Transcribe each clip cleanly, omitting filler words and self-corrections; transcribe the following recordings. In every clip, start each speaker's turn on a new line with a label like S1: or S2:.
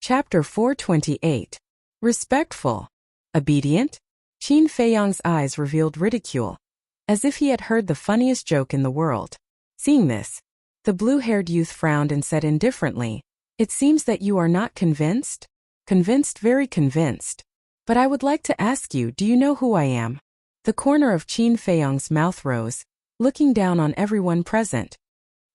S1: Chapter 428. Respectful. Obedient? Qin Feiyang's eyes revealed ridicule, as if he had heard the funniest joke in the world. Seeing this, the blue-haired youth frowned and said indifferently, "It seems that you are not convinced?" "Convinced, very convinced. But I would like to ask you, do you know who I am?" The corner of Qin Feiyang's mouth rose, looking down on everyone present.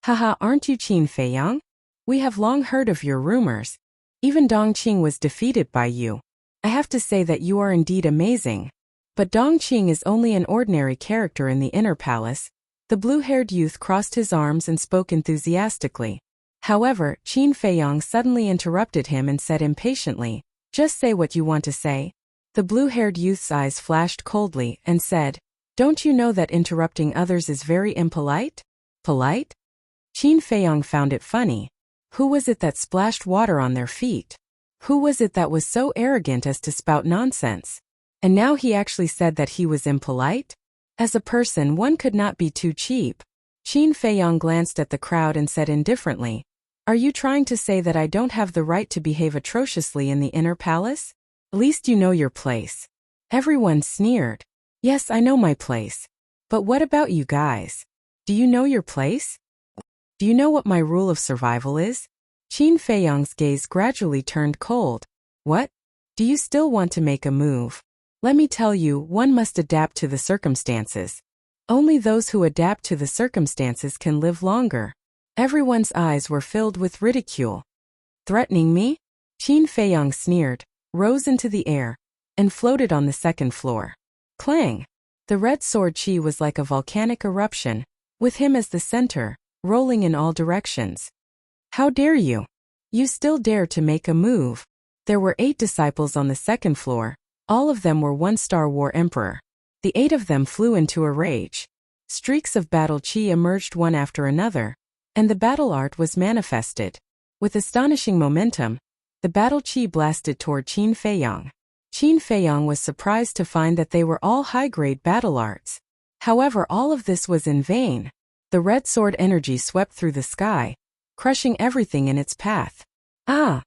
S1: "Haha, aren't you Qin Feiyang? We have long heard of your rumors. Even Dongqing was defeated by you. I have to say that you are indeed amazing. But Dongqing is only an ordinary character in the inner palace." The blue-haired youth crossed his arms and spoke enthusiastically. However, Qin Feiyang suddenly interrupted him and said impatiently, "Just say what you want to say." The blue-haired youth's eyes flashed coldly and said, "Don't you know that interrupting others is very impolite?" "Polite?" Qin Feiyang found it funny. Who was it that splashed water on their feet? Who was it that was so arrogant as to spout nonsense? And now he actually said that he was impolite? As a person, one could not be too cheap. Qin Feiyang glanced at the crowd and said indifferently, "Are you trying to say that I don't have the right to behave atrociously in the inner palace? At least you know your place." Everyone sneered. "Yes, I know my place. But what about you guys? Do you know your place? Do you know what my rule of survival is?" Qin Feiyang's gaze gradually turned cold. "What? Do you still want to make a move? Let me tell you, one must adapt to the circumstances. Only those who adapt to the circumstances can live longer." Everyone's eyes were filled with ridicule. "Threatening me?" Qin Feiyang sneered, rose into the air, and floated on the second floor. Clang! The red sword chi was like a volcanic eruption, with him as the center, rolling in all directions. "How dare you? You still dare to make a move?" There were 8 disciples on the second floor. All of them were one-star war emperor. The 8 of them flew into a rage. Streaks of battle chi emerged one after another, and the battle art was manifested. With astonishing momentum, the battle chi blasted toward Qin Feiyang. Qin Feiyang was surprised to find that they were all high-grade battle arts. However, all of this was in vain. The red sword energy swept through the sky, crushing everything in its path. "Ah!"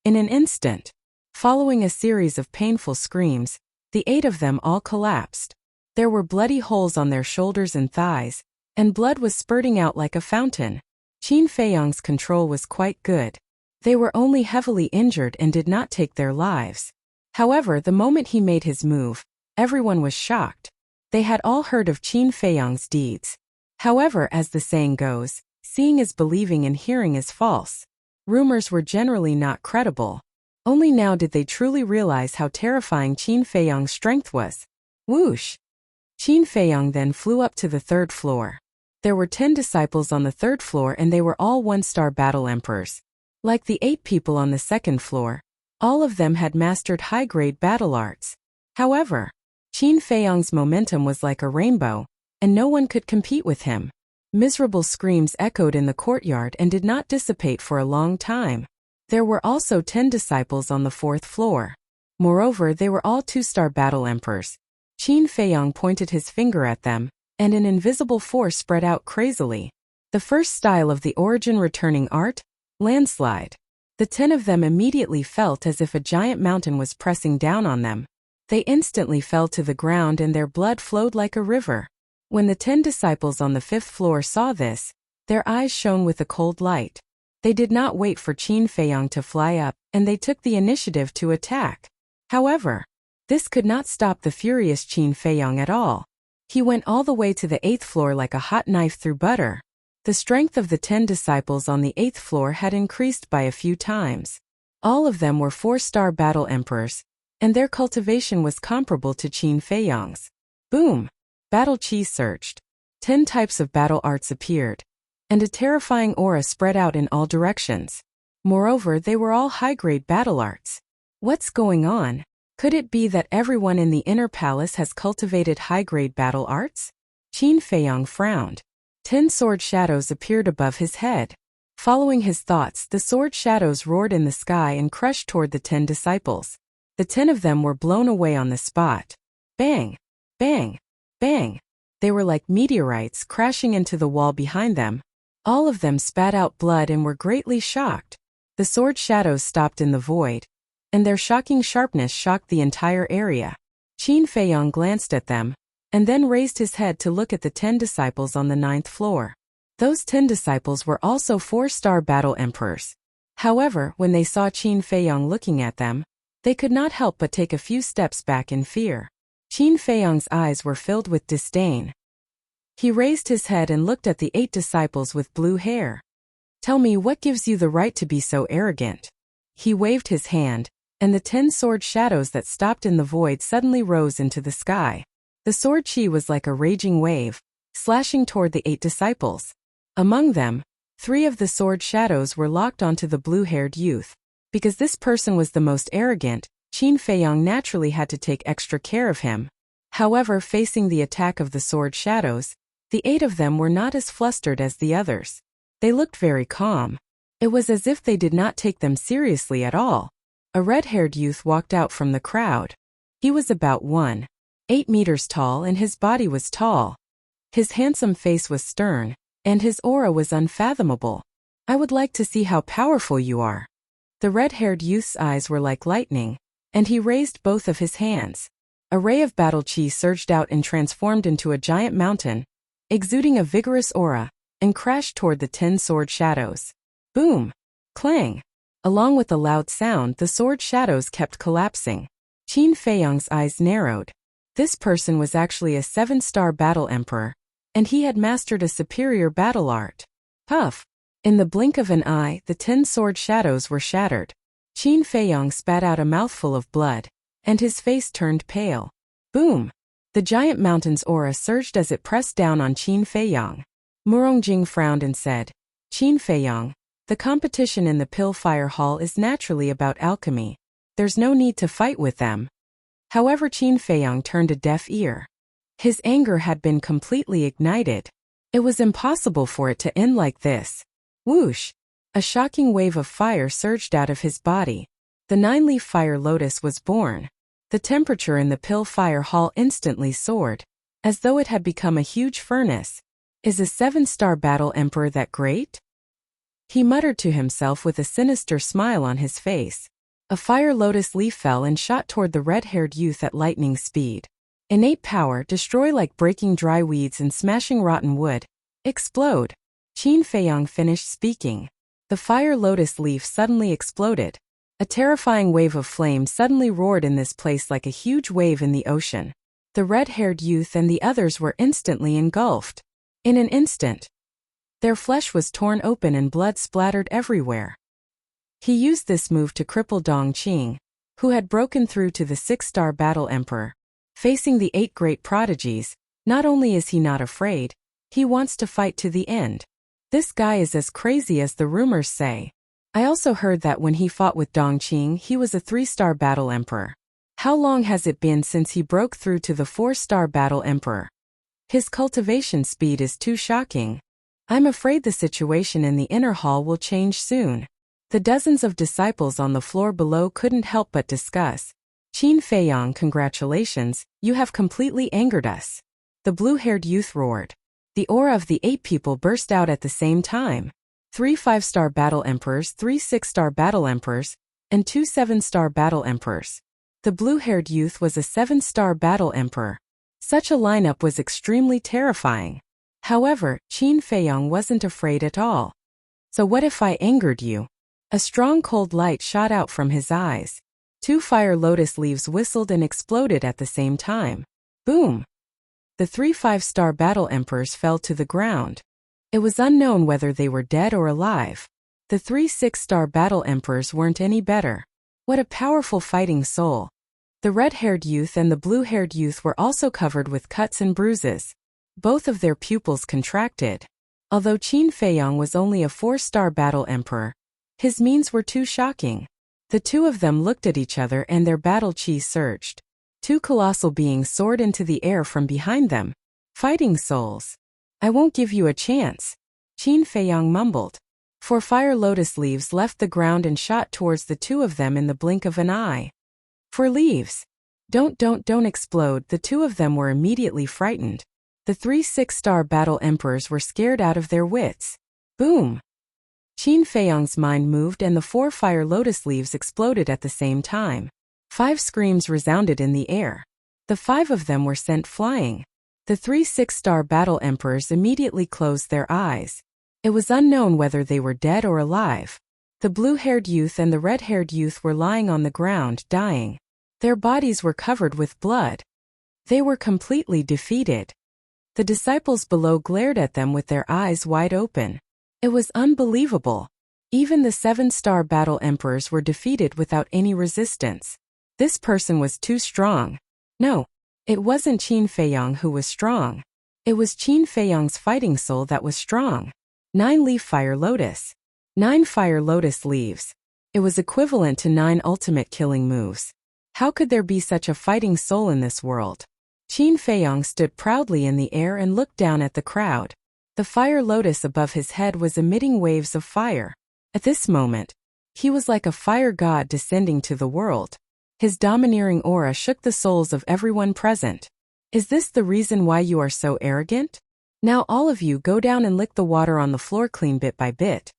S1: In an instant, following a series of painful screams, the 8 of them all collapsed. There were bloody holes on their shoulders and thighs, and blood was spurting out like a fountain. Qin Feiyang's control was quite good. They were only heavily injured and did not take their lives. However, the moment he made his move, everyone was shocked. They had all heard of Qin Feiyang's deeds. However, as the saying goes, seeing is believing and hearing is false. Rumors were generally not credible. Only now did they truly realize how terrifying Qin Feiyang's strength was. Whoosh! Qin Feiyang then flew up to the 3rd floor. There were 10 disciples on the 3rd floor and they were all one-star battle emperors. Like the 8 people on the 2nd floor, all of them had mastered high-grade battle arts. However, Qin Feiyang's momentum was like a rainbow, and no one could compete with him. Miserable screams echoed in the courtyard and did not dissipate for a long time. There were also 10 disciples on the 4th floor. Moreover, they were all 2-star battle emperors. Qin Feiyang pointed his finger at them, and an invisible force spread out crazily. The first style of the origin returning art? Landslide. The 10 of them immediately felt as if a giant mountain was pressing down on them. They instantly fell to the ground and their blood flowed like a river. When the 10 disciples on the 5th floor saw this, their eyes shone with a cold light. They did not wait for Qin Feiyang to fly up, and they took the initiative to attack. However, this could not stop the furious Qin Feiyang at all. He went all the way to the 8th floor like a hot knife through butter. The strength of the 10 disciples on the 8th floor had increased by a few times. All of them were 4-star battle emperors, and their cultivation was comparable to Qin Feiyang's. Boom! Battle chi surged. 10 types of battle arts appeared, and a terrifying aura spread out in all directions. Moreover, they were all high-grade battle arts. What's going on? Could it be that everyone in the inner palace has cultivated high-grade battle arts? Qin Feiyang frowned. 10 sword shadows appeared above his head. Following his thoughts, the sword shadows roared in the sky and crushed toward the 10 disciples. The 10 of them were blown away on the spot. Bang! Bang! Bang! They were like meteorites crashing into the wall behind them. All of them spat out blood and were greatly shocked. The sword shadows stopped in the void, and their shocking sharpness shocked the entire area. Qin Feiyong glanced at them, and then raised his head to look at the 10 disciples on the 9th floor. Those 10 disciples were also 4-star battle emperors. However, when they saw Qin Feiyong looking at them, they could not help but take a few steps back in fear. Qin Feiyong's eyes were filled with disdain. He raised his head and looked at the 8 disciples with blue hair. "Tell me, what gives you the right to be so arrogant?" He waved his hand, and the 10 sword shadows that stopped in the void suddenly rose into the sky. The sword chi was like a raging wave, slashing toward the 8 disciples. Among them, 3 of the sword shadows were locked onto the blue-haired youth. Because this person was the most arrogant, Qin Feiyong naturally had to take extra care of him. However, facing the attack of the sword shadows, the 8 of them were not as flustered as the others. They looked very calm. It was as if they did not take them seriously at all. A red-haired youth walked out from the crowd. He was about 1.8 meters tall and his body was tall. His handsome face was stern, and his aura was unfathomable. "I would like to see how powerful you are." The red-haired youth's eyes were like lightning, and he raised both of his hands. A ray of battle chi surged out and transformed into a giant mountain, exuding a vigorous aura, and crashed toward the 10 sword shadows. Boom! Clang! Along with a loud sound, the sword shadows kept collapsing. Qin Feiyong's eyes narrowed. This person was actually a 7-star battle emperor, and he had mastered a superior battle art. Puff! In the blink of an eye, the 10 sword shadows were shattered. Qin Feiyong spat out a mouthful of blood, and his face turned pale. Boom! The giant mountain's aura surged as it pressed down on Qin Feiyong. Murongjing frowned and said, "Qin Feiyong, the competition in the Pill Fire Hall is naturally about alchemy. There's no need to fight with them." However, Qin Feiyong turned a deaf ear. His anger had been completely ignited. It was impossible for it to end like this. Whoosh! A shocking wave of fire surged out of his body. The 9-leaf fire lotus was born. The temperature in the Pill Fire Hall instantly soared, as though it had become a huge furnace. "Is a 7-star battle emperor that great?" He muttered to himself with a sinister smile on his face. A fire lotus leaf fell and shot toward the red-haired youth at lightning speed. Innate power, destroy like breaking dry weeds and smashing rotten wood. Explode. Qin Feiyong finished speaking. The fire lotus leaf suddenly exploded. A terrifying wave of flame suddenly roared in this place like a huge wave in the ocean. The red-haired youth and the others were instantly engulfed. In an instant, their flesh was torn open and blood splattered everywhere. He used this move to cripple Dong Qing, who had broken through to the 6-star battle emperor. Facing the 8 great prodigies, not only is he not afraid, he wants to fight to the end. This guy is as crazy as the rumors say. I also heard that when he fought with Dong Qing, he was a 3-star battle emperor. How long has it been since he broke through to the 4-star battle emperor? His cultivation speed is too shocking. I'm afraid the situation in the inner hall will change soon. The dozens of disciples on the floor below couldn't help but discuss. "Qin Feiyong, congratulations, you have completely angered us." The blue-haired youth roared. The aura of the 8 people burst out at the same time. 3 5-star battle emperors, 3 6-star battle emperors, and 2 7-star battle emperors. The blue-haired youth was a 7-star battle emperor. Such a lineup was extremely terrifying. However, Qin Feiyong wasn't afraid at all. "So what if I angered you?" A strong cold light shot out from his eyes. 2 fire lotus leaves whistled and exploded at the same time. Boom! The 3 5-star battle emperors fell to the ground. It was unknown whether they were dead or alive. The 3 6-star battle emperors weren't any better. What a powerful fighting soul. The red-haired youth and the blue-haired youth were also covered with cuts and bruises. Both of their pupils contracted. Although Qin Feiyong was only a 4-star battle emperor, his means were too shocking. The 2 of them looked at each other and their battle chi surged. 2 colossal beings soared into the air from behind them. "Fighting souls. I won't give you a chance," Qin Feiyong mumbled. 4 fire lotus leaves left the ground and shot towards the 2 of them in the blink of an eye. "For leaves. Don't explode." The 2 of them were immediately frightened. The 3 6-star battle emperors were scared out of their wits. Boom! Qin Feiyang's mind moved and the 4 fire lotus leaves exploded at the same time. 5 screams resounded in the air. The 5 of them were sent flying. The 3 6-star battle emperors immediately closed their eyes. It was unknown whether they were dead or alive. The blue-haired youth and the red-haired youth were lying on the ground, dying. Their bodies were covered with blood. They were completely defeated. The disciples below glared at them with their eyes wide open. It was unbelievable. Even the 7-star battle emperors were defeated without any resistance. This person was too strong. No, it wasn't Qin Feiyang who was strong. It was Qin Feiyang's fighting soul that was strong. 9-leaf fire lotus. 9 fire lotus leaves. It was equivalent to 9 ultimate killing moves. How could there be such a fighting soul in this world? Qin Feiyang stood proudly in the air and looked down at the crowd. The fire lotus above his head was emitting waves of fire. At this moment, he was like a fire god descending to the world. His domineering aura shook the souls of everyone present. Is this the reason why you are so arrogant? Now all of you go down and lick the water on the floor clean bit by bit.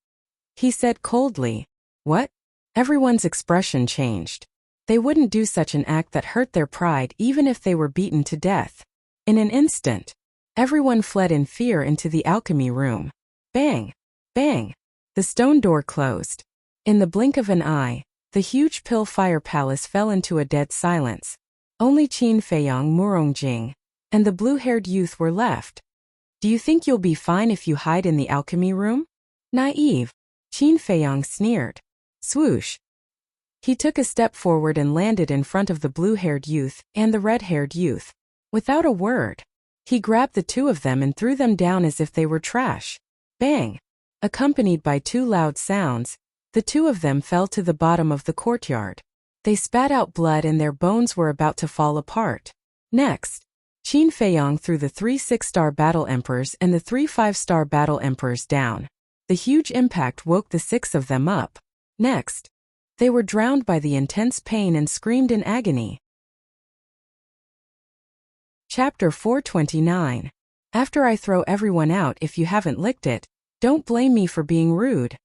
S1: He said coldly. What? Everyone's expression changed. They wouldn't do such an act that hurt their pride even if they were beaten to death. In an instant, everyone fled in fear into the alchemy room. Bang! Bang! The stone door closed. In the blink of an eye, the huge pill fire palace fell into a dead silence. Only Qin Feiyang, Murongjing, and the blue-haired youth were left. Do you think you'll be fine if you hide in the alchemy room? Naive. Qin Feiyang sneered. Swoosh. He took a step forward and landed in front of the blue-haired youth and the red-haired youth. Without a word, he grabbed the 2 of them and threw them down as if they were trash. Bang! Accompanied by 2 loud sounds, the 2 of them fell to the bottom of the courtyard. They spat out blood and their bones were about to fall apart. Next, Qin Feiyang threw the 3 6-star battle emperors and the 3 5-star battle emperors down. The huge impact woke the 6 of them up. Next, they were drowned by the intense pain and screamed in agony. Chapter 429. After I throw everyone out if you haven't licked it, don't blame me for being rude.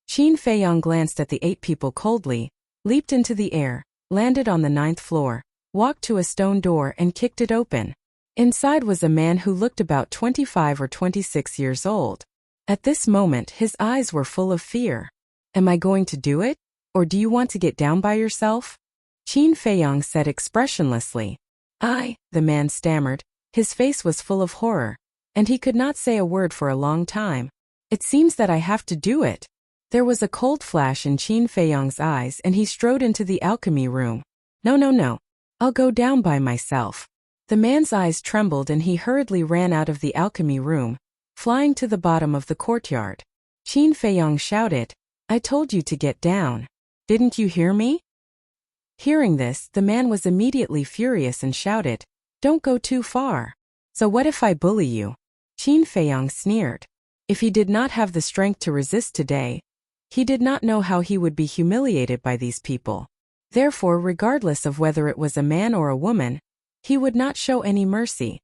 S1: Qin Feiyang glanced at the 8 people coldly, leaped into the air, landed on the 9th floor, walked to a stone door and kicked it open. Inside was a man who looked about 25 or 26 years old. At this moment his eyes were full of fear. Am I going to do it? Or do you want to get down by yourself? Qin Feiyang said expressionlessly. The man stammered. His face was full of horror, and he could not say a word for a long time. It seems that I have to do it. There was a cold flash in Qin Feiyang's eyes and he strode into the alchemy room. No. I'll go down by myself. The man's eyes trembled and he hurriedly ran out of the alchemy room, flying to the bottom of the courtyard. Qin Feiyang shouted, I told you to get down. Didn't you hear me? Hearing this, the man was immediately furious and shouted, Don't go too far. So what if I bully you? Qin Feiyang sneered. If he did not have the strength to resist today, he did not know how he would be humiliated by these people. Therefore, regardless of whether it was a man or a woman, he would not show any mercy.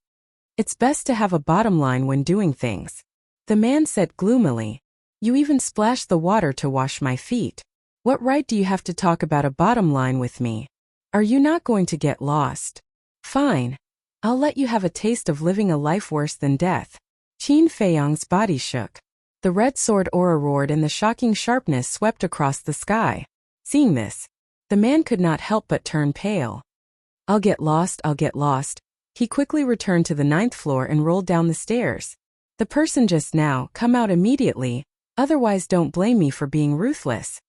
S1: It's best to have a bottom line when doing things. The man said gloomily. You even splashed the water to wash my feet. What right do you have to talk about a bottom line with me? Are you not going to get lost? Fine. I'll let you have a taste of living a life worse than death. Qin Feiyang's body shook. The red sword aura roared and the shocking sharpness swept across the sky. Seeing this, the man could not help but turn pale. I'll get lost. He quickly returned to the 9th floor and rolled down the stairs. The person just now, come out immediately, otherwise don't blame me for being ruthless.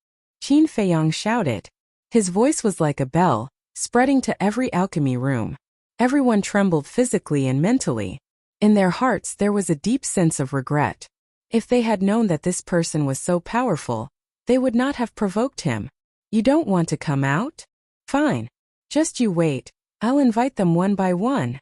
S1: Qin Feiyang shouted. His voice was like a bell, spreading to every alchemy room. Everyone trembled physically and mentally. In their hearts there was a deep sense of regret. If they had known that this person was so powerful, they would not have provoked him. You don't want to come out? Fine. Just you wait, I'll invite them one by one.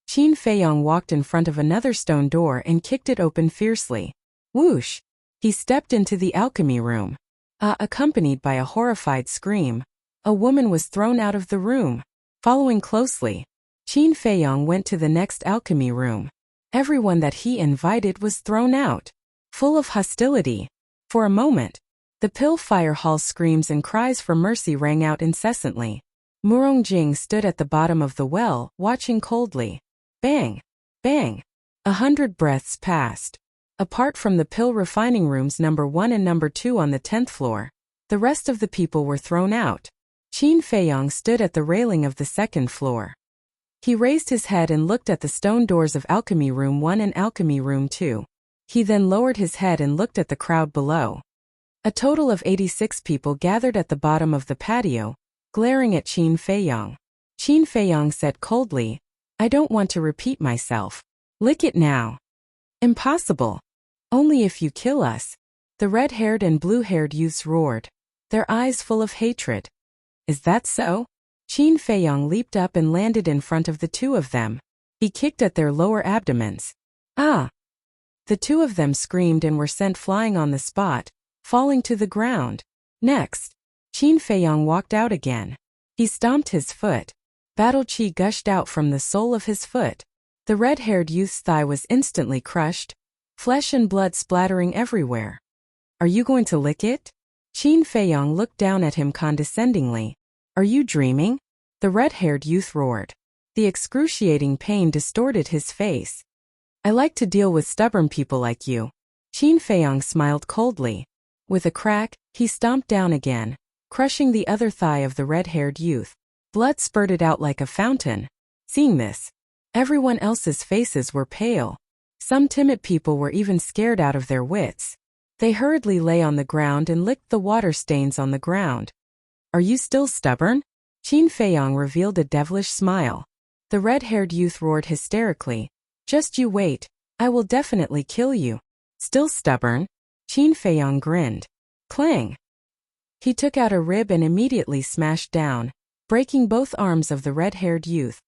S1: Qin Feiyang walked in front of another stone door and kicked it open fiercely. Whoosh! He stepped into the alchemy room. Accompanied by a horrified scream, a woman was thrown out of the room. Following closely, Qin Feiyang went to the next alchemy room. Everyone that he invited was thrown out. Full of hostility, For a moment, the Pill Fire Hall's screams and cries for mercy rang out incessantly. Murong Jing stood at the bottom of the well, watching coldly. Bang! Bang! 100 breaths passed. Apart from the pill refining rooms number 1 and number 2 on the 10th floor, the rest of the people were thrown out. Qin Feiyong stood at the railing of the 2nd floor. He raised his head and looked at the stone doors of Alchemy Room 1 and Alchemy Room 2. He then lowered his head and looked at the crowd below. A total of 86 people gathered at the bottom of the patio, glaring at Qin Feiyong. Qin Feiyong said coldly, "I don't want to repeat myself. Lick it now." "Impossible. Only if you kill us," the red-haired and blue-haired youths roared, their eyes full of hatred. "Is that so?" Qin Feiyong leaped up and landed in front of the two of them. He kicked at their lower abdomens. "Ah!" The two of them screamed and were sent flying on the spot, falling to the ground. Next, Qin Feiyong walked out again. He stomped his foot. Battle chi gushed out from the sole of his foot. The red-haired youth's thigh was instantly crushed, flesh and blood splattering everywhere. "Are you going to lick it?" Qin Feiyong looked down at him condescendingly. "Are you dreaming?" the red-haired youth roared. The excruciating pain distorted his face. "I like to deal with stubborn people like you." Qin Feiyong smiled coldly. With a crack, he stomped down again, crushing the other thigh of the red-haired youth. Blood spurted out like a fountain. Seeing this, everyone else's faces were pale. Some timid people were even scared out of their wits. They hurriedly lay on the ground and licked the water stains on the ground. "Are you still stubborn?" Qin Feiyong revealed a devilish smile. The red-haired youth roared hysterically. "Just you wait, I will definitely kill you." "Still stubborn?" Qin Feiyong grinned. Clang! He took out a rib and immediately smashed down, breaking both arms of the red-haired youth.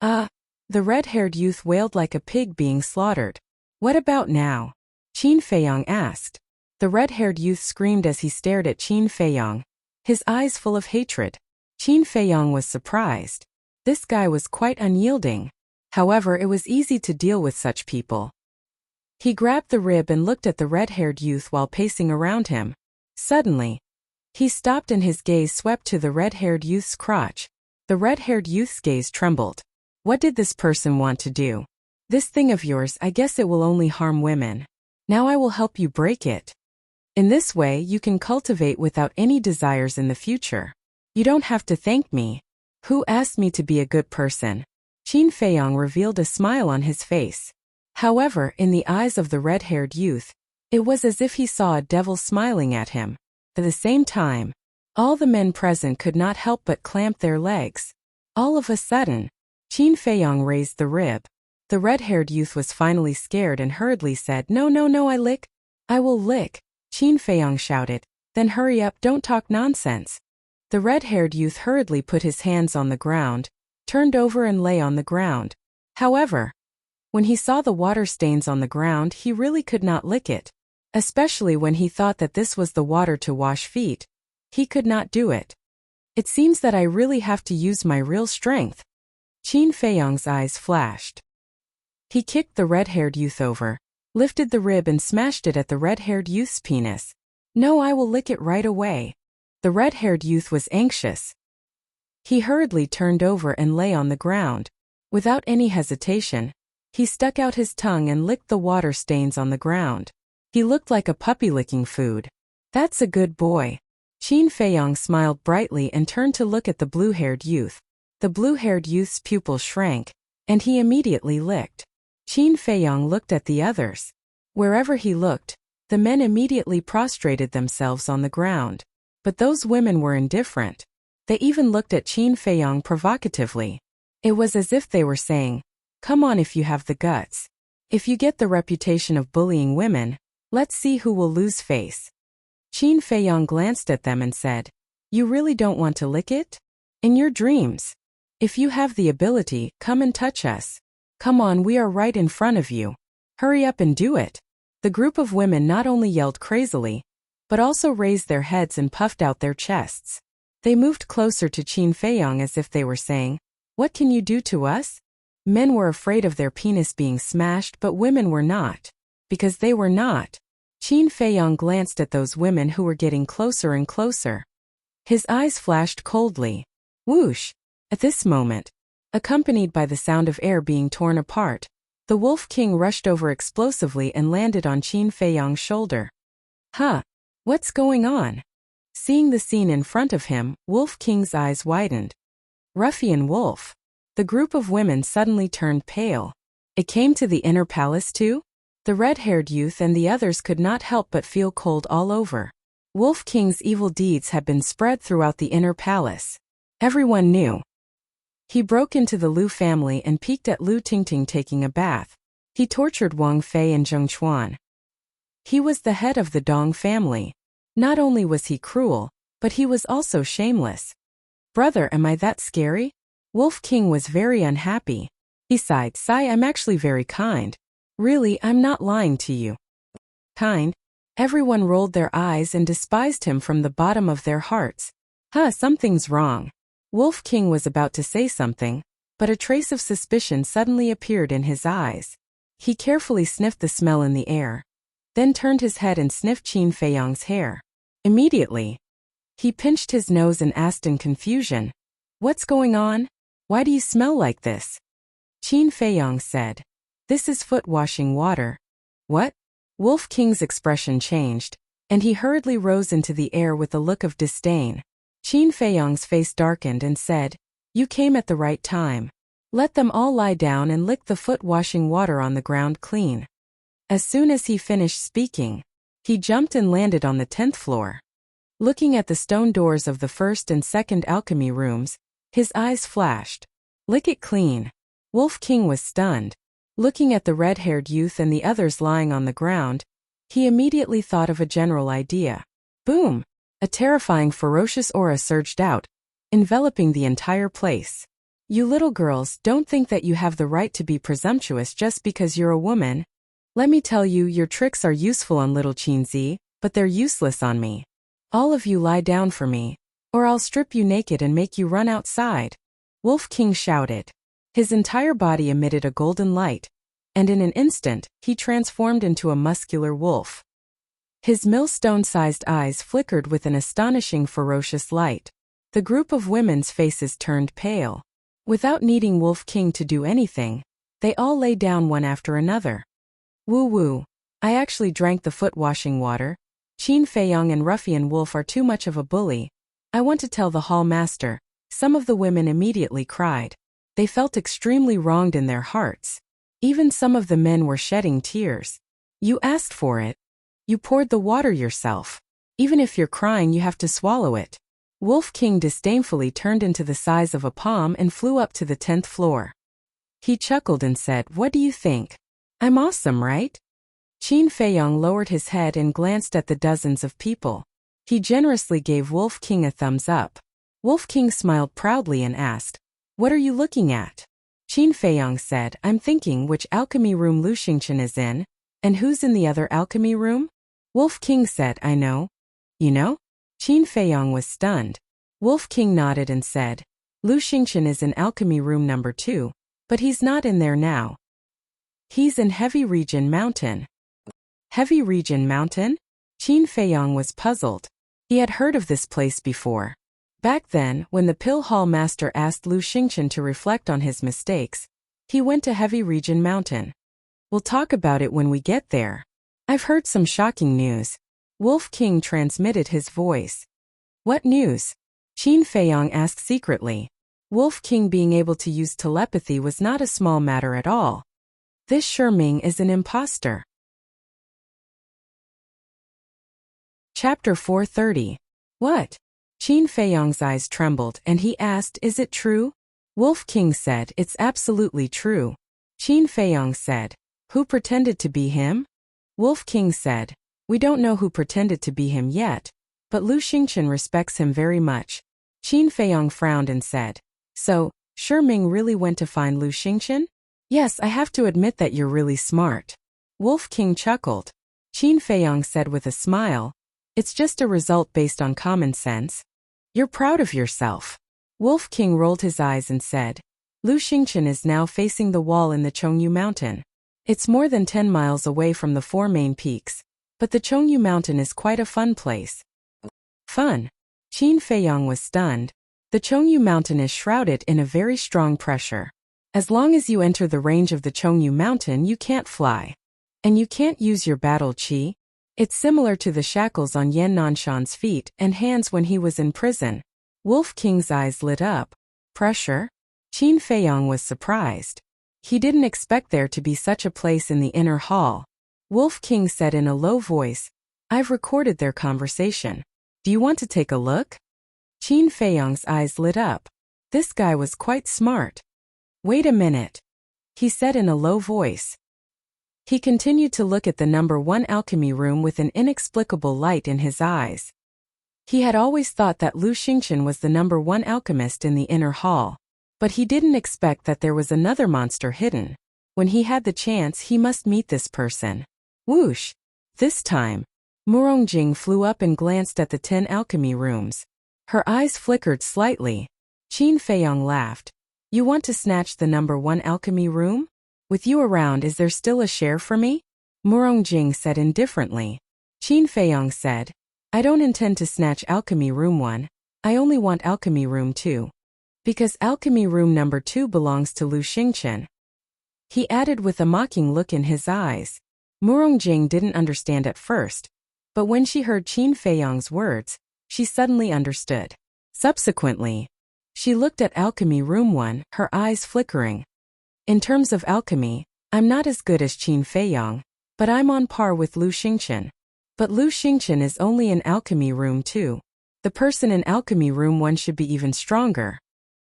S1: The red-haired youth wailed like a pig being slaughtered. "What about now?" Qin Feiyong asked. The red-haired youth screamed as he stared at Qin Feiyong, his eyes full of hatred. Qin Feiyong was surprised. This guy was quite unyielding. However, it was easy to deal with such people. He grabbed the rib and looked at the red-haired youth while pacing around him. Suddenly, he stopped and his gaze swept to the red-haired youth's crotch. The red-haired youth's gaze trembled. "What did this person want to do?" "This thing of yours, I guess it will only harm women. Now I will help you break it. In this way you can cultivate without any desires in the future. You don't have to thank me." "Who asked me to be a good person?" Qin Feiyong revealed a smile on his face. However, in the eyes of the red-haired youth, it was as if he saw a devil smiling at him. At the same time, all the men present could not help but clamp their legs. All of a sudden, Qin Feiyong raised the rib. The red-haired youth was finally scared and hurriedly said, "No, no, no, I will lick." Qin Feiyong shouted, "Then hurry up, don't talk nonsense." The red-haired youth hurriedly put his hands on the ground, turned over and lay on the ground. However, when he saw the water stains on the ground, he really could not lick it. Especially when he thought that this was the water to wash feet. He could not do it. "It seems that I really have to use my real strength." Qin Feiyong's eyes flashed. He kicked the red-haired youth over, lifted the rib and smashed it at the red-haired youth's penis. "No, I will lick it right away." The red-haired youth was anxious. He hurriedly turned over and lay on the ground. Without any hesitation, he stuck out his tongue and licked the water stains on the ground. He looked like a puppy licking food. "That's a good boy." Qin Feiyong smiled brightly and turned to look at the blue-haired youth. The blue-haired youth's pupil shrank, and he immediately licked. Qin Feiyong looked at the others. Wherever he looked, the men immediately prostrated themselves on the ground. But those women were indifferent. They even looked at Qin Feiyong provocatively. It was as if they were saying, "Come on if you have the guts. If you get the reputation of bullying women, let's see who will lose face." Qin Feiyong glanced at them and said, "You really don't want to lick it? In your dreams. If you have the ability, come and touch us. Come on, we are right in front of you. Hurry up and do it." The group of women not only yelled crazily, but also raised their heads and puffed out their chests. They moved closer to Qin Feiyong as if they were saying, "What can you do to us?" Men were afraid of their penis being smashed, but women were not. Because they were not. Qin Feiyang glanced at those women who were getting closer and closer. His eyes flashed coldly. Whoosh! At this moment, accompanied by the sound of air being torn apart, the Wolf King rushed over explosively and landed on Qin Feiyang's shoulder. Huh! What's going on? Seeing the scene in front of him, Wolf King's eyes widened. Ruffian Wolf. The group of women suddenly turned pale. It came to the inner palace too? The red-haired youth and the others could not help but feel cold all over. Wolf King's evil deeds had been spread throughout the inner palace. Everyone knew. He broke into the Lu family and peeked at Lu Tingting taking a bath. He tortured Wang Fei and Zheng Chuan. He was the head of the Dong family. Not only was he cruel, but he was also shameless. Brother, am I that scary? Wolf King was very unhappy. He sighed. I'm actually very kind. Really, I'm not lying to you. Kind? Everyone rolled their eyes and despised him from the bottom of their hearts. Something's wrong. Wolf King was about to say something, but a trace of suspicion suddenly appeared in his eyes. He carefully sniffed the smell in the air, then turned his head and sniffed Qin Feiyang's hair. Immediately, he pinched his nose and asked in confusion, "What's going on? Why do you smell like this?" Qin Feiyang said, "This is foot-washing water." What? Wolf King's expression changed, and he hurriedly rose into the air with a look of disdain. Qin Feiyang's face darkened and said, "You came at the right time. Let them all lie down and lick the foot-washing water on the ground clean." As soon as he finished speaking, he jumped and landed on the 10th floor. Looking at the stone doors of the first and second alchemy rooms, his eyes flashed. Lick it clean. Wolf King was stunned. Looking at the red-haired youth and the others lying on the ground, he immediately thought of a general idea. Boom! A terrifying, ferocious aura surged out, enveloping the entire place. You little girls, don't think that you have the right to be presumptuous just because you're a woman. Let me tell you, your tricks are useful on little Qinzi, but they're useless on me. All of you lie down for me, or I'll strip you naked and make you run outside. Wolf King shouted. His entire body emitted a golden light, and in an instant, he transformed into a muscular wolf. His millstone-sized eyes flickered with an astonishing ferocious light. The group of women's faces turned pale. Without needing Wolf King to do anything, they all lay down one after another. Woo-woo. I actually drank the foot-washing water. Qin Feiyang and Ruffian Wolf are too much of a bully. I want to tell the hall master. Some of the women immediately cried. They felt extremely wronged in their hearts. Even some of the men were shedding tears. You asked for it. You poured the water yourself. Even if you're crying, you have to swallow it. Wolf King disdainfully turned into the size of a palm and flew up to the 10th floor. He chuckled and said, "What do you think? I'm awesome, right?" Qin Feiyang lowered his head and glanced at the dozens of people. He generously gave Wolf King a thumbs up. Wolf King smiled proudly and asked, "What are you looking at?" Qin Feiyang said, "I'm thinking which alchemy room Lu Xingchen is in, and who's in the other alchemy room?" Wolf King said, "I know." You know? Qin Feiyang was stunned. Wolf King nodded and said, "Lu Xingchen is in alchemy room number 2, but he's not in there now. He's in Heavy Region Mountain." Heavy Region Mountain? Qin Feiyang was puzzled. He had heard of this place before. Back then, when the Pill Hall Master asked Lu Xingchen to reflect on his mistakes, he went to Heavy Region Mountain. We'll talk about it when we get there. I've heard some shocking news. Wolf King transmitted his voice. What news? Qin Feiyang asked secretly. Wolf King being able to use telepathy was not a small matter at all. This Shiming is an imposter. Chapter 430. What? Qin Feiyang's eyes trembled and he asked, "Is it true?" Wolf King said, "It's absolutely true." Qin Feiyang said, "Who pretended to be him?" Wolf King said, "We don't know who pretended to be him yet, but Lu Xingchen respects him very much." Qin Feiyang frowned and said, "So, Shiming really went to find Lu Xingchen?" "Yes, I have to admit that you're really smart." Wolf King chuckled. Qin Feiyang said with a smile, "It's just a result based on common sense. You're proud of yourself." Wolf King rolled his eyes and said, "Lu Xingchen is now facing the wall in the Chongyu Mountain. It's more than 10 miles away from the 4 main peaks, but the Chongyu Mountain is quite a fun place. Fun? Qin Feiyang was stunned. The Chongyu Mountain is shrouded in a very strong pressure. As long as you enter the range of the Chongyu Mountain, you can't fly. And you can't use your battle qi. It's similar to the shackles on Yan Nanshan's feet and hands when he was in prison. Wolf King's eyes lit up. Pressure? Qin Feiyang was surprised. He didn't expect there to be such a place in the inner hall. Wolf King said in a low voice, "I've recorded their conversation. Do you want to take a look?" Qin Feiyang's eyes lit up. This guy was quite smart. "Wait a minute," he said in a low voice. He continued to look at the number 1 alchemy room with an inexplicable light in his eyes. He had always thought that Lu Xingchen was the number 1 alchemist in the inner hall, but he didn't expect that there was another monster hidden. When he had the chance, he must meet this person. Whoosh! This time, Murongjing flew up and glanced at the 10 alchemy rooms. Her eyes flickered slightly. Qin Feiyang laughed. "You want to snatch the number 1 alchemy room? With you around, is there still a share for me?" Murongjing said indifferently. Qin Feiyang said, "I don't intend to snatch alchemy room 1. I only want alchemy room 2. Because alchemy room number 2 belongs to Lu Xingchen." He added with a mocking look in his eyes. Murongjing didn't understand at first, but when she heard Qin Feiyang's words, she suddenly understood. Subsequently, she looked at alchemy room 1, her eyes flickering. "In terms of alchemy, I'm not as good as Qin Feiyang, but I'm on par with Lu Xingchen. But Lu Xingchen is only in alchemy room 2. The person in alchemy room 1 should be even stronger.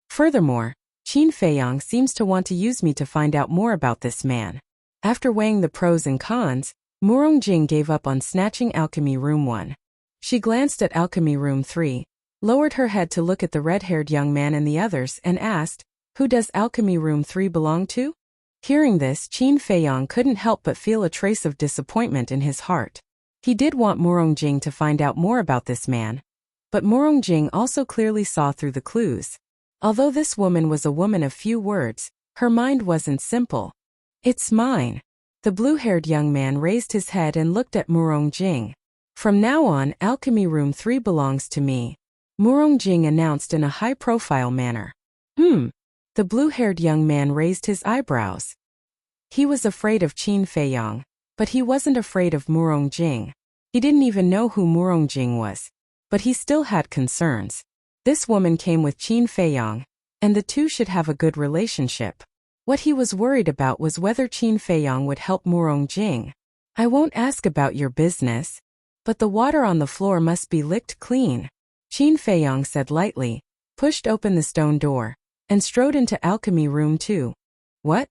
S1: Furthermore, Qin Feiyang seems to want to use me to find out more about this man." After weighing the pros and cons, Murongjing gave up on snatching alchemy room 1. She glanced at alchemy room 3, lowered her head to look at the red-haired young man and the others, and asked, "Who does alchemy room 3 belong to?" Hearing this, Qin Feiyang couldn't help but feel a trace of disappointment in his heart. He did want Murongjing to find out more about this man, but Murongjing also clearly saw through the clues. Although this woman was a woman of few words, her mind wasn't simple. "It's mine." The blue-haired young man raised his head and looked at Murongjing. "From now on, alchemy room 3 belongs to me," Murongjing announced in a high-profile manner. The blue-haired young man raised his eyebrows. He was afraid of Qin Feiyang, but he wasn't afraid of Murongjing. He didn't even know who Murongjing was, but he still had concerns. This woman came with Qin Feiyang, and the two should have a good relationship. What he was worried about was whether Qin Feiyang would help Murongjing. "I won't ask about your business, but the water on the floor must be licked clean," Qin Feiyang said lightly, pushed open the stone door, and strode into alchemy room 2. "What?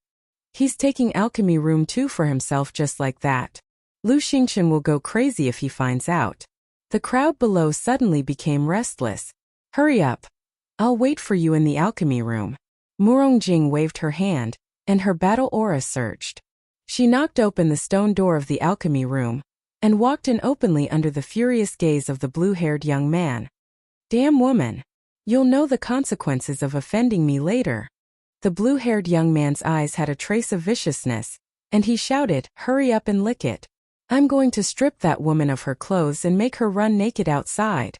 S1: He's taking alchemy room 2 for himself just like that. Lu Xingchen will go crazy if he finds out." The crowd below suddenly became restless. "Hurry up. I'll wait for you in the alchemy room." Murongjing waved her hand, and her battle aura surged. She knocked open the stone door of the alchemy room, and walked in openly under the furious gaze of the blue-haired young man. "Damn woman. You'll know the consequences of offending me later." The blue-haired young man's eyes had a trace of viciousness, and he shouted, "Hurry up and lick it. I'm going to strip that woman of her clothes and make her run naked outside.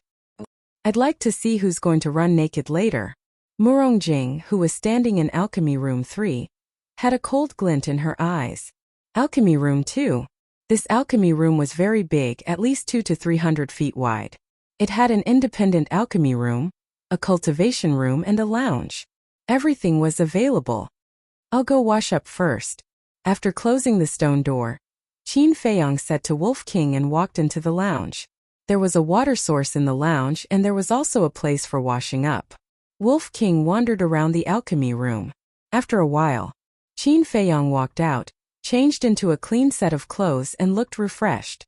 S1: I'd like to see who's going to run naked later." Murongjing, who was standing in alchemy room 3, had a cold glint in her eyes. Alchemy room 2. This alchemy room was very big, at least 200 to 300 feet wide. It had an independent alchemy room, a cultivation room, and a lounge. Everything was available. "I'll go wash up first." After closing the stone door, Qin Feiyang said to Wolf King and walked into the lounge. There was a water source in the lounge, and there was also a place for washing up. Wolf King wandered around the alchemy room. After a while, Qin Feiyang walked out, changed into a clean set of clothes, and looked refreshed.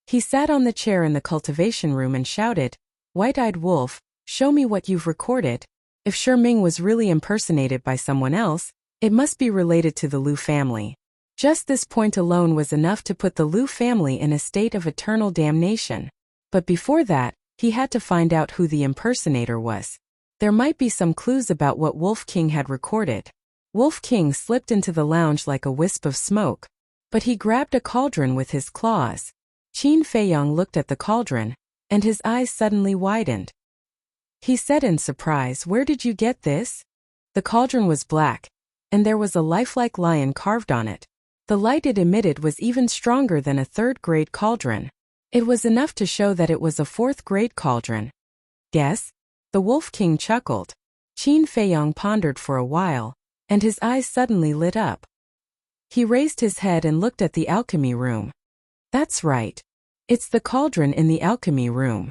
S1: He sat on the chair in the cultivation room and shouted, "White-eyed wolf, show me what you've recorded." If Ming was really impersonated by someone else, it must be related to the Lu family. Just this point alone was enough to put the Lu family in a state of eternal damnation. But before that, he had to find out who the impersonator was. There might be some clues about what Wolf King had recorded. Wolf King slipped into the lounge like a wisp of smoke, but he grabbed a cauldron with his claws. Qin Feiyang looked at the cauldron, and his eyes suddenly widened. He said in surprise, "Where did you get this?" The cauldron was black, and there was a lifelike lion carved on it. The light it emitted was even stronger than a third-grade cauldron. It was enough to show that it was a fourth-grade cauldron. Guess? The Wolf King chuckled. Qin Feiyang pondered for a while, and his eyes suddenly lit up. He raised his head and looked at the alchemy room. That's right. It's the cauldron in the alchemy room.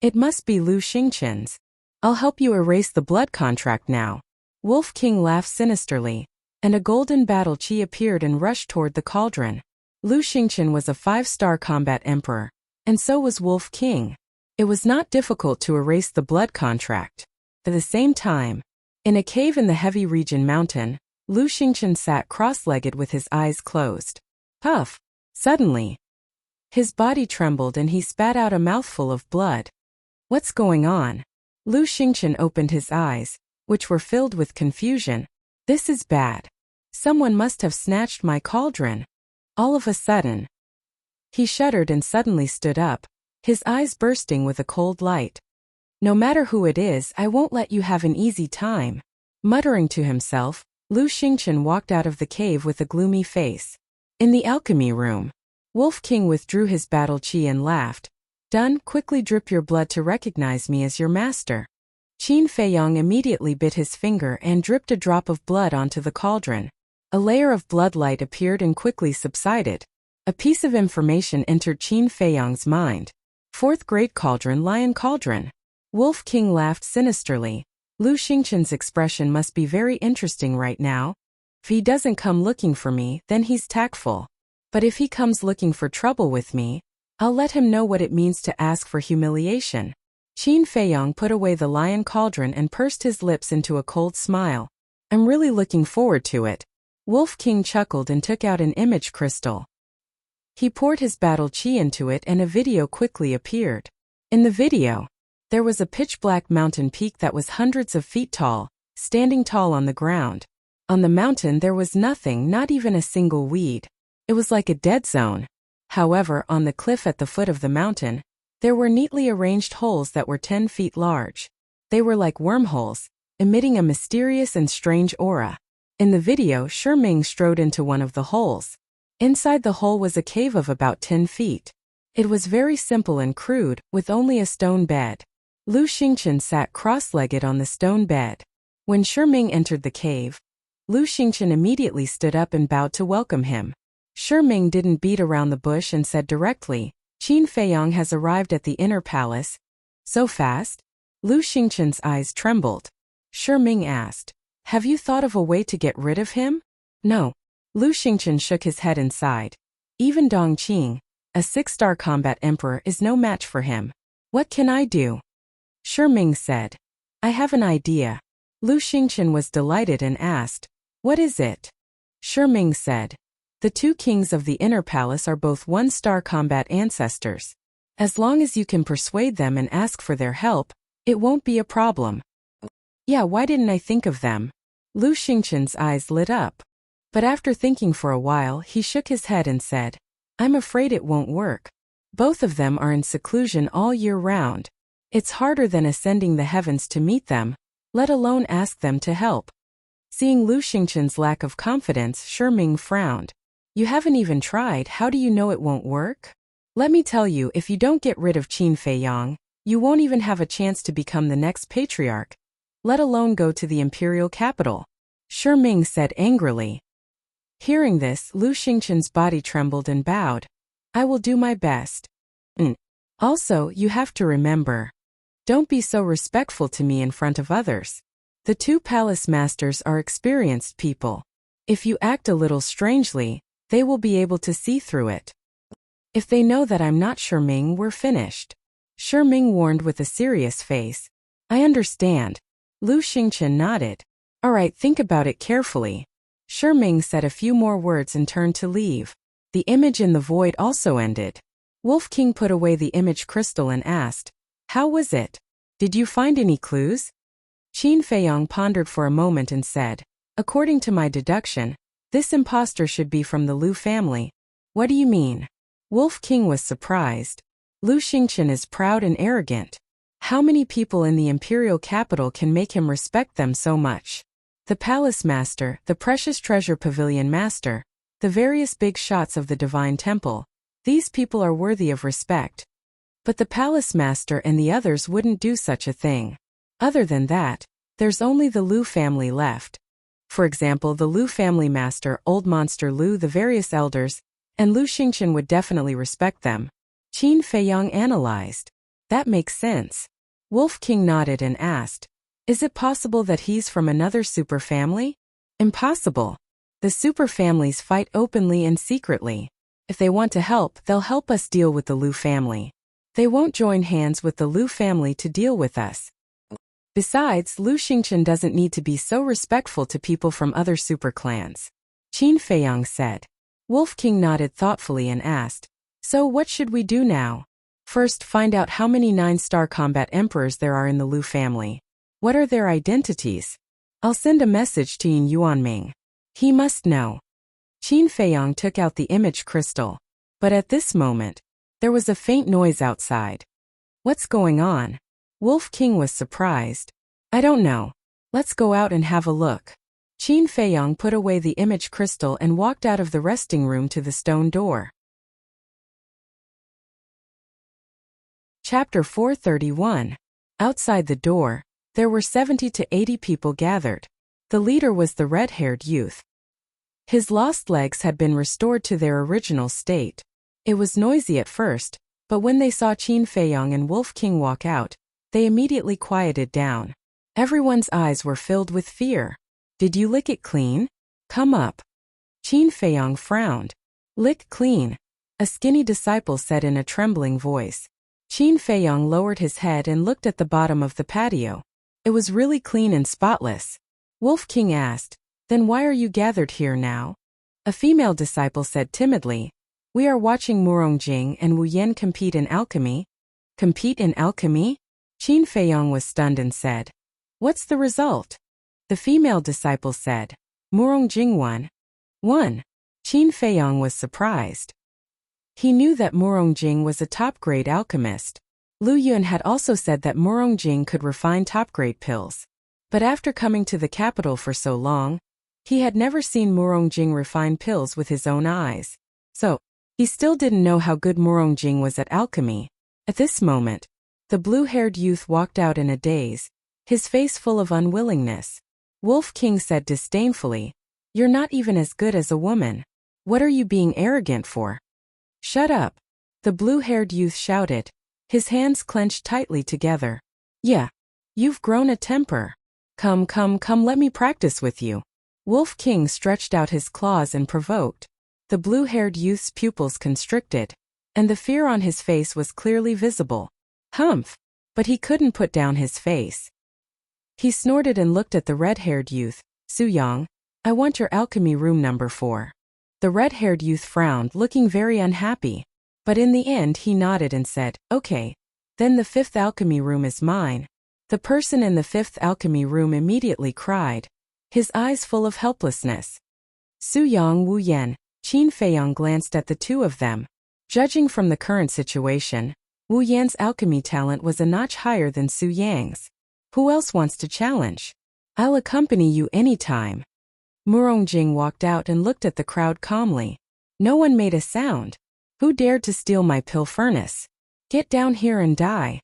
S1: It must be Lu Xingqian's. I'll help you erase the blood contract now. Wolf King laughed sinisterly, and a golden battle chi appeared and rushed toward the cauldron. Lu Xingqian was a 5-star combat emperor, and so was Wolf King. It was not difficult to erase the blood contract. At the same time, in a cave in the Heavy Region mountain, Lu Xingqian sat cross-legged with his eyes closed. Puff! Suddenly, his body trembled and he spat out a mouthful of blood. What's going on? Lu Xingqian opened his eyes, which were filled with confusion. This is bad. Someone must have snatched my cauldron. All of a sudden, he shuddered and suddenly stood up, his eyes bursting with a cold light. No matter who it is, I won't let you have an easy time. Muttering to himself, Lu Xingqian walked out of the cave with a gloomy face. In the alchemy room, Wolf King withdrew his battle chi and laughed. Done, quickly drip your blood to recognize me as your master. Qin Feiyang immediately bit his finger and dripped a drop of blood onto the cauldron. A layer of blood light appeared and quickly subsided. A piece of information entered Qin Feiyang's mind. Fourth-grade cauldron, lion cauldron. Wolf King laughed sinisterly. Lu Xingqian's expression must be very interesting right now. If he doesn't come looking for me, then he's tactful. But if he comes looking for trouble with me, I'll let him know what it means to ask for humiliation. Qin Feiyang put away the lion cauldron and pursed his lips into a cold smile. I'm really looking forward to it. Wolf King chuckled and took out an image crystal. He poured his battle chi into it and a video quickly appeared. In the video, there was a pitch-black mountain peak that was hundreds of feet tall, standing tall on the ground. On the mountain there was nothing, not even a single weed. It was like a dead zone. However, on the cliff at the foot of the mountain, there were neatly arranged holes that were 10 feet large. They were like wormholes, emitting a mysterious and strange aura. In the video, Shiming strode into one of the holes. Inside the hole was a cave of about 10 feet. It was very simple and crude, with only a stone bed. Lu Xingqian sat cross-legged on the stone bed. When Shiming entered the cave, Lu Xingqian immediately stood up and bowed to welcome him. Shiming didn't beat around the bush and said directly, Qin Feiyang has arrived at the inner palace. So fast? Lu Xingqian's eyes trembled. Shiming asked, have you thought of a way to get rid of him? No. Lu Xingqian shook his head and sighed. Even Dong Qing, a 6-star combat emperor, is no match for him. What can I do? Shiming said, I have an idea. Lu Xingqian was delighted and asked, what is it? Shiming said, the 2 kings of the inner palace are both 1-star combat ancestors. As long as you can persuade them and ask for their help, it won't be a problem. Yeah, why didn't I think of them? Lu Xingqian's eyes lit up. But after thinking for a while, he shook his head and said, I'm afraid it won't work. Both of them are in seclusion all year round. It's harder than ascending the heavens to meet them, let alone ask them to help. Seeing Lu Xingqian's lack of confidence, Shiming frowned. You haven't even tried, how do you know it won't work? Let me tell you, if you don't get rid of Qin Feiyang, you won't even have a chance to become the next patriarch, let alone go to the imperial capital. Shiming said angrily. Hearing this, Lu Xingqian's body trembled and bowed. I will do my best. Also, you have to remember, don't be so respectful to me in front of others. The 2 palace masters are experienced people. If you act a little strangely, they will be able to see through it. If they know that I'm not Shiming, we're finished. Shiming warned with a serious face. I understand. Lu Xingqian nodded. All right, think about it carefully. Shiming said a few more words and turned to leave. The image in the void also ended. Wolf King put away the image crystal and asked, how was it? Did you find any clues? Qin Feiyang pondered for a moment and said, according to my deduction, this impostor should be from the Lu family. What do you mean? Wolf King was surprised. Lu Xingchen is proud and arrogant. How many people in the imperial capital can make him respect them so much? The palace master, the precious treasure pavilion master, the various big shots of the divine temple. These people are worthy of respect. But the palace master and the others wouldn't do such a thing. Other than that, there's only the Lu family left. For example, the Lu family master, old monster Lu, the various elders, and Lu Xingchen would definitely respect them. Qin Feiyang analyzed. That makes sense. Wolf King nodded and asked, is it possible that he's from another super family? Impossible. The super families fight openly and secretly. If they want to help, they'll help us deal with the Lu family. They won't join hands with the Lu family to deal with us. Besides, Lu Xingchen doesn't need to be so respectful to people from other super clans. Qin Feiyang said. Wolf King nodded thoughtfully and asked, so what should we do now? First, find out how many 9-star combat emperors there are in the Lu family. What are their identities? I'll send a message to Yin Yuanming. He must know. Qin Feiyang took out the image crystal. But at this moment, there was a faint noise outside. What's going on? Wolf King was surprised. I don't know. Let's go out and have a look. Qin Feiyang put away the image crystal and walked out of the resting room to the stone door. Chapter 431. Outside the door, there were 70 to 80 people gathered. The leader was the red-haired youth. His lost legs had been restored to their original state. It was noisy at first, but when they saw Qin Feiyang and Wolf King walk out, they immediately quieted down. Everyone's eyes were filled with fear. Did you lick it clean? Come up. Qin Feiyang frowned. Lick clean, a skinny disciple said in a trembling voice. Qin Feiyang lowered his head and looked at the bottom of the patio. It was really clean and spotless. Wolf King asked, then why are you gathered here now? A female disciple said timidly, we are watching Murong Jing and Wu Yan compete in alchemy. Compete in alchemy? Qin Feiyang was stunned and said, what's the result? The female disciple said, Murong Jing won. Won. Qin Feiyang was surprised. He knew that Murong Jing was a top-grade alchemist. Lu Yun had also said that Murong Jing could refine top-grade pills. But after coming to the capital for so long, he had never seen Murong Jing refine pills with his own eyes. So, he still didn't know how good Murong Jing was at alchemy. At this moment, the blue-haired youth walked out in a daze, his face full of unwillingness. Wolf King said disdainfully, you're not even as good as a woman. What are you being arrogant for? Shut up. The blue-haired youth shouted, his hands clenched tightly together. Yeah. You've grown a temper. Come, let me practice with you. Wolf King stretched out his claws and provoked. The blue-haired youth's pupils constricted, and the fear on his face was clearly visible. Humph! But he couldn't put down his face. He snorted and looked at the red-haired youth. Su Yang, I want your alchemy room number 4. The red-haired youth frowned, looking very unhappy. But in the end he nodded and said, okay, then the 5th alchemy room is mine. The person in the 5th alchemy room immediately cried, his eyes full of helplessness. Su Yang, Wu Yan, Qin Feiyang glanced at the two of them. Judging from the current situation, Wu Yan's alchemy talent was a notch higher than Su Yang's. Who else wants to challenge? I'll accompany you anytime. Murong Jing walked out and looked at the crowd calmly. No one made a sound. Who dared to steal my pill furnace? Get down here and die.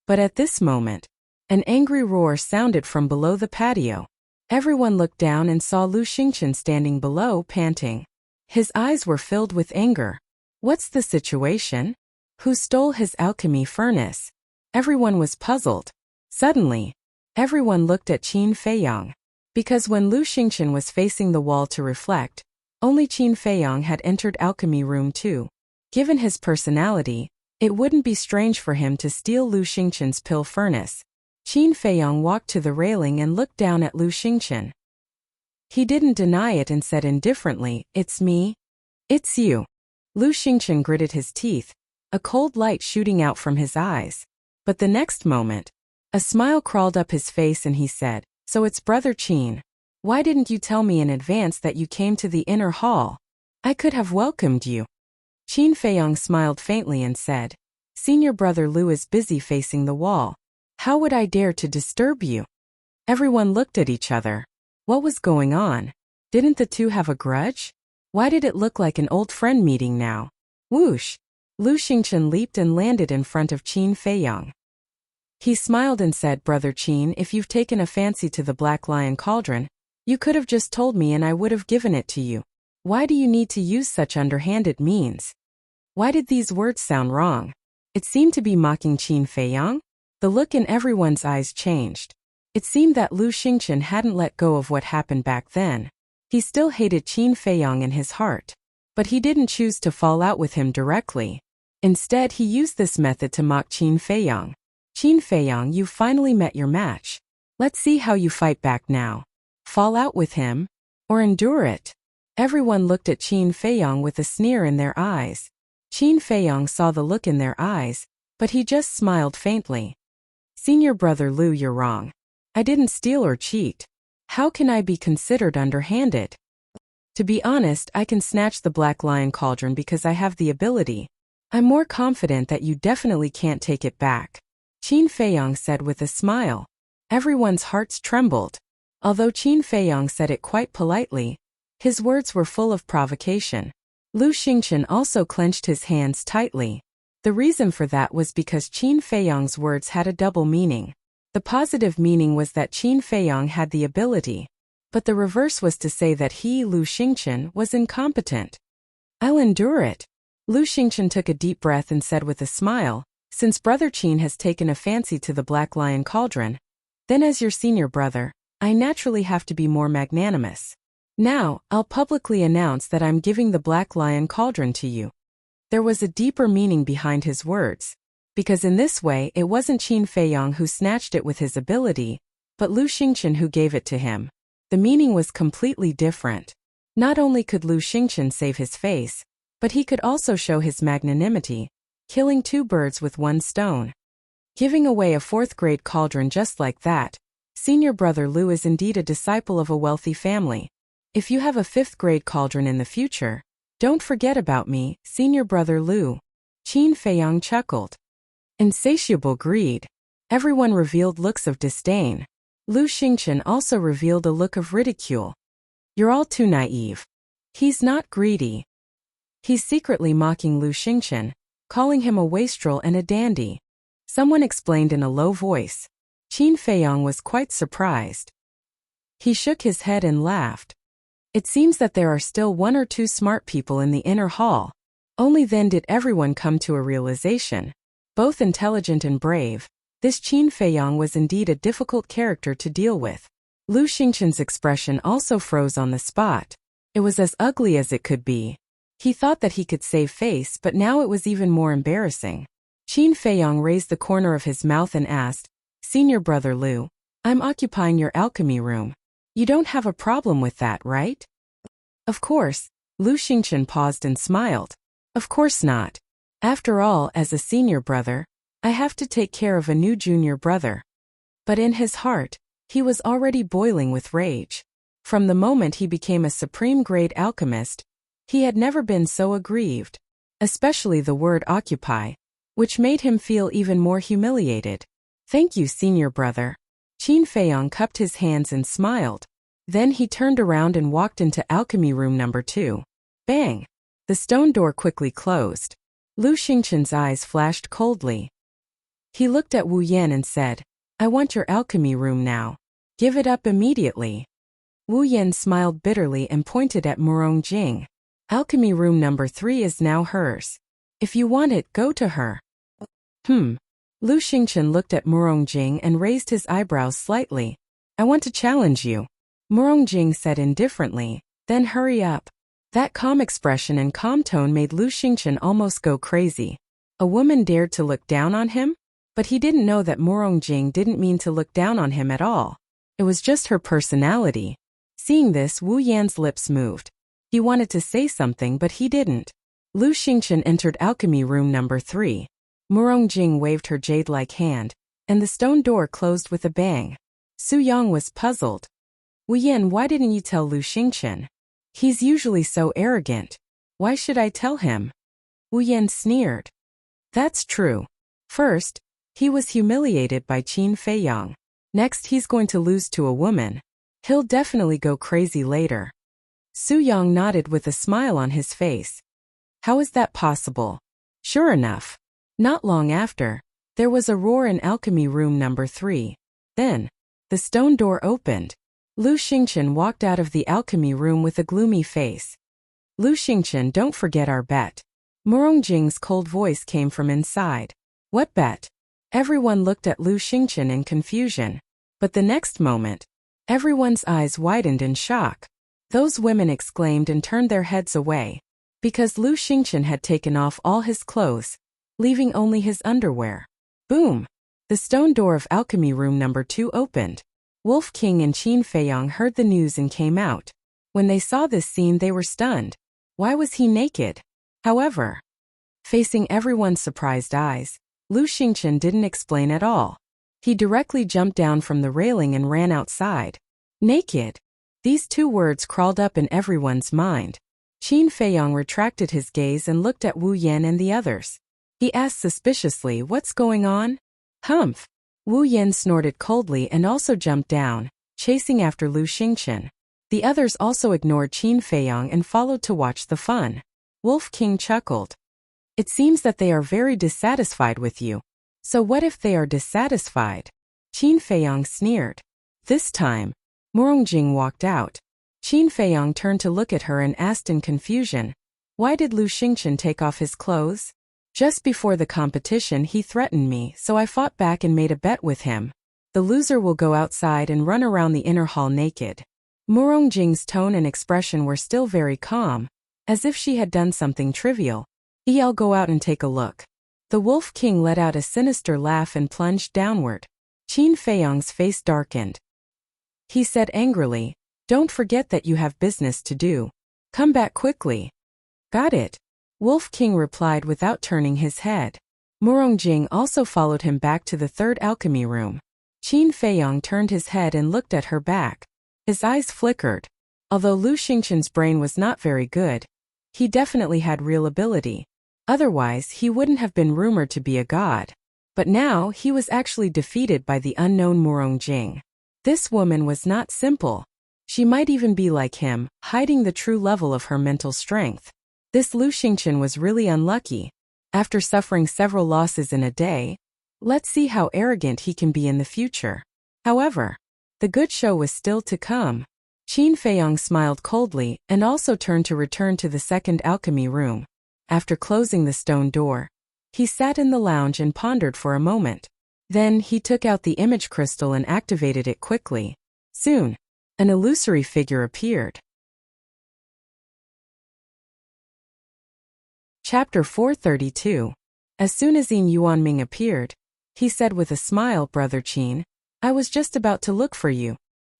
S1: But at this moment, an angry roar sounded from below the patio. Everyone looked down and saw Lu Xingchen standing below, panting. His eyes were filled with anger. What's the situation? Who stole his alchemy furnace? Everyone was puzzled. Suddenly, everyone looked at Qin Feiyang. Because when Lu Xingchen was facing the wall to reflect, only Qin Feiyang had entered alchemy room 2. Given his personality, it wouldn't be strange for him to steal Lu Xingchen's pill furnace. Qin Feiyang walked to the railing and looked down at Lu Xingchen. He didn't deny it and said indifferently, it's me. It's you. Lu Xingchen gritted his teeth, a cold light shooting out from his eyes. But the next moment, a smile crawled up his face and he said, so it's Brother Qin. Why didn't you tell me in advance that you came to the inner hall? I could have welcomed you. Qin Feiyang smiled faintly and said, "Senior brother Lu is busy facing the wall. How would I dare to disturb you?" Everyone looked at each other. What was going on? Didn't the two have a grudge? Why did it look like an old friend meeting now? Whoosh! Lu Xingchen leaped and landed in front of Qin Feiyang. He smiled and said, "Brother Qin, if you've taken a fancy to the Black Lion Cauldron, you could have just told me and I would have given it to you. Why do you need to use such underhanded means?" Why did these words sound wrong? It seemed to be mocking Qin Feiyang. The look in everyone's eyes changed. It seemed that Lu Xingchen hadn't let go of what happened back then. He still hated Qin Feiyang in his heart. But he didn't choose to fall out with him directly. Instead, he used this method to mock Qin Feiyang. "Qin Feiyang, you've finally met your match. Let's see how you fight back now. Fall out with him? Or endure it?" Everyone looked at Qin Feiyang with a sneer in their eyes. Qin Feiyang saw the look in their eyes, but he just smiled faintly. "Senior brother Lu, you're wrong. I didn't steal or cheat. How can I be considered underhanded? To be honest, I can snatch the Black Lion Cauldron because I have the ability. I'm more confident that you definitely can't take it back," Qin Feiyang said with a smile. Everyone's hearts trembled. Although Qin Feiyang said it quite politely, his words were full of provocation. Lu Xingchen also clenched his hands tightly. The reason for that was because Qin Feiyang's words had a double meaning. The positive meaning was that Qin Feiyang had the ability, but the reverse was to say that he, Lu Xingchen, was incompetent. "I'll endure it." Lu Xingchen took a deep breath and said with a smile, "Since Brother Qin has taken a fancy to the Black Lion Cauldron, then as your senior brother, I naturally have to be more magnanimous. Now, I'll publicly announce that I'm giving the Black Lion Cauldron to you." There was a deeper meaning behind his words, because in this way it wasn't Qin Feiyang who snatched it with his ability, but Lu Xingchen who gave it to him. The meaning was completely different. Not only could Lu Xingchen save his face, but he could also show his magnanimity, killing two birds with one stone. Giving away a fourth-grade cauldron just like that, senior brother Lu is indeed a disciple of a wealthy family. If you have a fifth-grade cauldron in the future, don't forget about me, senior brother Lu. Qin Feiyang chuckled. Insatiable greed. Everyone revealed looks of disdain. Lu Xingchen also revealed a look of ridicule. "You're all too naive. He's not greedy. He's secretly mocking Lu Xingchen, calling him a wastrel and a dandy." Someone explained in a low voice. Qin Feiyang was quite surprised. He shook his head and laughed. It seems that there are still one or two smart people in the inner hall. Only then did everyone come to a realization. Both intelligent and brave, this Qin Feiyang was indeed a difficult character to deal with. Lu Xingchen's expression also froze on the spot. It was as ugly as it could be. He thought that he could save face, but now it was even more embarrassing. Qin Feiyang raised the corner of his mouth and asked, "Senior brother Lu, I'm occupying your alchemy room. You don't have a problem with that, right?" "Of course." Lu Xingchen paused and smiled. "Of course not. After all, as a senior brother, I have to take care of a new junior brother." But in his heart, he was already boiling with rage. From the moment he became a supreme-grade alchemist, he had never been so aggrieved. Especially the word occupy, which made him feel even more humiliated. "Thank you, senior brother." Qin Feiyang cupped his hands and smiled. Then he turned around and walked into alchemy room number 2. Bang! The stone door quickly closed. Lu Xingchen's eyes flashed coldly. He looked at Wu Yan and said, "I want your alchemy room now. Give it up immediately." Wu Yan smiled bitterly and pointed at Murong Jing. "Alchemy room number 3 is now hers. If you want it, go to her." Lu Xingchen looked at Murong Jing and raised his eyebrows slightly. "I want to challenge you," Murong Jing said indifferently, "then hurry up." That calm expression and calm tone made Lu Xingchen almost go crazy. A woman dared to look down on him? But he didn't know that Murong Jing didn't mean to look down on him at all. It was just her personality. Seeing this, Wu Yan's lips moved. He wanted to say something, but he didn't. Lu Xingchen entered alchemy room number 3. Murong Jing waved her jade-like hand, and the stone door closed with a bang. Su Yang was puzzled. "Wu Yan, why didn't you tell Lu Xingchen? He's usually so arrogant. Why should I tell him?" Wu Yan sneered. That's true. First, he was humiliated by Qin Feiyang. Next, he's going to lose to a woman. He'll definitely go crazy later. Su Yang nodded with a smile on his face. How is that possible? Sure enough. Not long after, there was a roar in alchemy room number 3. Then, the stone door opened. Lu Xingchen walked out of the alchemy room with a gloomy face. Lu Xingchen, don't forget our bet. Murongjing's cold voice came from inside. What bet? Everyone looked at Lu Xingchen in confusion. But the next moment, everyone's eyes widened in shock. Those women exclaimed and turned their heads away. Because Lu Xingchen had taken off all his clothes, leaving only his underwear. Boom! The stone door of alchemy room number 2 opened. Wolf King and Qin Feiyang heard the news and came out. When they saw this scene, they were stunned. Why was he naked? However, facing everyone's surprised eyes, Lu Xingchen didn't explain at all. He directly jumped down from the railing and ran outside. Naked. These 2 words crawled up in everyone's mind. Qin Feiyang retracted his gaze and looked at Wu Yan and the others. He asked suspiciously, what's going on? Humph. Wu Yan snorted coldly and also jumped down, chasing after Lu Xingchen. The others also ignored Qin Feiyang and followed to watch the fun. Wolf King chuckled. It seems that they are very dissatisfied with you. So what if they are dissatisfied? Qin Feiyang sneered. This time, Murongjing walked out. Qin Feiyang turned to look at her and asked in confusion, why did Lu Xingchen take off his clothes? Just before the competition he threatened me, so I fought back and made a bet with him. The loser will go outside and run around the inner hall naked. Murongjing's tone and expression were still very calm, as if she had done something trivial. I'll go out and take a look. The Wolf King let out a sinister laugh and plunged downward. Qin Feiyang's face darkened. He said angrily, don't forget that you have business to do. Come back quickly. Got it. Wolf King replied without turning his head. Murongjing also followed him back to the 3rd alchemy room. Qin Feiyang turned his head and looked at her back. His eyes flickered. Although Lu Xingchen's brain was not very good, he definitely had real ability. Otherwise, he wouldn't have been rumored to be a god. But now, he was actually defeated by the unknown Murongjing. This woman was not simple. She might even be like him, hiding the true level of her mental strength. This Lu Xingchen was really unlucky. After suffering several losses in a day, let's see how arrogant he can be in the future. However, the good show was still to come. Qin Feiyang smiled coldly and also turned to return to the 2nd alchemy room. After closing the stone door, he sat in the lounge and pondered for a moment. Then he took out the image crystal and activated it quickly. Soon, an illusory figure appeared. Chapter 432. As soon as Yin Yuanming appeared, he said with a smile, Brother Qin, I was just about to look for you.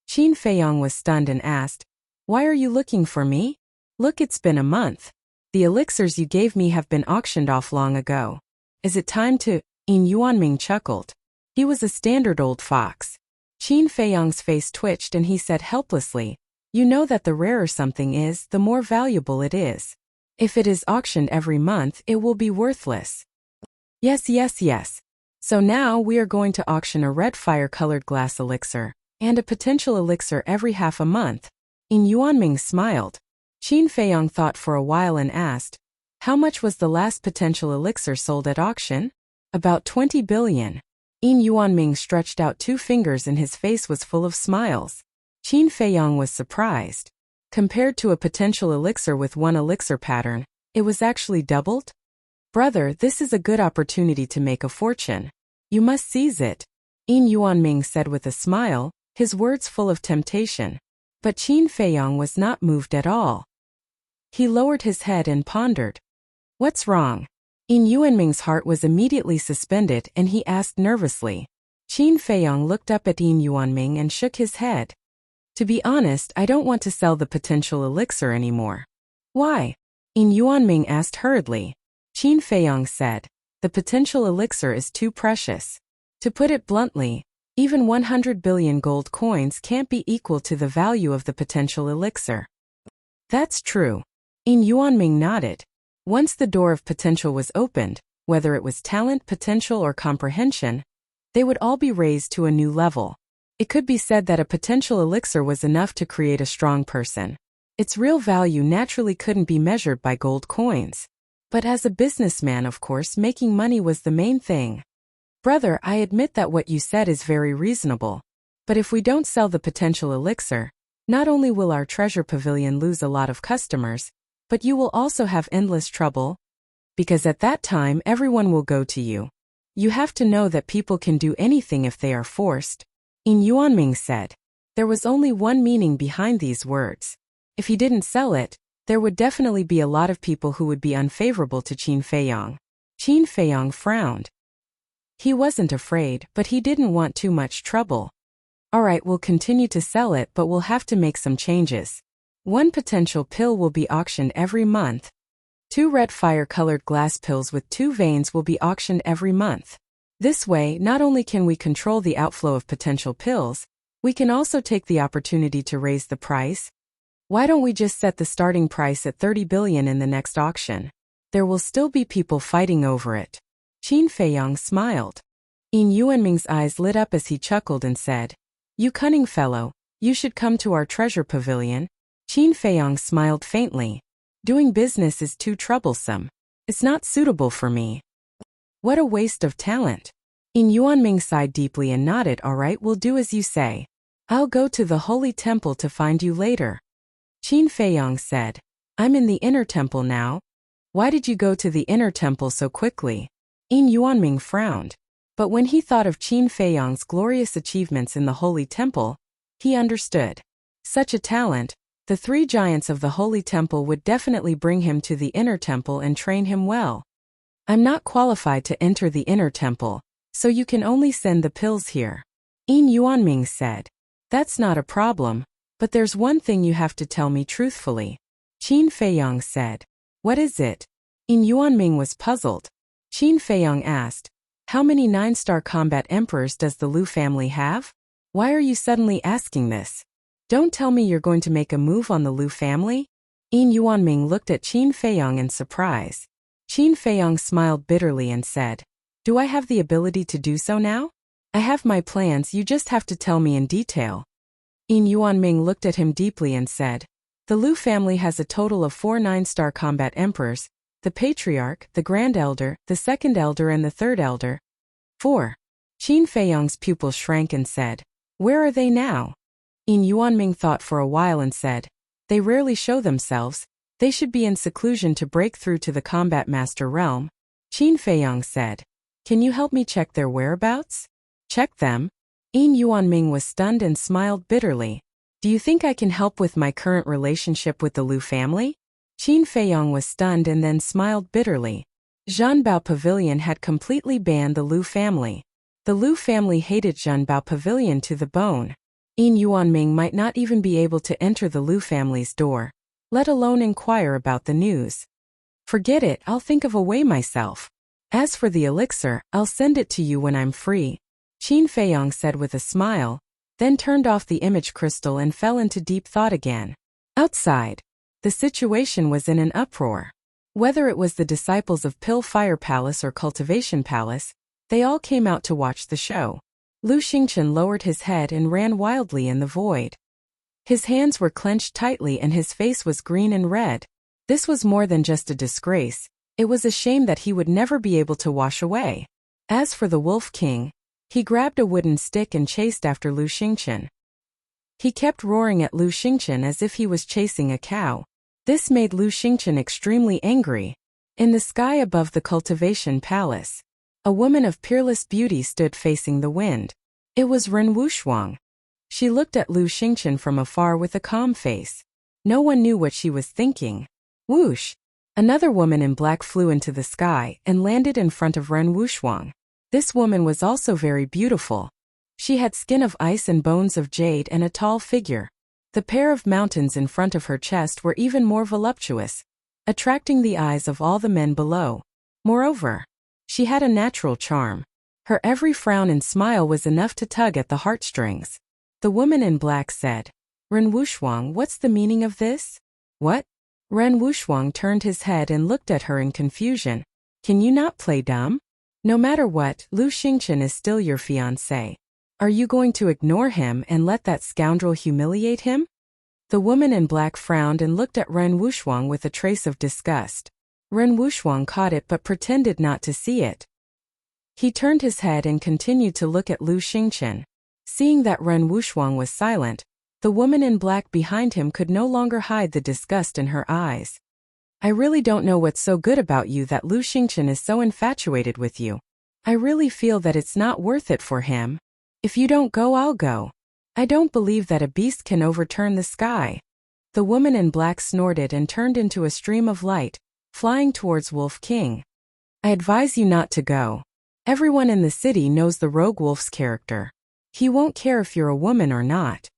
S1: Qin Feiyang was stunned and asked, why are you looking for me? Look, it's been a month. The elixirs you gave me have been auctioned off long ago. Is it time to? Yin Yuanming chuckled. He was a standard old fox. Qin Feiyang's face twitched and he said helplessly, you know that the rarer something is, the more valuable it is. If it is auctioned every month, it will be worthless. Yes. So now we are going to auction a red fire-colored glass elixir, and a potential elixir every half a month. Yin Yuanming smiled. Qin Feiyang thought for a while and asked, how much was the last potential elixir sold at auction? About 20 billion. Yin Yuanming stretched out 2 fingers and his face was full of smiles. Qin Feiyang was surprised. Compared to a potential elixir with 1 elixir pattern, it was actually doubled? Brother, this is a good opportunity to make a fortune. You must seize it. Yin Yuanming said with a smile, his words full of temptation. But Qin Feiyang was not moved at all. He lowered his head and pondered. What's wrong? Yin Yuanming's heart was immediately suspended and he asked nervously. Qin Feiyang looked up at Yin Yuanming and shook his head. To be honest, I don't want to sell the potential elixir anymore. Why? Yin Yuanming asked hurriedly. Qin Feiyang said, the potential elixir is too precious. To put it bluntly, even 100 billion gold coins can't be equal to the value of the potential elixir. That's true. Yin Yuanming nodded. Once the door of potential was opened, whether it was talent, potential, or comprehension, they would all be raised to a new level. It could be said that a potential elixir was enough to create a strong person. Its real value naturally couldn't be measured by gold coins. But as a businessman, of course, making money was the main thing. Brother, I admit that what you said is very reasonable. But if we don't sell the potential elixir, not only will our treasure pavilion lose a lot of customers, but you will also have endless trouble. Because at that time everyone will go to you. You have to know that people can do anything if they are forced. Yin Yuanming said. There was only one meaning behind these words. If he didn't sell it, there would definitely be a lot of people who would be unfavorable to Qin Feiyang. Qin Feiyang frowned. He wasn't afraid, but he didn't want too much trouble. Alright, we'll continue to sell it, but we'll have to make some changes. One potential pill will be auctioned every month. 2 red fire-colored glass pills with 2 veins will be auctioned every month. This way, not only can we control the outflow of potential pills, we can also take the opportunity to raise the price. Why don't we just set the starting price at 30 billion in the next auction? There will still be people fighting over it. Qin Feiyang smiled. Yin Yuanming's eyes lit up as he chuckled and said, You cunning fellow, you should come to our treasure pavilion. Qin Feiyang smiled faintly. Doing business is too troublesome. It's not suitable for me. What a waste of talent. Yin Yuanming sighed deeply and nodded. Alright, we'll do as you say. I'll go to the holy temple to find you later. Qin Feiyang said, I'm in the inner temple now. Why did you go to the inner temple so quickly? Yin Yuanming frowned. But when he thought of Qin Feiyang's glorious achievements in the holy temple, he understood. Such a talent, the 3 giants of the holy temple would definitely bring him to the inner temple and train him well. I'm not qualified to enter the inner temple, so you can only send the pills here. Yin Yuanming said. That's not a problem. But there's one thing you have to tell me truthfully. Qin Feiyang said. What is it? Yin Yuanming was puzzled. Qin Feiyang asked, How many 9-star combat emperors does the Lu family have? Why are you suddenly asking this? Don't tell me you're going to make a move on the Lu family? Yin Yuanming looked at Qin Feiyang in surprise. Qin Feiyang smiled bitterly and said, Do I have the ability to do so now? I have my plans, you just have to tell me in detail. Yin Yuanming looked at him deeply and said, The Lu family has a total of 4 9-star combat emperors, the Patriarch, the Grand Elder, the Second Elder and the Third Elder. 4. Qin Feiyang's pupils shrank and said, Where are they now? Yin Yuanming thought for a while and said, They rarely show themselves, they should be in seclusion to break through to the combat master realm. Qin Feiyang said, Can you help me check their whereabouts? Check them? Yin Yuanming was stunned and smiled bitterly. Do you think I can help with my current relationship with the Lu family? Qin Feiyang was stunned and then smiled bitterly. Zhanbao Pavilion had completely banned the Lu family. The Lu family hated Zhanbao Pavilion to the bone. Yin Yuanming might not even be able to enter the Lu family's door, let alone inquire about the news. Forget it, I'll think of a way myself. As for the elixir, I'll send it to you when I'm free. Qin Feiyang said with a smile, then turned off the image crystal and fell into deep thought again. Outside, the situation was in an uproar. Whether it was the disciples of Pill Fire Palace or Cultivation Palace, they all came out to watch the show. Lu Xingchen lowered his head and ran wildly in the void. His hands were clenched tightly and his face was green and red. This was more than just a disgrace, it was a shame that he would never be able to wash away. As for the Wolf King, he grabbed a wooden stick and chased after Lu Xingchen. He kept roaring at Lu Xingchen as if he was chasing a cow. This made Lu Xingchen extremely angry. In the sky above the Cultivation Palace, a woman of peerless beauty stood facing the wind. It was Ren Wushuang. She looked at Lu Xingchen from afar with a calm face. No one knew what she was thinking. Whoosh! Another woman in black flew into the sky and landed in front of Ren Wushuang. This woman was also very beautiful. She had skin of ice and bones of jade and a tall figure. The pair of mountains in front of her chest were even more voluptuous, attracting the eyes of all the men below. Moreover, she had a natural charm. Her every frown and smile was enough to tug at the heartstrings. The woman in black said, Ren Wushuang, what's the meaning of this? What? Ren Wuxuang turned his head and looked at her in confusion. Can you not play dumb? No matter what, Lu Xingchen is still your fiancé. Are you going to ignore him and let that scoundrel humiliate him? The woman in black frowned and looked at Ren Wuxuang with a trace of disgust. Ren Wuxuang caught it but pretended not to see it. He turned his head and continued to look at Lu Xingchen. Seeing that Ren Wuxuang was silent, the woman in black behind him could no longer hide the disgust in her eyes. I really don't know what's so good about you that Lu Xingchen is so infatuated with you. I really feel that it's not worth it for him. If you don't go, I'll go. I don't believe that a beast can overturn the sky. The woman in black snorted and turned into a stream of light, flying towards Wolf King. I advise you not to go. Everyone in the city knows the rogue wolf's character. He won't care if you're a woman or not.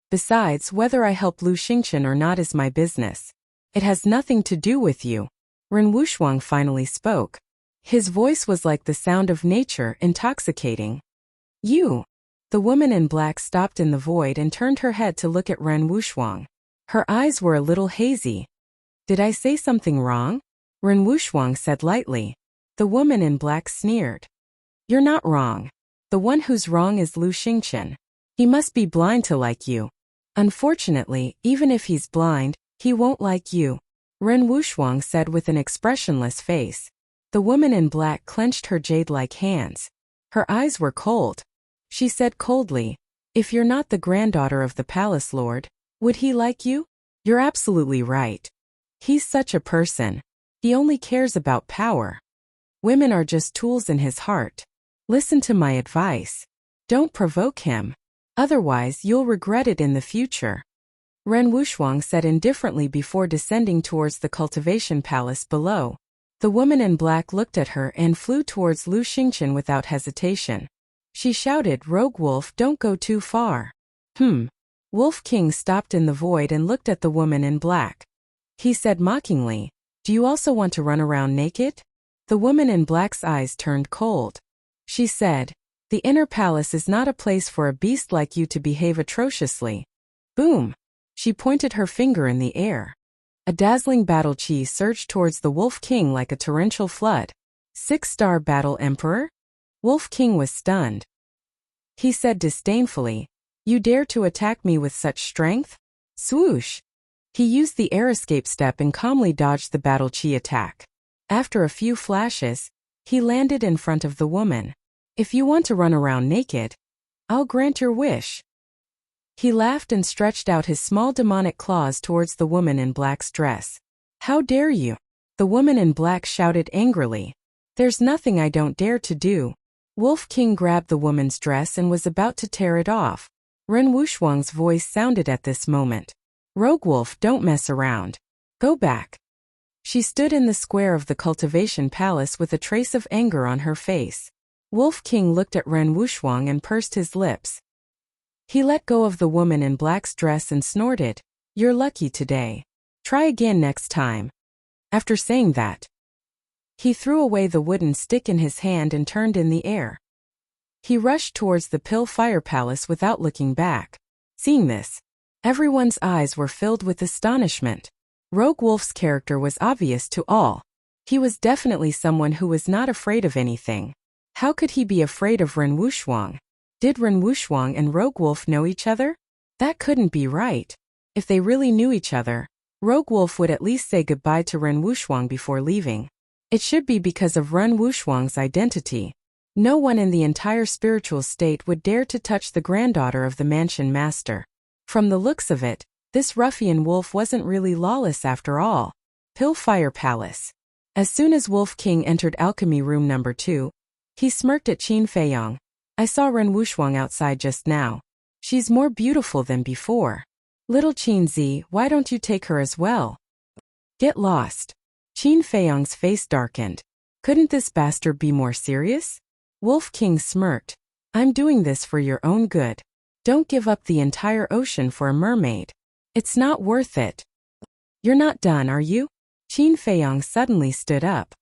S1: Besides, whether I help Lu Xingchen or not is my business. It has nothing to do with you. Ren Wuxuang finally spoke. His voice was like the sound of nature, intoxicating. You. The woman in black stopped in the void and turned her head to look at Ren Wuxuang. Her eyes were a little hazy. Did I say something wrong? Ren Wuxuang said lightly. The woman in black sneered. You're not wrong. The one who's wrong is Lu Xingchen. He must be blind to like you. Unfortunately, even if he's blind, he won't like you. Ren Wuxuang said with an expressionless face. The woman in black clenched her jade-like hands. Her eyes were cold. She said coldly, if you're not the granddaughter of the palace lord, would he like you? You're absolutely right. He's such a person. He only cares about power. Women are just tools in his heart. Listen to my advice. Don't provoke him. Otherwise, you'll regret it in the future. Ren Wuxuang said indifferently before descending towards the cultivation palace below. The woman in black looked at her and flew towards Lu Xingchen without hesitation. She shouted, Rogue Wolf, don't go too far. Wolf King stopped in the void and looked at the woman in black. He said mockingly, do you also want to run around naked? The woman in black's eyes turned cold. She said, the inner palace is not a place for a beast like you to behave atrociously. Boom! She pointed her finger in the air. A dazzling battle chi surged towards the Wolf King like a torrential flood. 6-star battle emperor? Wolf King was stunned. He said disdainfully, you dare to attack me with such strength? Swoosh! He used the air escape step and calmly dodged the battle chi attack. After a few flashes, he landed in front of the woman. If you want to run around naked, I'll grant your wish. He laughed and stretched out his small demonic claws towards the woman in black's dress. How dare you? The woman in black shouted angrily. There's nothing I don't dare to do. Wolf King grabbed the woman's dress and was about to tear it off. Ren Wuxuang's voice sounded at this moment. Rogue Wolf, don't mess around. Go back. She stood in the square of the cultivation palace with a trace of anger on her face. Wolf King looked at Ren Wuxuang and pursed his lips. He let go of the woman in black's dress and snorted, you're lucky today. Try again next time. After saying that, he threw away the wooden stick in his hand and turned in the air. He rushed towards the Pill Fire Palace without looking back. Seeing this, everyone's eyes were filled with astonishment. Rogue Wolf's character was obvious to all. He was definitely someone who was not afraid of anything. How could he be afraid of Ren Wuxuang? Did Ren Wuxuang and Rogue Wolf know each other? That couldn't be right. If they really knew each other, Rogue Wolf would at least say goodbye to Ren Wuxuang before leaving. It should be because of Ren Wuxuang's identity. No one in the entire spiritual state would dare to touch the granddaughter of the mansion master. From the looks of it, this ruffian wolf wasn't really lawless after all. Pill Fire Palace. As soon as Wolf King entered alchemy room number 2, he smirked at Qin Feiyang. I saw Ren Wuxuang outside just now. She's more beautiful than before. Little Qin Zi, why don't you take her as well? Get lost. Qin Feiyang's face darkened. Couldn't this bastard be more serious? Wolf King smirked. I'm doing this for your own good. Don't give up the entire ocean for a mermaid. It's not worth it. You're not done, are you? Qin Feiyang suddenly stood up.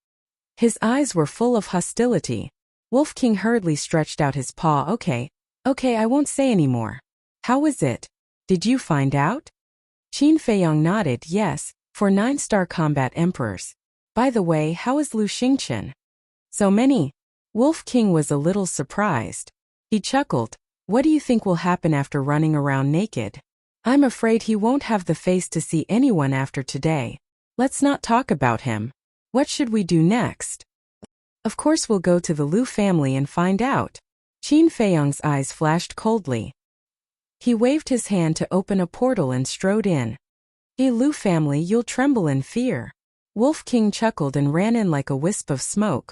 S1: His eyes were full of hostility. Wolf King hurriedly stretched out his paw. Okay, I won't say any more. How was it? Did you find out? Qin Feiyang nodded. Yes, For 9-star combat emperors. By the way, how is Lu Xingchen? So many? Wolf King was a little surprised. He chuckled. What do you think will happen after running around naked? I'm afraid he won't have the face to see anyone after today. Let's not talk about him. What should we do next? Of course we'll go to the Lu family and find out. Qin Feiyang's eyes flashed coldly. He waved his hand to open a portal and strode in. Hey Lu family, you'll tremble in fear. Wolf King chuckled and ran in like a wisp of smoke.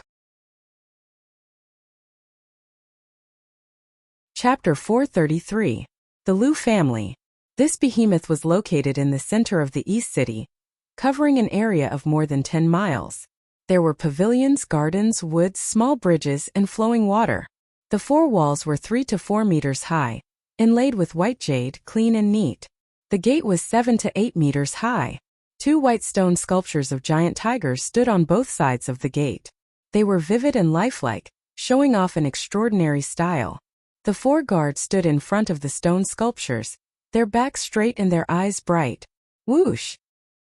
S1: Chapter 433. The Lu family. This behemoth was located in the center of the East City, covering an area of more than 10 miles. There were pavilions, gardens, woods, small bridges, and flowing water. The 4 walls were 3 to 4 meters high, inlaid with white jade, clean and neat. The gate was 7 to 8 meters high. 2 white stone sculptures of giant tigers stood on both sides of the gate. They were vivid and lifelike, showing off an extraordinary style. The 4 guards stood in front of the stone sculptures, their backs straight and their eyes bright. Whoosh!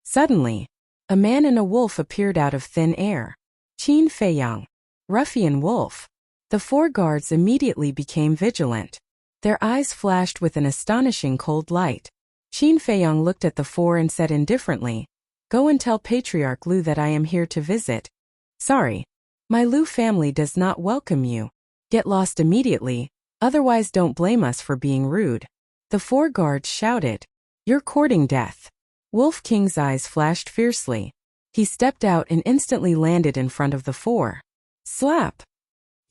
S1: Suddenly, a man and a wolf appeared out of thin air. Qin Feiyang. Ruffian wolf. The 4 guards immediately became vigilant. Their eyes flashed with an astonishing cold light. Qin Feiyang looked at the 4 and said indifferently, "Go and tell Patriarch Lu that I am here to visit. Sorry. My Lu family does not welcome you. Get lost immediately, otherwise don't blame us for being rude." The 4 guards shouted, "You're courting death." Wolf King's eyes flashed fiercely. He stepped out and instantly landed in front of the 4. Slap!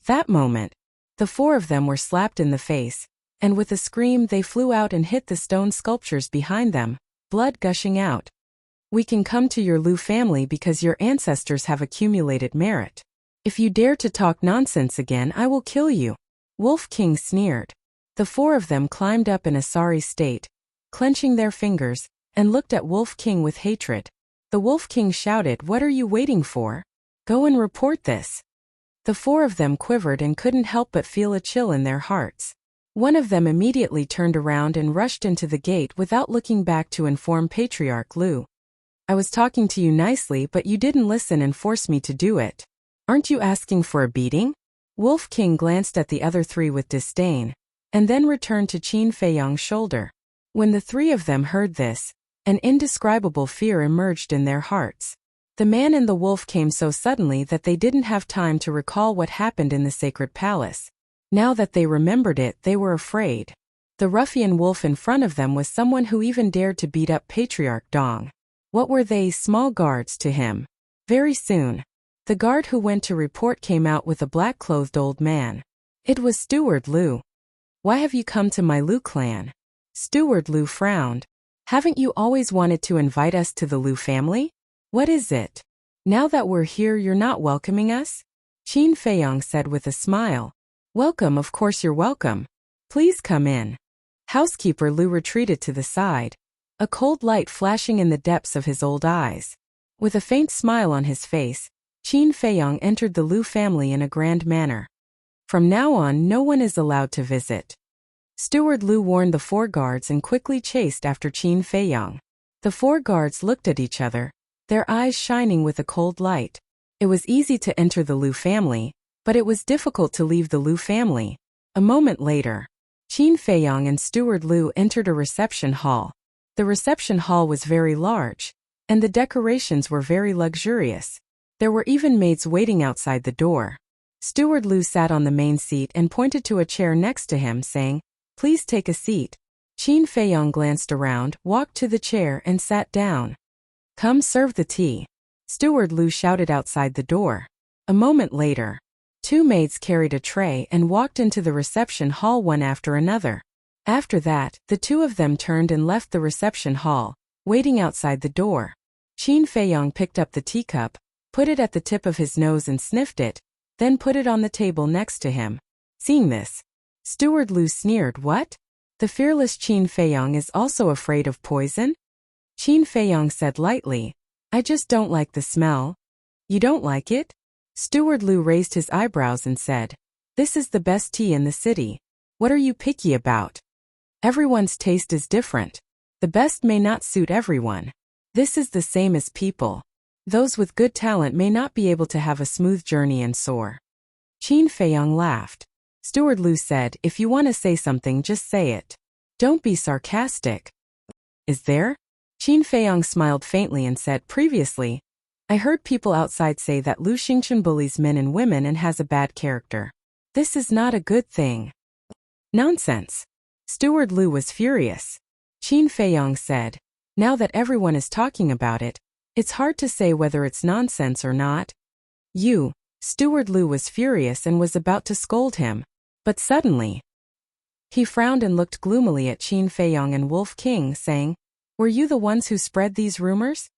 S1: That moment, the 4 of them were slapped in the face, and with a scream they flew out and hit the stone sculptures behind them, blood gushing out. "We can come to your Lu family because your ancestors have accumulated merit. If you dare to talk nonsense again, I will kill you." Wolf King sneered. The 4 of them climbed up in a sorry state, clenching their fingers, and looked at Wolf King with hatred. The Wolf King shouted, "What are you waiting for? Go and report this." The 4 of them quivered and couldn't help but feel a chill in their hearts. One of them immediately turned around and rushed into the gate without looking back to inform Patriarch Lu. "I was talking to you nicely, but you didn't listen and force me to do it. Aren't you asking for a beating?" Wolf King glanced at the other 3 with disdain, and then returned to Qin Feiyang's shoulder. When the 3 of them heard this, an indescribable fear emerged in their hearts. The man and the wolf came so suddenly that they didn't have time to recall what happened in the sacred palace. Now that they remembered it, they were afraid. The ruffian wolf in front of them was someone who even dared to beat up Patriarch Dong. What were they, small guards, to him? Very soon, the guard who went to report came out with a black-clothed old man. It was Steward Lu. "Why have you come to my Lu clan?" Steward Lu frowned. "Haven't you always wanted to invite us to the Lu family? What is it? Now that we're here, you're not welcoming us?" Qin Feiyang said with a smile. "Welcome, of course you're welcome. Please come in." Housekeeper Lu retreated to the side, a cold light flashing in the depths of his old eyes. With a faint smile on his face, Qin Feiyang entered the Lu family in a grand manner. From now on, no one is allowed to visit. Steward Lu warned the 4 guards and quickly chased after Qin Feiyang. The 4 guards looked at each other, their eyes shining with a cold light. It was easy to enter the Lu family, but it was difficult to leave the Lu family. A moment later, Qin Feiyang and Steward Lu entered a reception hall. The reception hall was very large, and the decorations were very luxurious. There were even maids waiting outside the door. Steward Lu sat on the main seat and pointed to a chair next to him, saying, "Please take a seat." Qin Feiyang glanced around, walked to the chair and sat down. "Come serve the tea," Steward Lu shouted outside the door. A moment later, 2 maids carried a tray and walked into the reception hall one after another. After that, the 2 of them turned and left the reception hall, waiting outside the door. Qin Feiyang picked up the teacup, put it at the tip of his nose and sniffed it, then put it on the table next to him. Seeing this, Steward Lu sneered, "What? The fearless Qin Feiyang is also afraid of poison?" Qin Feiyang said lightly, "I just don't like the smell." "You don't like it?" Steward Lu raised his eyebrows and said, "This is the best tea in the city. What are you picky about? Everyone's taste is different. The best may not suit everyone." This is the same as people. Those with good talent may not be able to have a smooth journey and soar. Qin Feiyang laughed. Steward Lu said, if you want to say something, just say it. Don't be sarcastic. Is there? Qin Feiyang smiled faintly and said, previously, I heard people outside say that Lu Xingchen bullies men and women and has a bad character. This is not a good thing. Nonsense. Steward Lu was furious. Qin Feiyang said, now that everyone is talking about it, it's hard to say whether it's nonsense or not. Steward Lu was furious and was about to scold him. But suddenly, he frowned and looked gloomily at Qin Feiyang and Wolf King, saying, were you the ones who spread these rumors?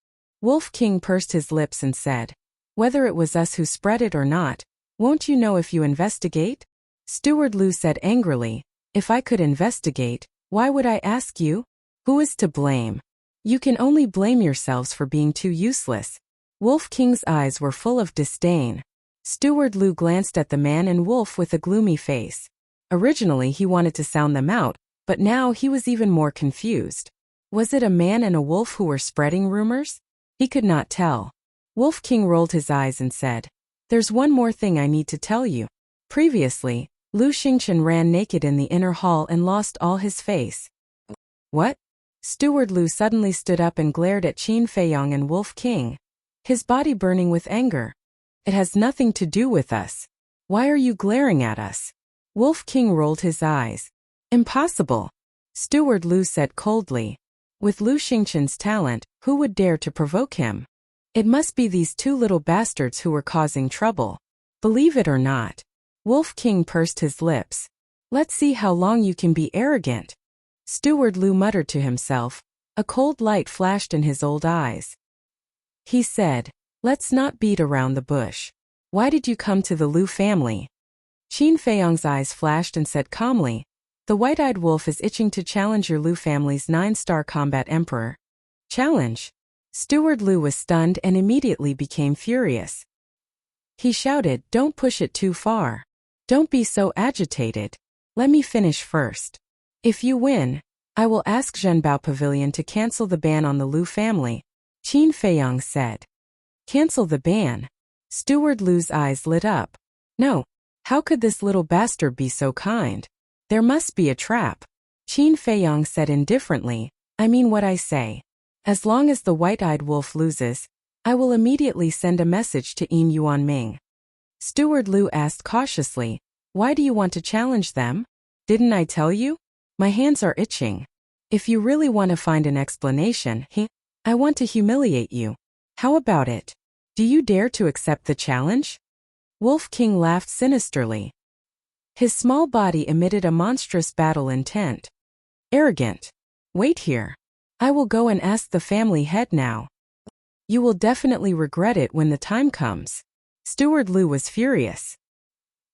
S1: Wolf King pursed his lips and said, whether it was us who spread it or not, won't you know if you investigate? Steward Lu said angrily, if I could investigate, why would I ask you? Who is to blame? You can only blame yourselves for being too useless. Wolf King's eyes were full of disdain. Steward Lu glanced at the man and wolf with a gloomy face. Originally he wanted to sound them out, but now he was even more confused. Was it a man and a wolf who were spreading rumors? He could not tell. Wolf King rolled his eyes and said, there's one more thing I need to tell you. Previously, Lu Xingchen ran naked in the inner hall and lost all his face. What? Steward Lu suddenly stood up and glared at Qin Feiyang and Wolf King, his body burning with anger. It has nothing to do with us. Why are you glaring at us? Wolf King rolled his eyes. Impossible. Steward Lu said coldly. With Lu Xingchen's talent, who would dare to provoke him? It must be these two little bastards who were causing trouble. Believe it or not. Wolf King pursed his lips. Let's see how long you can be arrogant. Steward Lu muttered to himself. A cold light flashed in his old eyes. He said, let's not beat around the bush. Why did you come to the Lu family? Qin Feiyang's eyes flashed and said calmly, the white-eyed wolf is itching to challenge your Lu family's 9-star combat emperor. Challenge? Steward Lu was stunned and immediately became furious. He shouted, don't push it too far. Don't be so agitated. Let me finish first. If you win, I will ask Zhenbao Pavilion to cancel the ban on the Lu family, Qin Feiyang said. Cancel the ban? Steward Lu's eyes lit up. No. How could this little bastard be so kind? There must be a trap. Qin Feiyang said indifferently, I mean what I say. As long as the white-eyed wolf loses, I will immediately send a message to Yin Yuanming. Steward Lu asked cautiously, why do you want to challenge them? Didn't I tell you? My hands are itching. If you really want to find an explanation, I want to humiliate you. How about it? Do you dare to accept the challenge? Wolf King laughed sinisterly. His small body emitted a monstrous battle intent. Arrogant. Wait here. I will go and ask the family head now. You will definitely regret it when the time comes. Steward Lu was furious.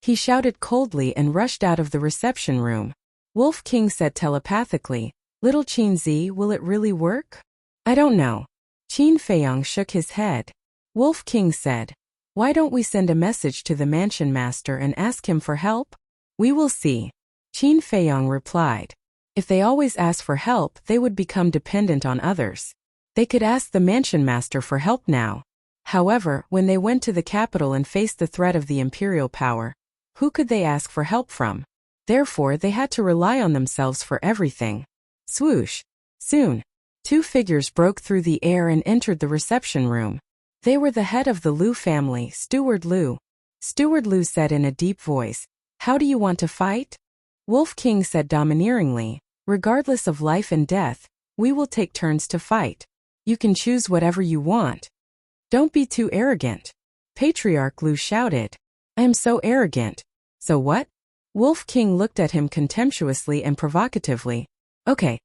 S1: He shouted coldly and rushed out of the reception room. Wolf King said telepathically, Little Qin Zi, will it really work? I don't know. Qin Feiyang shook his head. Wolf King said, why don't we send a message to the mansion master and ask him for help? We will see. Qin Feiyang replied. If they always ask for help, they would become dependent on others. They could ask the mansion master for help now. However, when they went to the capital and faced the threat of the imperial power, who could they ask for help from? Therefore, they had to rely on themselves for everything. Swoosh. Soon, two figures broke through the air and entered the reception room. They were the head of the Lu family, Steward Lu. Steward Lu said in a deep voice, how do you want to fight? Wolf King said domineeringly, regardless of life and death, we will take turns to fight. You can choose whatever you want. Don't be too arrogant. Patriarch Lu shouted. I am so arrogant. So what? Wolf King looked at him contemptuously and provocatively. Okay.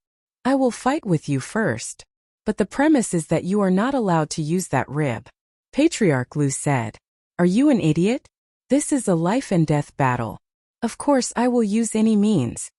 S1: I will fight with you first. But the premise is that you are not allowed to use that rib. Patriarch Lu said. Are you an idiot? This is a life and death battle. Of course I will use any means.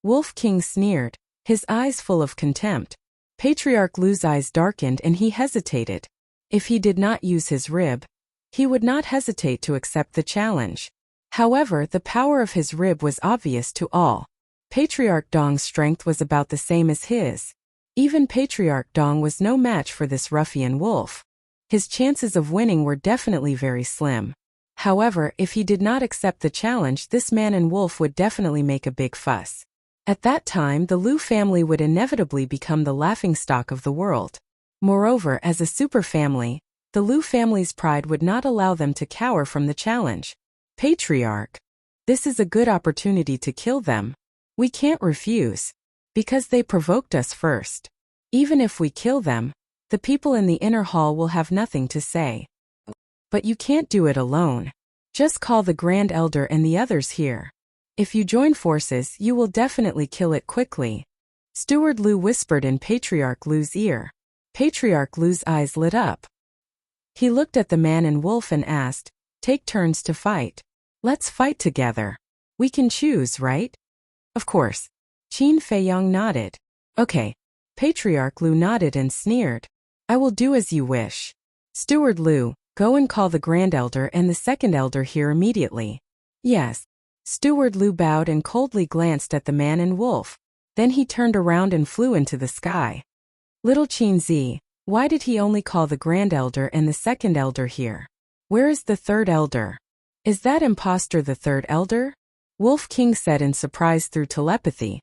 S1: Wolf King sneered, his eyes full of contempt. Patriarch Lu's eyes darkened and he hesitated. If he did not use his rib, he would not hesitate to accept the challenge. However, the power of his rib was obvious to all. Patriarch Dong's strength was about the same as his. Even Patriarch Dong was no match for this ruffian wolf. His chances of winning were definitely very slim. However, if he did not accept the challenge, this man and wolf would definitely make a big fuss. At that time, the Liu family would inevitably become the laughingstock of the world. Moreover, as a super family, the Liu family's pride would not allow them to cower from the challenge. Patriarch, this is a good opportunity to kill them. We can't refuse. Because they provoked us first. Even if we kill them, the people in the inner hall will have nothing to say. But you can't do it alone. Just call the Grand Elder and the others here. If you join forces, you will definitely kill it quickly. Steward Liu whispered in Patriarch Liu's ear. Patriarch Liu's eyes lit up. He looked at the man and wolf and asked, "Take turns to fight. Let's fight together. We can choose, right?" Of course. Qin Feiyang nodded. Okay. Patriarch Liu nodded and sneered. I will do as you wish. Steward Liu, go and call the Grand Elder and the Second Elder here immediately. Yes. Steward Liu bowed and coldly glanced at the man and wolf. Then he turned around and flew into the sky. Little Qin Zi, why did he only call the Grand Elder and the Second Elder here? Where is the Third Elder? Is that impostor the Third Elder? Wolf King said in surprise through telepathy.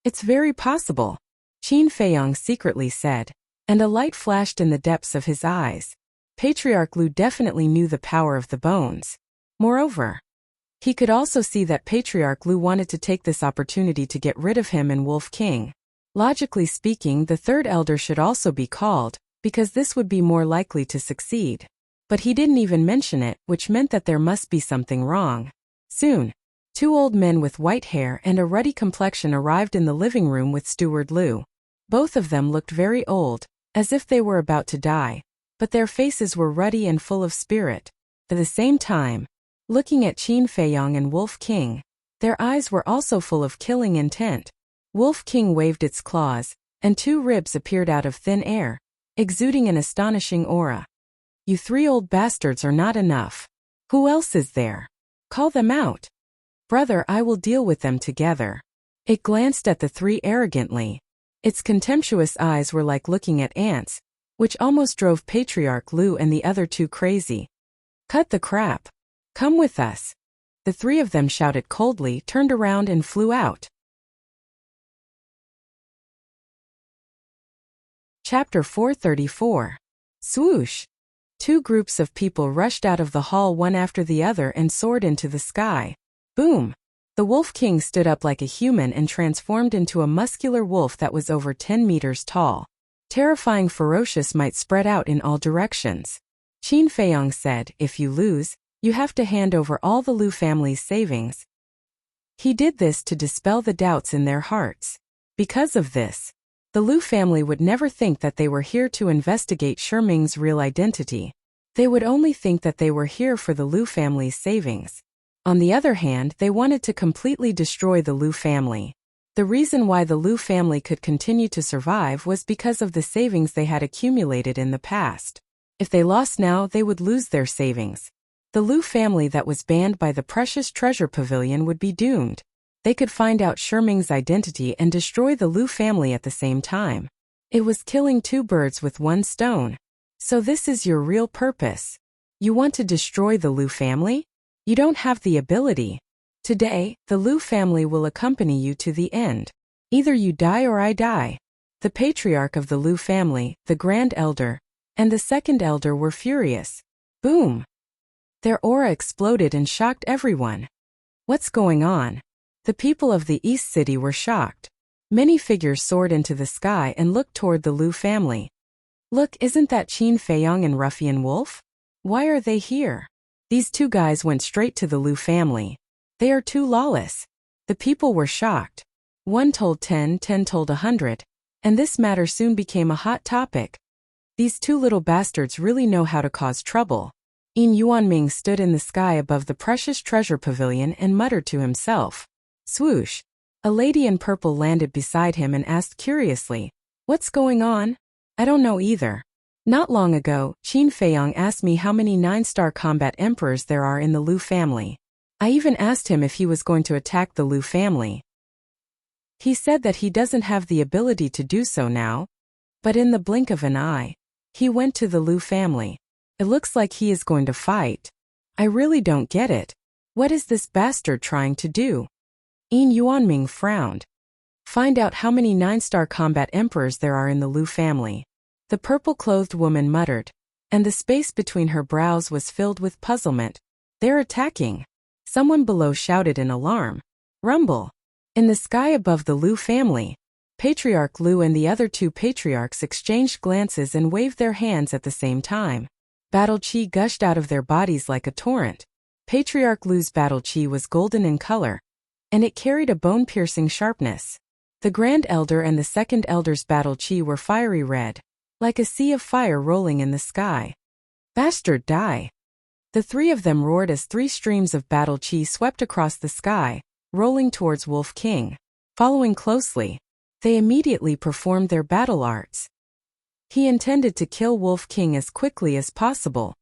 S1: It's very possible, Qin Feiyang secretly said, and a light flashed in the depths of his eyes. Patriarch Liu definitely knew the power of the bones. Moreover, he could also see that Patriarch Liu wanted to take this opportunity to get rid of him and Wolf King. Logically speaking, the Third Elder should also be called, because this would be more likely to succeed. But he didn't even mention it, which meant that there must be something wrong. Soon, two old men with white hair and a ruddy complexion arrived in the living room with Steward Liu. Both of them looked very old, as if they were about to die, but their faces were ruddy and full of spirit. At the same time, looking at Qin Feiyang and Wolf King, their eyes were also full of killing intent. Wolf King waved its claws, and two ribs appeared out of thin air, exuding an astonishing aura. You three old bastards are not enough. Who else is there? Call them out. Brother, I will deal with them together. It glanced at the three arrogantly. Its contemptuous eyes were like looking at ants, which almost drove Patriarch Liu and the other two crazy. Cut the crap. Come with us. The three of them shouted coldly, turned around and flew out. Chapter 434. Swoosh. Two groups of people rushed out of the hall one after the other and soared into the sky. Boom! The Wolf King stood up like a human and transformed into a muscular wolf that was over 10 meters tall. Terrifying ferocious might spread out in all directions. Qin Feiyang said, if you lose, you have to hand over all the Liu family's savings. He did this to dispel the doubts in their hearts. Because of this, the Liu family would never think that they were here to investigate Shiming's real identity. They would only think that they were here for the Liu family's savings. On the other hand, they wanted to completely destroy the Liu family. The reason why the Liu family could continue to survive was because of the savings they had accumulated in the past. If they lost now, they would lose their savings. The Liu family that was banned by the precious treasure pavilion would be doomed. They could find out Shiming's identity and destroy the Liu family at the same time. It was killing two birds with one stone. So this is your real purpose. You want to destroy the Liu family? You don't have the ability. Today, the Liu family will accompany you to the end. Either you die or I die. The patriarch of the Liu family, the Grand Elder, and the Second Elder were furious. Boom! Their aura exploded and shocked everyone. What's going on? The people of the East City were shocked. Many figures soared into the sky and looked toward the Liu family. Look, isn't that Qin Feiyang and Ruffian Wolf? Why are they here? These two guys went straight to the Liu family. They are too lawless. The people were shocked. One told 10, 10 told 100, and this matter soon became a hot topic. These two little bastards really know how to cause trouble. Yin Yuanming stood in the sky above the precious treasure pavilion and muttered to himself. Swoosh! A lady in purple landed beside him and asked curiously, "What's going on?" "I don't know either. Not long ago, Qin Feiyang asked me how many 9-star combat emperors there are in the Liu family. I even asked him if he was going to attack the Liu family. He said that he doesn't have the ability to do so now. But in the blink of an eye, he went to the Lu family. It looks like he is going to fight. I really don't get it. What is this bastard trying to do? Yin Yuanming frowned. Find out how many 9-star combat emperors there are in the Lu family. The purple-clothed woman muttered, and the space between her brows was filled with puzzlement. They're attacking. Someone below shouted in alarm. Rumble. In the sky above the Lu family, Patriarch Lu and the other 2 patriarchs exchanged glances and waved their hands at the same time. Battle chi gushed out of their bodies like a torrent. Patriarch Lu's battle chi was golden in color, and it carried a bone-piercing sharpness. The Grand Elder and the Second Elder's battle chi were fiery red, like a sea of fire rolling in the sky. Bastard, die! The 3 of them roared as 3 streams of battle chi swept across the sky, rolling towards Wolf King. Following closely, they immediately performed their battle arts. He intended to kill Wolf King as quickly as possible.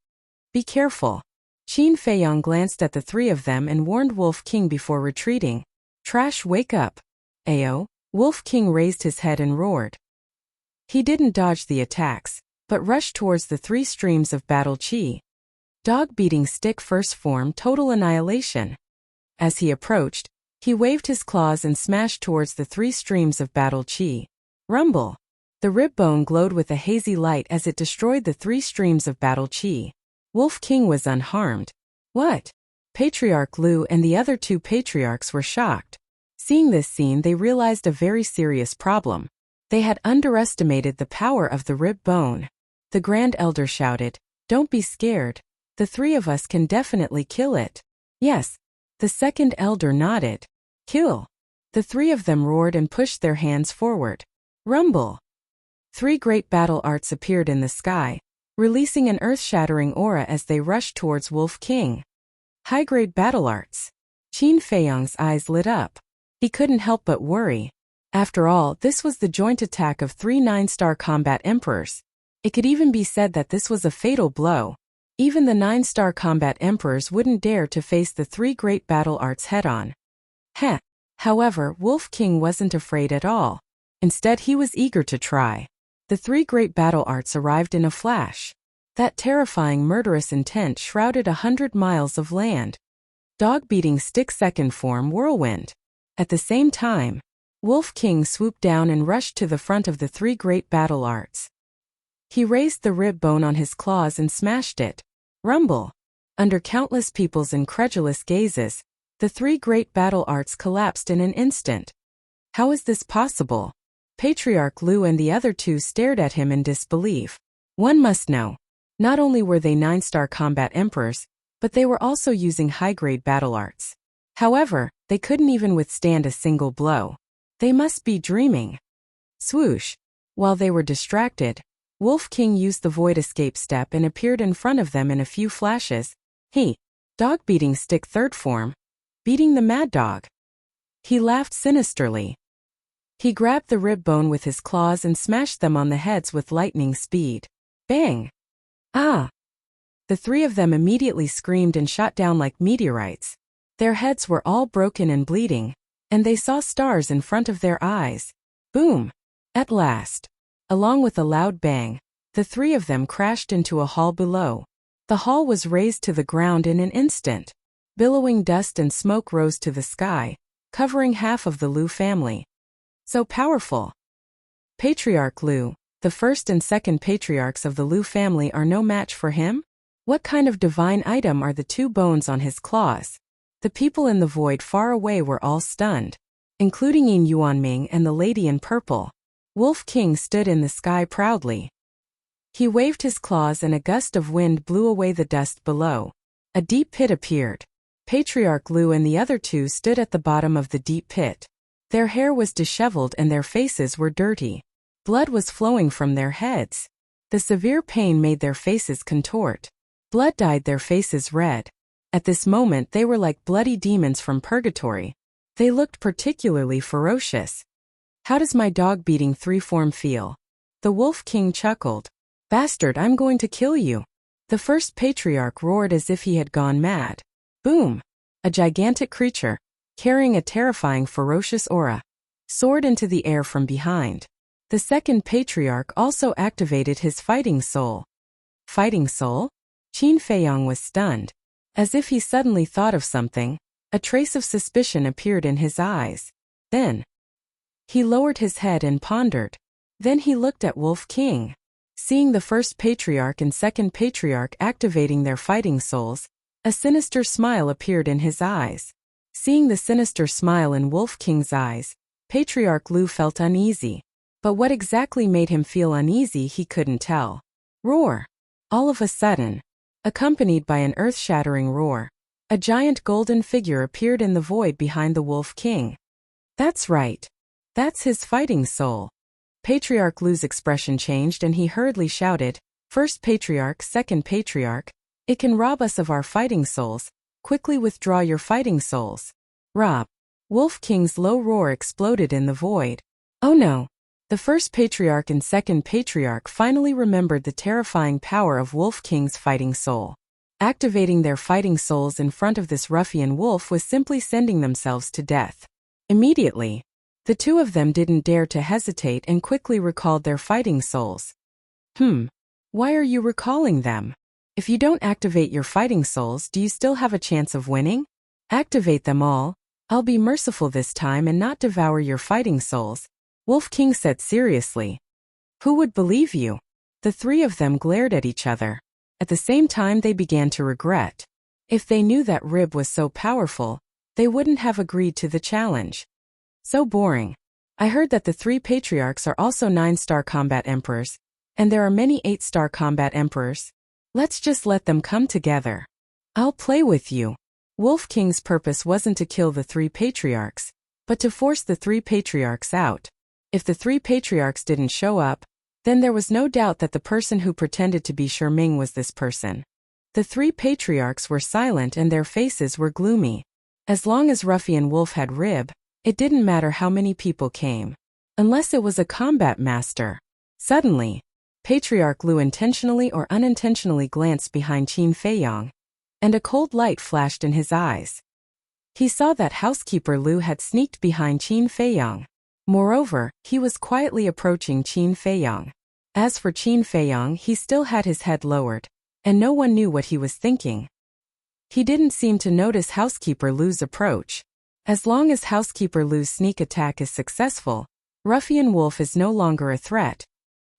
S1: Be careful. Qin Feiyang glanced at the 3 of them and warned Wolf King before retreating. Trash, wake up. Ayo. Wolf King raised his head and roared. He didn't dodge the attacks, but rushed towards the 3 streams of battle chi. Dog beating stick first form total annihilation. As he approached, he waved his claws and smashed towards the 3 streams of battle chi. Rumble. The rib bone glowed with a hazy light as it destroyed the 3 streams of battle chi. Wolf King was unharmed. What? Patriarch Lu and the other 2 patriarchs were shocked. Seeing this scene, they realized a very serious problem. They had underestimated the power of the rib bone. The Grand Elder shouted, "Don't be scared. The 3 of us can definitely kill it." Yes. The Second Elder nodded. Kill. The 3 of them roared and pushed their hands forward. Rumble. 3 great battle arts appeared in the sky, releasing an earth-shattering aura as they rushed towards Wolf King. High-grade battle arts. Qin Feiyang's eyes lit up. He couldn't help but worry. After all, this was the joint attack of 3 9-star combat emperors. It could even be said that this was a fatal blow. Even the 9-star combat emperors wouldn't dare to face the 3 great battle arts head-on. Heh. However, Wolf King wasn't afraid at all. Instead, he was eager to try. The 3 great battle arts arrived in a flash. That terrifying murderous intent shrouded 100 miles of land. Dog-beating stick second form whirlwind. At the same time, Wolf King swooped down and rushed to the front of the 3 great battle arts. He raised the rib bone on his claws and smashed it. Rumble. Under countless people's incredulous gazes, the 3 great battle arts collapsed in an instant. How is this possible? Patriarch Lu and the other 2 stared at him in disbelief. One must know. Not only were they 9-star combat emperors, but they were also using high-grade battle arts. However, they couldn't even withstand a single blow. They must be dreaming. Swoosh. While they were distracted, Wolf King used the void escape step and appeared in front of them in a few flashes. Dog beating stick third form. Beating the mad dog. He laughed sinisterly. He grabbed the rib bone with his claws and smashed them on the heads with lightning speed. Bang! Ah! The 3 of them immediately screamed and shot down like meteorites. Their heads were all broken and bleeding, and they saw stars in front of their eyes. Boom! At last, along with a loud bang, the 3 of them crashed into a hall below. The hall was razed to the ground in an instant. Billowing dust and smoke rose to the sky, covering half of the Lu family. So powerful. Patriarch Lu, the first and second patriarchs of the Lu family, are no match for him? What kind of divine item are the 2 bones on his claws? The people in the void far away were all stunned, including Yin Yuanming and the lady in purple. Wolf King stood in the sky proudly. He waved his claws and a gust of wind blew away the dust below. A deep pit appeared. Patriarch Lu and the other 2 stood at the bottom of the deep pit. Their hair was disheveled and their faces were dirty. Blood was flowing from their heads. The severe pain made their faces contort. Blood dyed their faces red. At this moment they were like bloody demons from purgatory. They looked particularly ferocious. How does my dog-beating 3 form feel? The Wolf King chuckled. Bastard, I'm going to kill you. The first patriarch roared as if he had gone mad. Boom! A gigantic creature, carrying a terrifying ferocious aura. soared into the air from behind. The second patriarch also activated his fighting soul. Fighting soul? Qin Feiyang was stunned. As if he suddenly thought of something, a trace of suspicion appeared in his eyes. Then, he lowered his head and pondered. Then he looked at Wolf King. Seeing the first patriarch and second patriarch activating their fighting souls, a sinister smile appeared in his eyes. Seeing the sinister smile in Wolf King's eyes, Patriarch Lu felt uneasy. But what exactly made him feel uneasy he couldn't tell. Roar! All of a sudden, accompanied by an earth-shattering roar, a giant golden figure appeared in the void behind the Wolf King. That's right. That's his fighting soul. Patriarch Lu's expression changed and he hurriedly shouted, "First patriarch, second patriarch, it can rob us of our fighting souls. Quickly withdraw your fighting souls." Rob. Wolf King's low roar exploded in the void. Oh no! The first patriarch and second patriarch finally remembered the terrifying power of Wolf King's fighting soul. Activating their fighting souls in front of this ruffian wolf was simply sending themselves to death. Immediately, the two of them didn't dare to hesitate and quickly recalled their fighting souls. Why are you recalling them? If you don't activate your fighting souls, do you still have a chance of winning? Activate them all. I'll be merciful this time and not devour your fighting souls, Wolf King said seriously. Who would believe you? The three of them glared at each other. At the same time they began to regret. If they knew that Rib was so powerful, they wouldn't have agreed to the challenge. So boring. I heard that the three patriarchs are also 9-star combat emperors, and there are many 8-star combat emperors. Let's just let them come together. I'll play with you. Wolf King's purpose wasn't to kill the three patriarchs, but to force the three patriarchs out. If the three patriarchs didn't show up, then there was no doubt that the person who pretended to be Ming was this person. The three patriarchs were silent and their faces were gloomy. As long as Ruffian Wolf had Rib, it didn't matter how many people came. Unless it was a combat master. Suddenly, Patriarch Lu intentionally or unintentionally glanced behind Qin Feiyang, and a cold light flashed in his eyes. He saw that housekeeper Lu had sneaked behind Qin Feiyang. Moreover, he was quietly approaching Qin Feiyang. As for Qin Feiyang, he still had his head lowered, and no one knew what he was thinking. He didn't seem to notice housekeeper Lu's approach. As long as housekeeper Lu's sneak attack is successful, Ruffian Wolf is no longer a threat.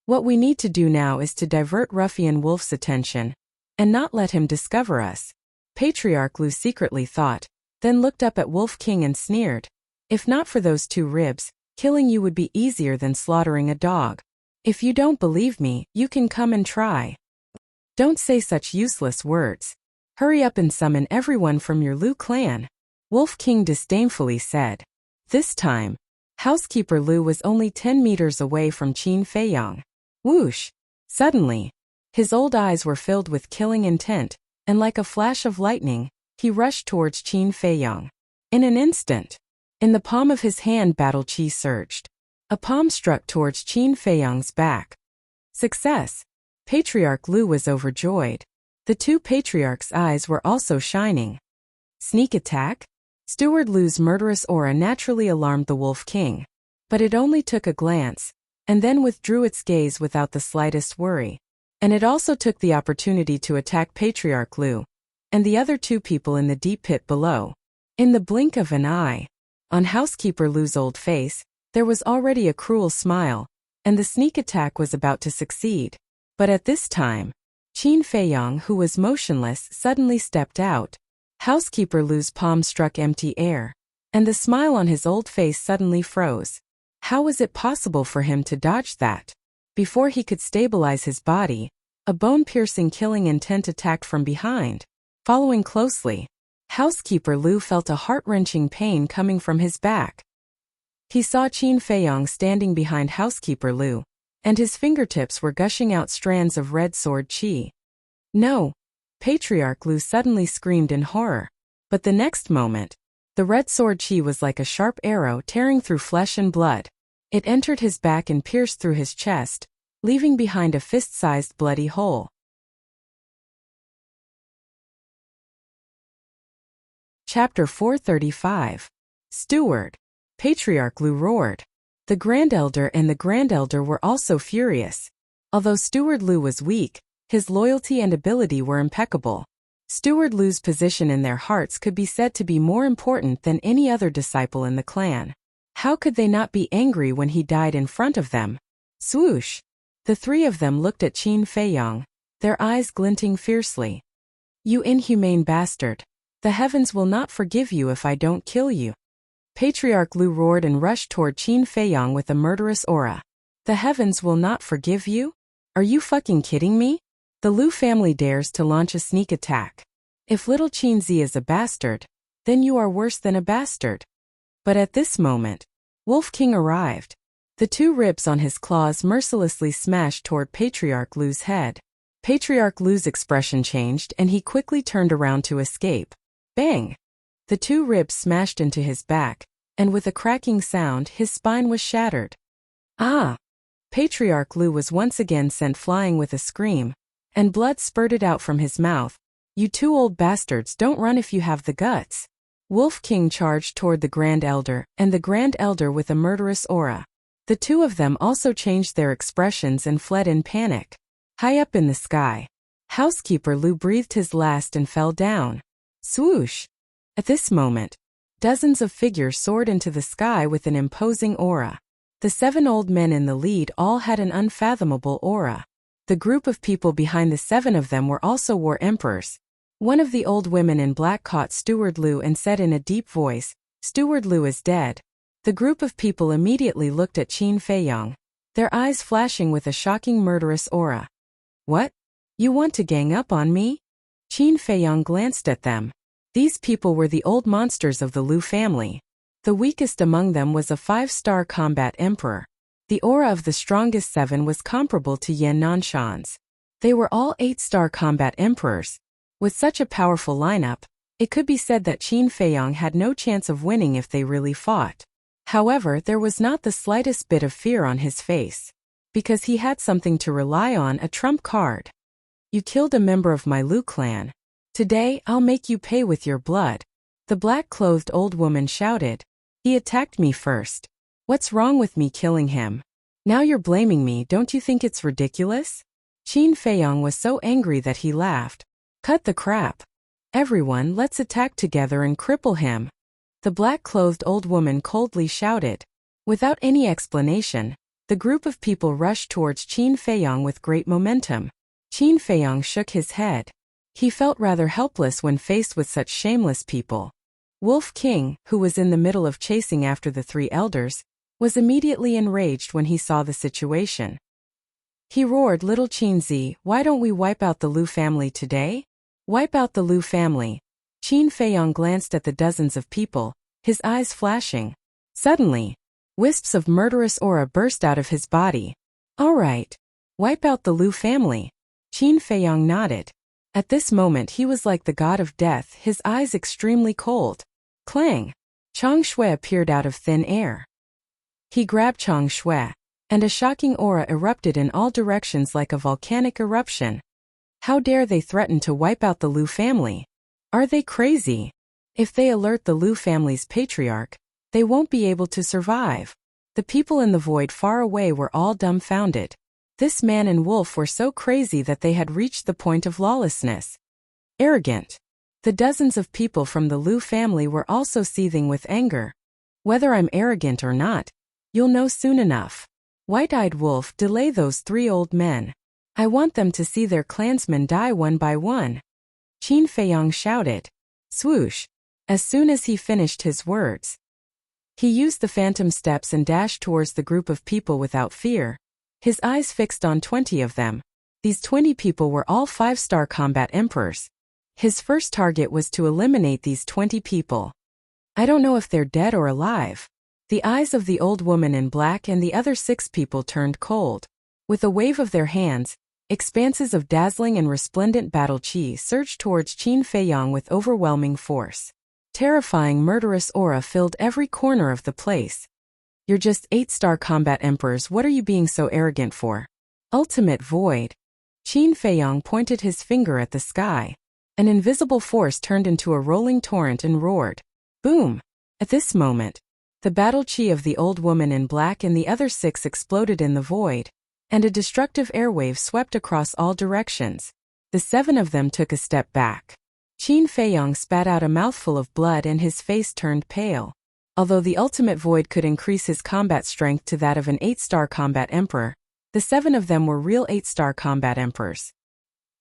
S1: What we need to do now is to divert Ruffian Wolf's attention, and not let him discover us. Patriarch Lu secretly thought, then looked up at Wolf King and sneered. If not for those two ribs, killing you would be easier than slaughtering a dog. If you don't believe me, you can come and try. Don't say such useless words. Hurry up and summon everyone from your Lu clan, Wolf King disdainfully said. This time, housekeeper Lu was only 10 meters away from Qin Feiyang. Whoosh! Suddenly, his old eyes were filled with killing intent, and like a flash of lightning, he rushed towards Qin Feiyang. In an instant, in the palm of his hand battle chi surged. A palm struck towards Qin Feiyang's back. Success! Patriarch Lu was overjoyed. The two patriarchs' eyes were also shining. Sneak attack? Steward Lu's murderous aura naturally alarmed the Wolf King. But it only took a glance, and then withdrew its gaze without the slightest worry. And it also took the opportunity to attack Patriarch Lu, and the other two people in the deep pit below. In the blink of an eye, on housekeeper Lu's old face, there was already a cruel smile, and the sneak attack was about to succeed. But at this time, Qin Feiyang, who was motionless, suddenly stepped out. Housekeeper Lu's palm struck empty air, and the smile on his old face suddenly froze. How was it possible for him to dodge that? Before he could stabilize his body, a bone-piercing killing intent attacked from behind. Following closely, housekeeper Lu felt a heart-wrenching pain coming from his back. He saw Qin Feiyang standing behind housekeeper Lu, and his fingertips were gushing out strands of red sword chi. No! Patriarch Lu suddenly screamed in horror. But the next moment, the red sword chi was like a sharp arrow tearing through flesh and blood. It entered his back and pierced through his chest, leaving behind a fist-sized bloody hole. Chapter 435. Steward. Patriarch Lu roared. The Grand Elder and the Grand Elder were also furious. Although Steward Lu was weak, his loyalty and ability were impeccable. Steward Lu's position in their hearts could be said to be more important than any other disciple in the clan. How could they not be angry when he died in front of them? Swoosh! The three of them looked at Qin Feiyang, their eyes glinting fiercely. You inhumane bastard! The heavens will not forgive you if I don't kill you. Patriarch Lu roared and rushed toward Qin Feiyang with a murderous aura. The heavens will not forgive you? Are you fucking kidding me? The Lu family dares to launch a sneak attack. If little Qinzi is a bastard, then you are worse than a bastard. But at this moment, Wolf King arrived. The two ribs on his claws mercilessly smashed toward Patriarch Lu's head. Patriarch Lu's expression changed and he quickly turned around to escape. Bang! The two ribs smashed into his back, and with a cracking sound his spine was shattered. Ah! Patriarch Lu was once again sent flying with a scream, and blood spurted out from his mouth. You two old bastards, don't run if you have the guts. Wolf King charged toward the Grand Elder, and the Grand Elder with a murderous aura. The two of them also changed their expressions and fled in panic. High up in the sky, Housekeeper Lu breathed his last and fell down. Swoosh! At this moment, dozens of figures soared into the sky with an imposing aura. The 7 old men in the lead all had an unfathomable aura. The group of people behind the 7 of them were also war emperors. One of the old women in black caught Steward Lu and said in a deep voice, Steward Lu is dead. The group of people immediately looked at Qin Feiyang, their eyes flashing with a shocking murderous aura. What? You want to gang up on me? Qin Feiyang glanced at them. These people were the old monsters of the Lu family. The weakest among them was a 5-star combat emperor. The aura of the strongest 7 was comparable to Yan Nanshan's. They were all 8-star combat emperors. With such a powerful lineup, it could be said that Qin Feiyang had no chance of winning if they really fought. However, there was not the slightest bit of fear on his face. Because he had something to rely on, a trump card. You killed a member of my Lu clan. Today, I'll make you pay with your blood. The black-clothed old woman shouted. He attacked me first. What's wrong with me killing him? Now you're blaming me, don't you think it's ridiculous? Qin Feiyang was so angry that he laughed. Cut the crap. Everyone, let's attack together and cripple him. The black-clothed old woman coldly shouted. Without any explanation, the group of people rushed towards Qin Feiyang with great momentum. Qin Feiyang shook his head. He felt rather helpless when faced with such shameless people. Wolf King, who was in the middle of chasing after the 3 elders, was immediately enraged when he saw the situation. He roared, Little Qinzi, why don't we wipe out the Lu family today? Wipe out the Lu family. Qin Feiyang glanced at the dozens of people, his eyes flashing. Suddenly, wisps of murderous aura burst out of his body. All right. Wipe out the Lu family. Qin Feiyang nodded. At this moment he was like the god of death, his eyes extremely cold. Clang! Chang Shui appeared out of thin air. He grabbed Chang Shui, and a shocking aura erupted in all directions like a volcanic eruption. How dare they threaten to wipe out the Lu family? Are they crazy? If they alert the Lu family's patriarch, they won't be able to survive. The people in the void far away were all dumbfounded. This man and wolf were so crazy that they had reached the point of lawlessness. Arrogant. The dozens of people from the Lu family were also seething with anger. Whether I'm arrogant or not, you'll know soon enough. White-eyed wolf, delay those 3 old men. I want them to see their clansmen die one by one. Qin Feiyang shouted. Swoosh. As soon as he finished his words, he used the phantom steps and dashed towards the group of people without fear. His eyes fixed on 20 of them. These 20 people were all 5-star combat emperors. His first target was to eliminate these 20 people. I don't know if they're dead or alive. The eyes of the old woman in black and the other 6 people turned cold. With a wave of their hands, expanses of dazzling and resplendent battle chi surged towards Qin Feiyang with overwhelming force. Terrifying murderous aura filled every corner of the place. You're just 8-star combat emperors, what are you being so arrogant for? Ultimate void. Qin Feiyang pointed his finger at the sky. An invisible force turned into a rolling torrent and roared. Boom! At this moment, The battle chi of the old woman in black and the other 6 exploded in the void, and a destructive airwave swept across all directions. The 7 of them took a step back. Qin Feiyong spat out a mouthful of blood and his face turned pale. Although the ultimate void could increase his combat strength to that of an 8-star combat emperor, the 7 of them were real 8-star combat emperors.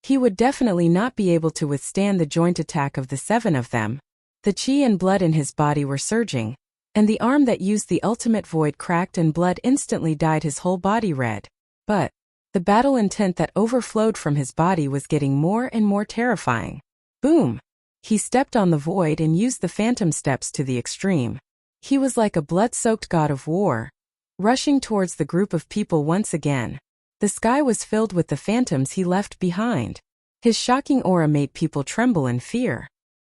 S1: He would definitely not be able to withstand the joint attack of the 7 of them. The chi and blood in his body were surging, and the arm that used the ultimate void cracked and blood instantly dyed his whole body red. But the battle intent that overflowed from his body was getting more and more terrifying. Boom! He stepped on the void and used the phantom steps to the extreme. He was like a blood-soaked god of war, rushing towards the group of people once again. The sky was filled with the phantoms he left behind. His shocking aura made people tremble in fear.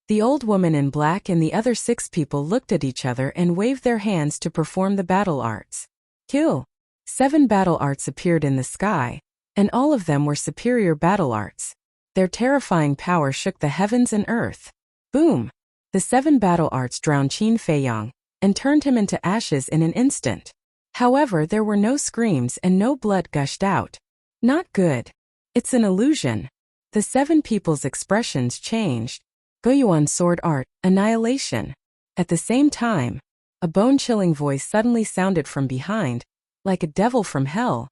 S1: The old woman in black and the other 6 people looked at each other and waved their hands to perform the battle arts. Kill! 7 battle arts appeared in the sky, and all of them were superior battle arts. Their terrifying power shook the heavens and earth. Boom! The 7 battle arts drowned Qin Feiyong and turned him into ashes in an instant. However, there were no screams and no blood gushed out. Not good. It's an illusion. The 7 people's expressions changed. Goyuan sword art, annihilation. At the same time, a bone-chilling voice suddenly sounded from behind, like a devil from hell,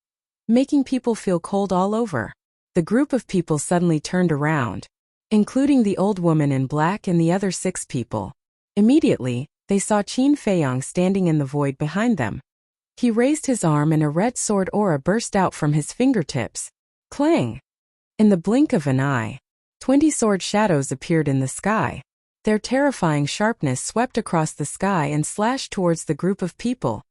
S1: making people feel cold all over. The group of people suddenly turned around, including the old woman in black and the other 6 people. Immediately, they saw Qin Feiyong standing in the void behind them. He raised his arm and a red sword aura burst out from his fingertips. Clang! In the blink of an eye, 20 sword shadows appeared in the sky. Their terrifying sharpness swept across the sky and slashed towards the group of people.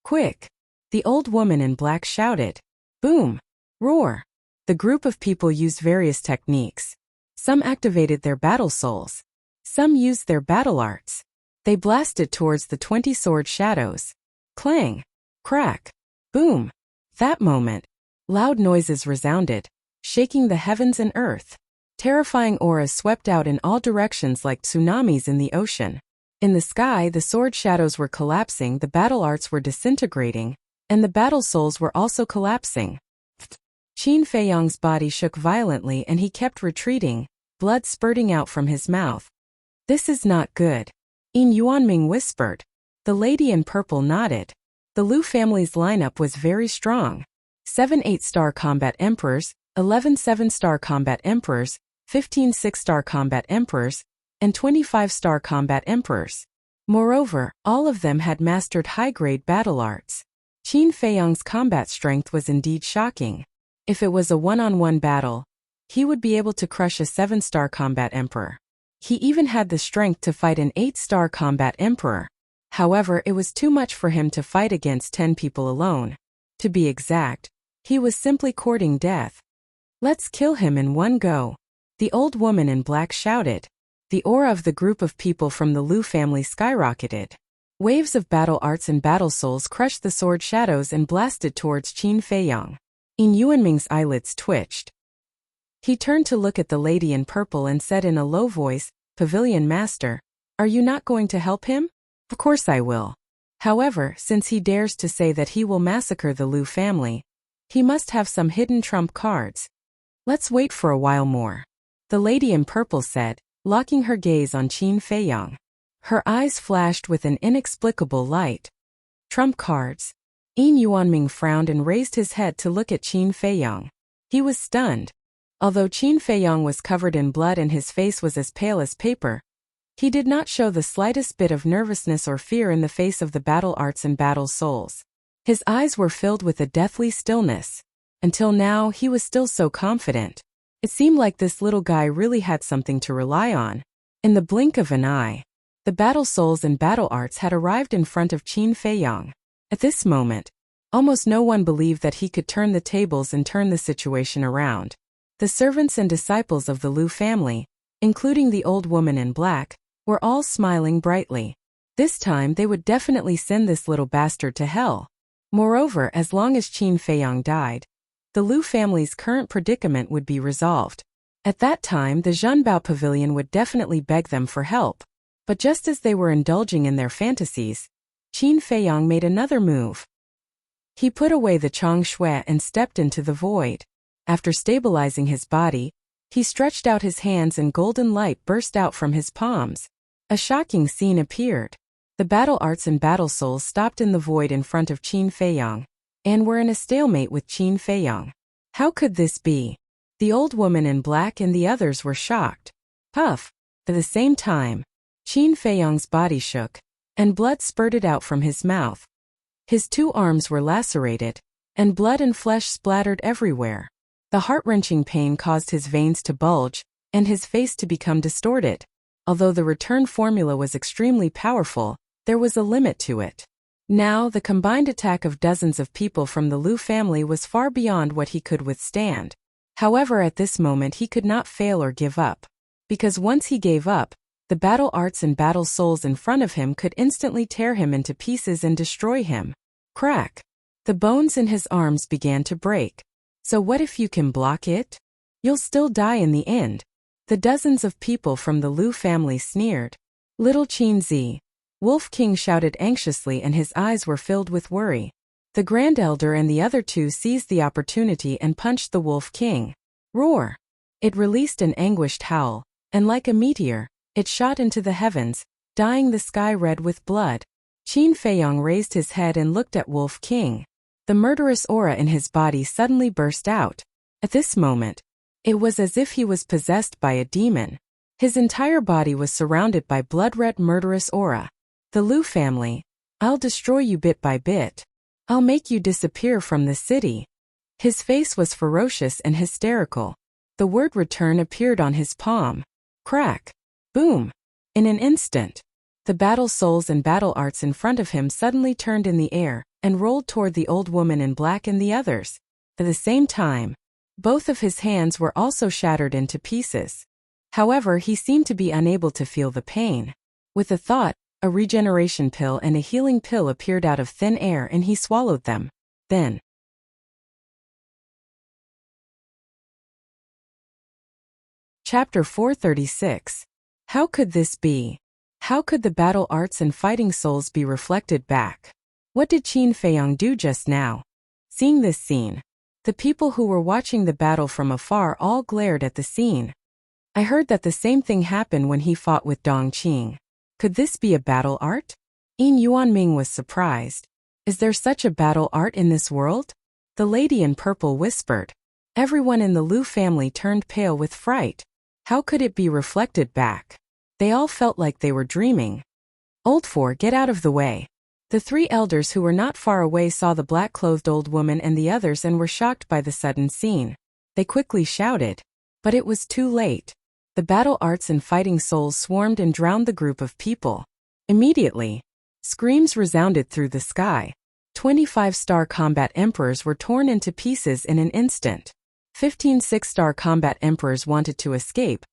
S1: Quick! The old woman in black shouted. Boom! Roar! The group of people used various techniques. Some activated their battle souls. Some used their battle arts. They blasted towards the 20 sword shadows. Clang! Crack! Boom! That moment, loud noises resounded, shaking the heavens and earth. Terrifying auras swept out in all directions like tsunamis in the ocean. In the sky, the sword shadows were collapsing, the battle arts were disintegrating, and the battle souls were also collapsing. Qin Feiyong's body shook violently and he kept retreating, blood spurting out from his mouth. This is not good. Yin Yuanming whispered. The lady in purple nodded. The Liu family's lineup was very strong. 7 8-star combat emperors, 11 7-star combat emperors, 15 6-star combat emperors, and 25-star combat emperors. Moreover, all of them had mastered high-grade battle arts. Qin Feiyong's combat strength was indeed shocking. If it was a one-on-one battle, he would be able to crush a 7-star combat emperor. He even had the strength to fight an 8-star combat emperor. However, it was too much for him to fight against 10 people alone. To be exact, he was simply courting death. Let's kill him in one go. The old woman in black shouted. The aura of the group of people from the Liu family skyrocketed. Waves of battle arts and battle souls crushed the sword shadows and blasted towards Qin Feiyong. Yin Yuanming's eyelids twitched. He turned to look at the lady in purple and said in a low voice, Pavilion Master, are you not going to help him? Of course I will. However, since he dares to say that he will massacre the Liu family, he must have some hidden trump cards. Let's wait for a while more. The lady in purple said, locking her gaze on Qin Feiyong. Her eyes flashed with an inexplicable light. Trump cards. Yin Yuanming frowned and raised his head to look at Qin Feiyong. He was stunned. Although Qin Feiyong was covered in blood and his face was as pale as paper, he did not show the slightest bit of nervousness or fear in the face of the battle arts and battle souls. His eyes were filled with a deathly stillness. Until now, he was still so confident. It seemed like this little guy really had something to rely on. In the blink of an eye, the battle souls and battle arts had arrived in front of Qin Feiyong. At this moment, almost no one believed that he could turn the tables and turn the situation around. The servants and disciples of the Liu family, including the old woman in black, were all smiling brightly. This time they would definitely send this little bastard to hell. Moreover, as long as Qin Feiyong died, the Liu family's current predicament would be resolved. At that time, the Zhenbao Pavilion would definitely beg them for help. But just as they were indulging in their fantasies, Qin Feiyang made another move. He put away the Chang Shui and stepped into the void. After stabilizing his body, he stretched out his hands and golden light burst out from his palms. A shocking scene appeared. The battle arts and battle souls stopped in the void in front of Qin Feiyang, and were in a stalemate with Qin Feiyang. How could this be? The old woman in black and the others were shocked. Puff! At the same time, Qin Feiyang's body shook, and blood spurted out from his mouth. His 2 arms were lacerated, and blood and flesh splattered everywhere. The heart-wrenching pain caused his veins to bulge, and his face to become distorted. Although the return formula was extremely powerful, there was a limit to it. Now, the combined attack of dozens of people from the Lu family was far beyond what he could withstand. However, at this moment he could not fail or give up. Because once he gave up, the battle arts and battle souls in front of him could instantly tear him into pieces and destroy him. Crack! The bones in his arms began to break. So what if you can block it? You'll still die in the end. The dozens of people from the Lu family sneered. Little Qin Zi, Wolf King shouted anxiously and his eyes were filled with worry. The Grand Elder and the other 2 seized the opportunity and punched the Wolf King. Roar! It released an anguished howl, and like a meteor, it shot into the heavens, dyeing the sky red with blood. Qin Feiyang raised his head and looked at Wolf King. The murderous aura in his body suddenly burst out. At this moment, it was as if he was possessed by a demon. His entire body was surrounded by blood-red murderous aura. The Lu family, I'll destroy you bit by bit. I'll make you disappear from the city. His face was ferocious and hysterical. The word return appeared on his palm. Crack! Boom! In an instant, the battle souls and battle arts in front of him suddenly turned in the air and rolled toward the old woman in black and the others. At the same time, both of his hands were also shattered into pieces. However, he seemed to be unable to feel the pain. With a thought, a regeneration pill and a healing pill appeared out of thin air and he swallowed them. Then, Chapter 436. How could this be? How could the battle arts and fighting souls be reflected back? What did Qin Feiyang do just now? Seeing this scene, the people who were watching the battle from afar all glared at the scene. I heard that the same thing happened when he fought with Dong Qing. Could this be a battle art? Yin Yuanming was surprised. Is there such a battle art in this world? The lady in purple whispered. Everyone in the Lu family turned pale with fright. How could it be reflected back? They all felt like they were dreaming. Old Four, get out of the way. The 3 elders who were not far away saw the black-clothed old woman and the others and were shocked by the sudden scene. They quickly shouted. But it was too late. The battle arts and fighting souls swarmed and drowned the group of people. Immediately, screams resounded through the sky. 25 star combat emperors were torn into pieces in an instant. 15 6-star combat emperors wanted to escape,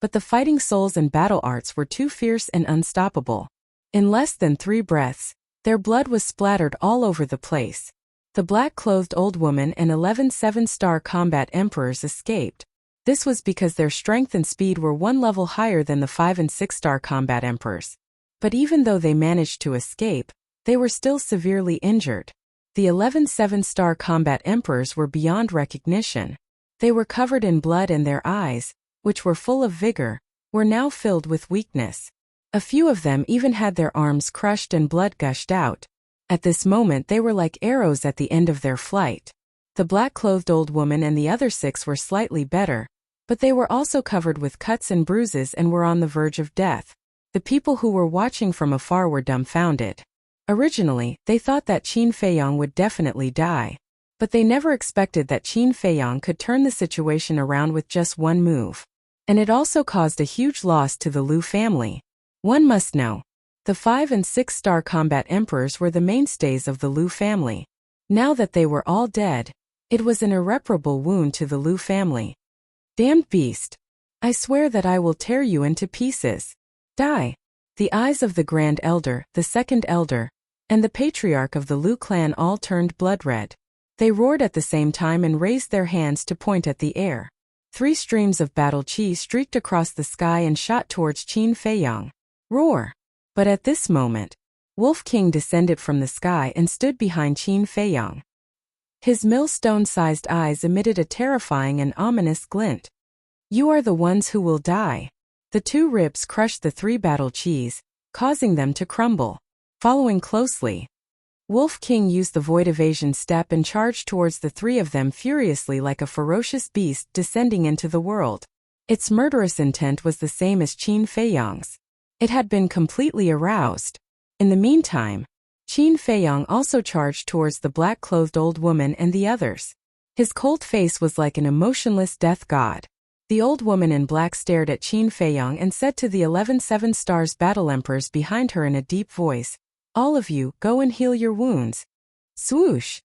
S1: but the fighting souls and battle arts were too fierce and unstoppable. In less than 3 breaths, their blood was splattered all over the place. The black-clothed old woman and 11 7-star combat emperors escaped. This was because their strength and speed were 1 level higher than the 5 and 6-star combat emperors. But even though they managed to escape, they were still severely injured. The 11 7-star combat emperors were beyond recognition. They were covered in blood and their eyes, which were full of vigor, were now filled with weakness. A few of them even had their arms crushed and blood gushed out. At this moment they were like arrows at the end of their flight. The black-clothed old woman and the other 6 were slightly better, but they were also covered with cuts and bruises and were on the verge of death. The people who were watching from afar were dumbfounded. Originally, they thought that Qin Feiyang would definitely die. But they never expected that Qin Feiyang could turn the situation around with just 1 move. And it also caused a huge loss to the Lu family. One must know, the 5 and 6-star combat emperors were the mainstays of the Lu family. Now that they were all dead, it was an irreparable wound to the Lu family. Damned beast! I swear that I will tear you into pieces. Die! The eyes of the Grand Elder, the Second Elder, and the Patriarch of the Lu clan all turned blood-red. They roared at the same time and raised their hands to point at the air. 3 streams of battle chi streaked across the sky and shot towards Qin Feiyang. Roar! But at this moment, Wolf King descended from the sky and stood behind Qin Feiyang. His millstone-sized eyes emitted a terrifying and ominous glint. You are the ones who will die. The two ribs crushed the three battle cheese, causing them to crumble. Following closely, Wolf King used the void evasion step and charged towards the three of them furiously like a ferocious beast descending into the world. Its murderous intent was the same as Qin Feiyang's. It had been completely aroused. In the meantime, Qin Feiyang also charged towards the black-clothed old woman and the others. His cold face was like an emotionless death god. The old woman in black stared at Qin Feiyang and said to the 11 7-stars battle emperors behind her in a deep voice, "All of you, go and heal your wounds." Swoosh!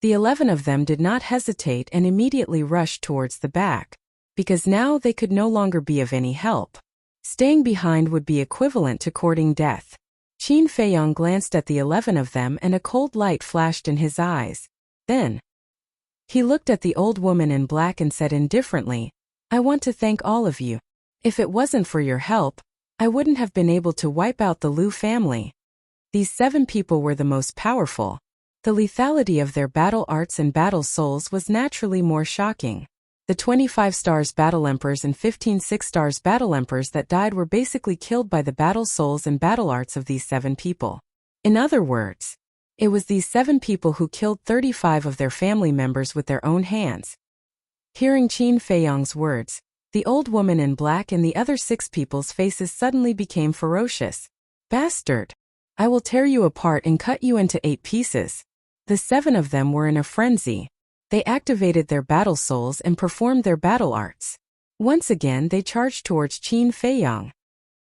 S1: The 11 of them did not hesitate and immediately rushed towards the back, because now they could no longer be of any help. Staying behind would be equivalent to courting death. Qin Feiyang glanced at the 11 of them and a cold light flashed in his eyes. Then, he looked at the old woman in black and said indifferently, "I want to thank all of you. If it wasn't for your help, I wouldn't have been able to wipe out the Liu family." These 7 people were the most powerful. The lethality of their battle arts and battle souls was naturally more shocking. The 25 stars battle emperors and 15 6-stars battle emperors that died were basically killed by the battle souls and battle arts of these 7 people. In other words, it was these 7 people who killed 35 of their family members with their own hands. Hearing Qin Feiyang's words, the old woman in black and the other 6 people's faces suddenly became ferocious. "Bastard! I will tear you apart and cut you into 8 pieces." The 7 of them were in a frenzy. They activated their battle souls and performed their battle arts. Once again they charged towards Qin Feiyang.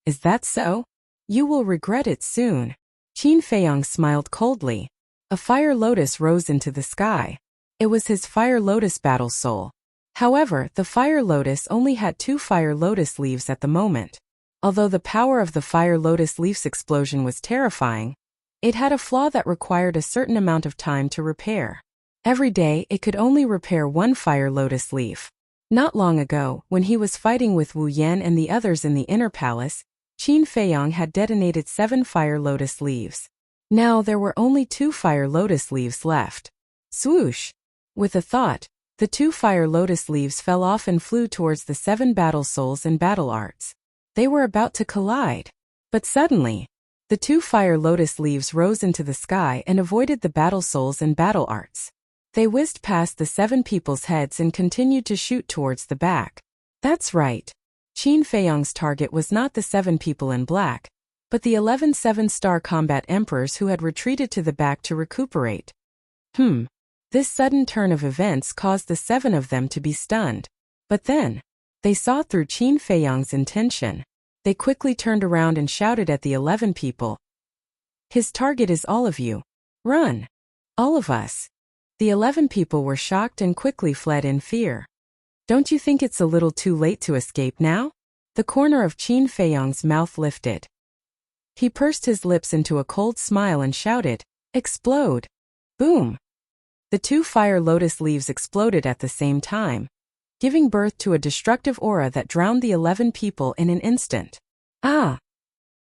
S1: "Is that so? You will regret it soon." Qin Feiyang smiled coldly. A fire lotus rose into the sky. It was his fire lotus battle soul. However, the fire lotus only had 2 fire lotus leaves at the moment. Although the power of the fire lotus leaf's explosion was terrifying, it had a flaw that required a certain amount of time to repair. Every day, it could only repair 1 fire lotus leaf. Not long ago, when he was fighting with Wu Yan and the others in the inner palace, Qin Feiyang had detonated 7 fire lotus leaves. Now there were only 2 fire lotus leaves left. Swoosh! With a thought, the 2 fire lotus leaves fell off and flew towards the 7 battle souls and battle arts. They were about to collide. But suddenly, the 2 fire lotus leaves rose into the sky and avoided the battle souls and battle arts. They whizzed past the 7 people's heads and continued to shoot towards the back. That's right. Qin Feiyang's target was not the 7 people in black, but the 11 7-star combat emperors who had retreated to the back to recuperate. This sudden turn of events caused the 7 of them to be stunned. But then, they saw through Qin Feiyang's intention. They quickly turned around and shouted at the 11 people. "His target is all of you. Run! All of us!" The 11 people were shocked and quickly fled in fear. "Don't you think it's a little too late to escape now?" The corner of Qin Feiyang's mouth lifted. He pursed his lips into a cold smile and shouted, "Explode!" Boom! The 2 fire lotus leaves exploded at the same time, giving birth to a destructive aura that drowned the 11 people in an instant. Ah!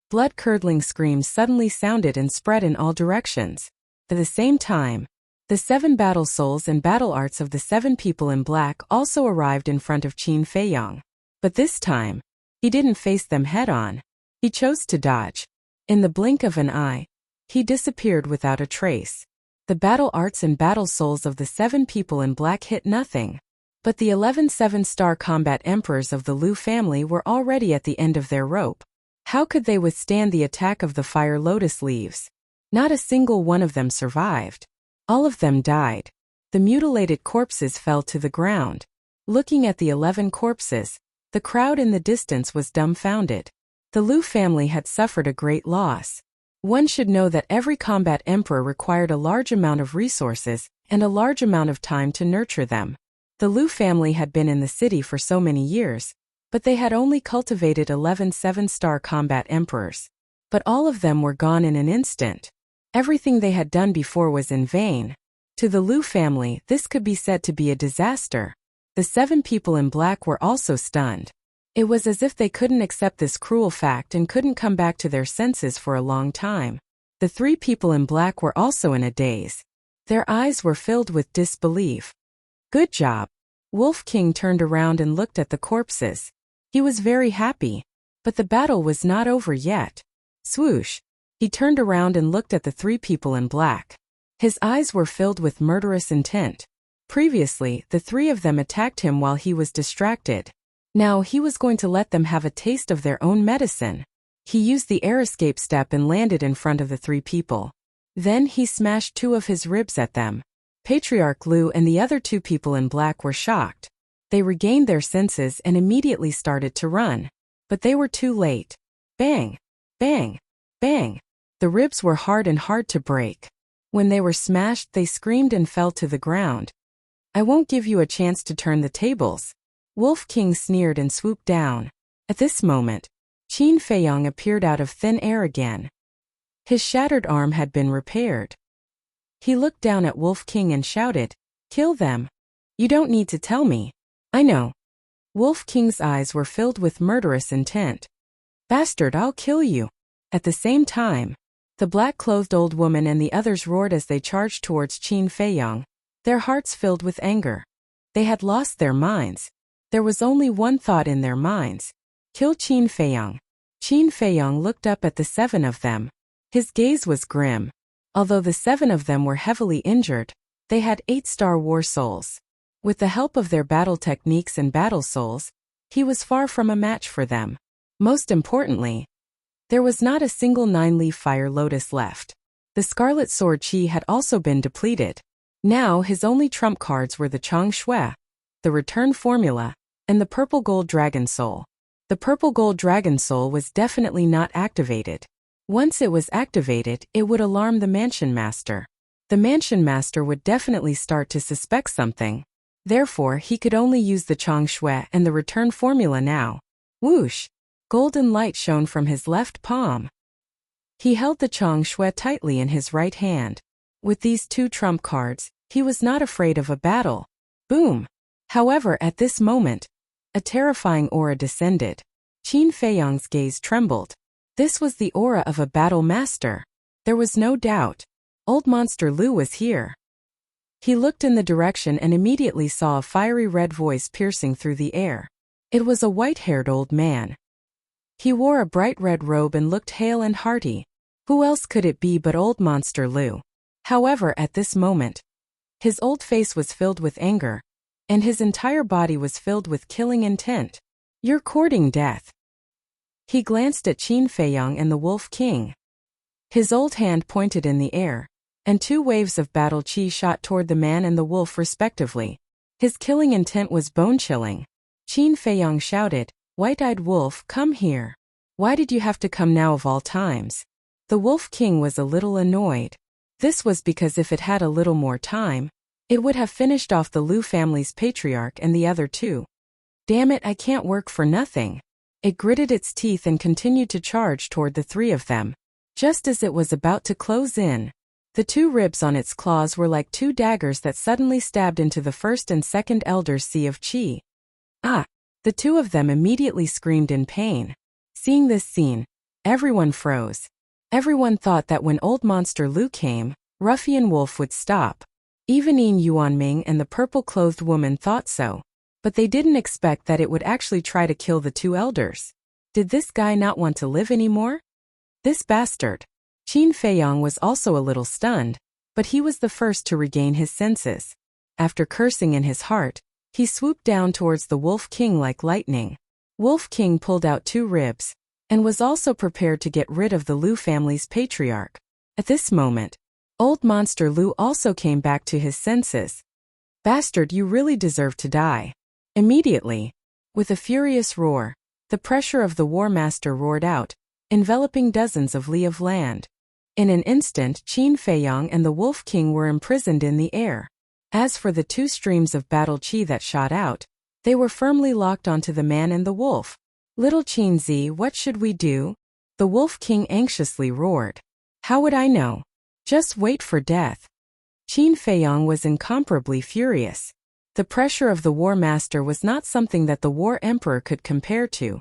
S1: Blood-curdling screams suddenly sounded and spread in all directions. At the same time, the 7 battle souls and battle arts of the 7 people in black also arrived in front of Qin Feiyang. But this time, he didn't face them head-on. He chose to dodge. In the blink of an eye, he disappeared without a trace. The battle arts and battle souls of the 7 people in black hit nothing. But the 11 7-star combat emperors of the Liu family were already at the end of their rope. How could they withstand the attack of the fire lotus leaves? Not a single one of them survived. All of them died. The mutilated corpses fell to the ground. Looking at the 11 corpses, the crowd in the distance was dumbfounded. The Liu family had suffered a great loss. One should know that every combat emperor required a large amount of resources and a large amount of time to nurture them. The Liu family had been in the city for so many years, but they had only cultivated 11 7-star combat emperors. But all of them were gone in an instant. Everything they had done before was in vain. To the Liu family, this could be said to be a disaster. The 7 people in black were also stunned. It was as if they couldn't accept this cruel fact and couldn't come back to their senses for a long time. The three people in black were also in a daze. Their eyes were filled with disbelief. Good job. Wolf King turned around and looked at the corpses. He was very happy. But the battle was not over yet. Swoosh. He turned around and looked at the three people in black. His eyes were filled with murderous intent. Previously, the three of them attacked him while he was distracted. Now he was going to let them have a taste of their own medicine. He used the air escape step and landed in front of the three people. Then he smashed two of his ribs at them. Patriarch Lu and the other two people in black were shocked. They regained their senses and immediately started to run. But they were too late. Bang! Bang! Bang! The ribs were hard and hard to break. When they were smashed, they screamed and fell to the ground. I won't give you a chance to turn the tables. Wolf King sneered and swooped down. At this moment, Qin Feiyang appeared out of thin air again. His shattered arm had been repaired. He looked down at Wolf King and shouted, "Kill them. You don't need to tell me. I know." Wolf King's eyes were filled with murderous intent. "Bastard, I'll kill you." At the same time, the black-clothed old woman and the others roared as they charged towards Qin Feiyang, their hearts filled with anger. They had lost their minds. There was only one thought in their minds: kill Qin Feiyang. Qin Feiyang looked up at the seven of them. His gaze was grim. Although the seven of them were heavily injured, they had 8-star war souls. With the help of their battle techniques and battle souls, he was far from a match for them. Most importantly, there was not a single 9-leaf fire lotus left. The Scarlet Sword Chi had also been depleted. Now his only trump cards were the Chang Shui, the Return Formula, and the Purple Gold Dragon Soul. The Purple Gold Dragon Soul was definitely not activated. Once it was activated, it would alarm the Mansion Master. The Mansion Master would definitely start to suspect something. Therefore, he could only use the Chang Shui and the Return Formula now. Whoosh! Golden light shone from his left palm. He held the Chang Shui tightly in his right hand. With these two trump cards, he was not afraid of a battle. Boom! However, at this moment, a terrifying aura descended. Qin Feiyang's gaze trembled. This was the aura of a battle master. There was no doubt. Old Monster Lu was here. He looked in the direction and immediately saw a fiery red voice piercing through the air. It was a white-haired old man. He wore a bright red robe and looked hale and hearty. Who else could it be but Old Monster Lu? However, at this moment, his old face was filled with anger, and his entire body was filled with killing intent. You're courting death. He glanced at Qin Feiyang and the Wolf King. His old hand pointed in the air, and 2 waves of battle chi shot toward the man and the wolf respectively. His killing intent was bone-chilling. Qin Feiyang shouted, "White-eyed wolf, come here. Why did you have to come now of all times?" The Wolf King was a little annoyed. This was because if it had a little more time, it would have finished off the Lu family's patriarch and the other 2. Damn it, I can't work for nothing. It gritted its teeth and continued to charge toward the 3 of them. Just as it was about to close in, the 2 ribs on its claws were like 2 daggers that suddenly stabbed into the first and second elders' sea of chi. Ah! The 2 of them immediately screamed in pain. Seeing this scene, everyone froze. Everyone thought that when Old Monster Lu came, Ruffian Wolf would stop. Even Yin Yuanming and the purple-clothed woman thought so. But they didn't expect that it would actually try to kill the 2 elders. Did this guy not want to live anymore? This bastard. Qin Feiyang was also a little stunned, but he was the first to regain his senses. After cursing in his heart, he swooped down towards the Wolf King like lightning. Wolf King pulled out 2 ribs, and was also prepared to get rid of the Lu family's patriarch. At this moment, Old Monster Lu also came back to his senses. Bastard, you really deserve to die. Immediately, with a furious roar, the pressure of the War Master roared out, enveloping dozens of li of land. In an instant, Qin Feiyang and the Wolf King were imprisoned in the air. As for the 2 streams of battle chi that shot out, they were firmly locked onto the man and the wolf. Little Qin Zi, what should we do? The Wolf King anxiously roared. How would I know? Just wait for death. Qin Feiyang was incomparably furious. The pressure of the War Master was not something that the War Emperor could compare to.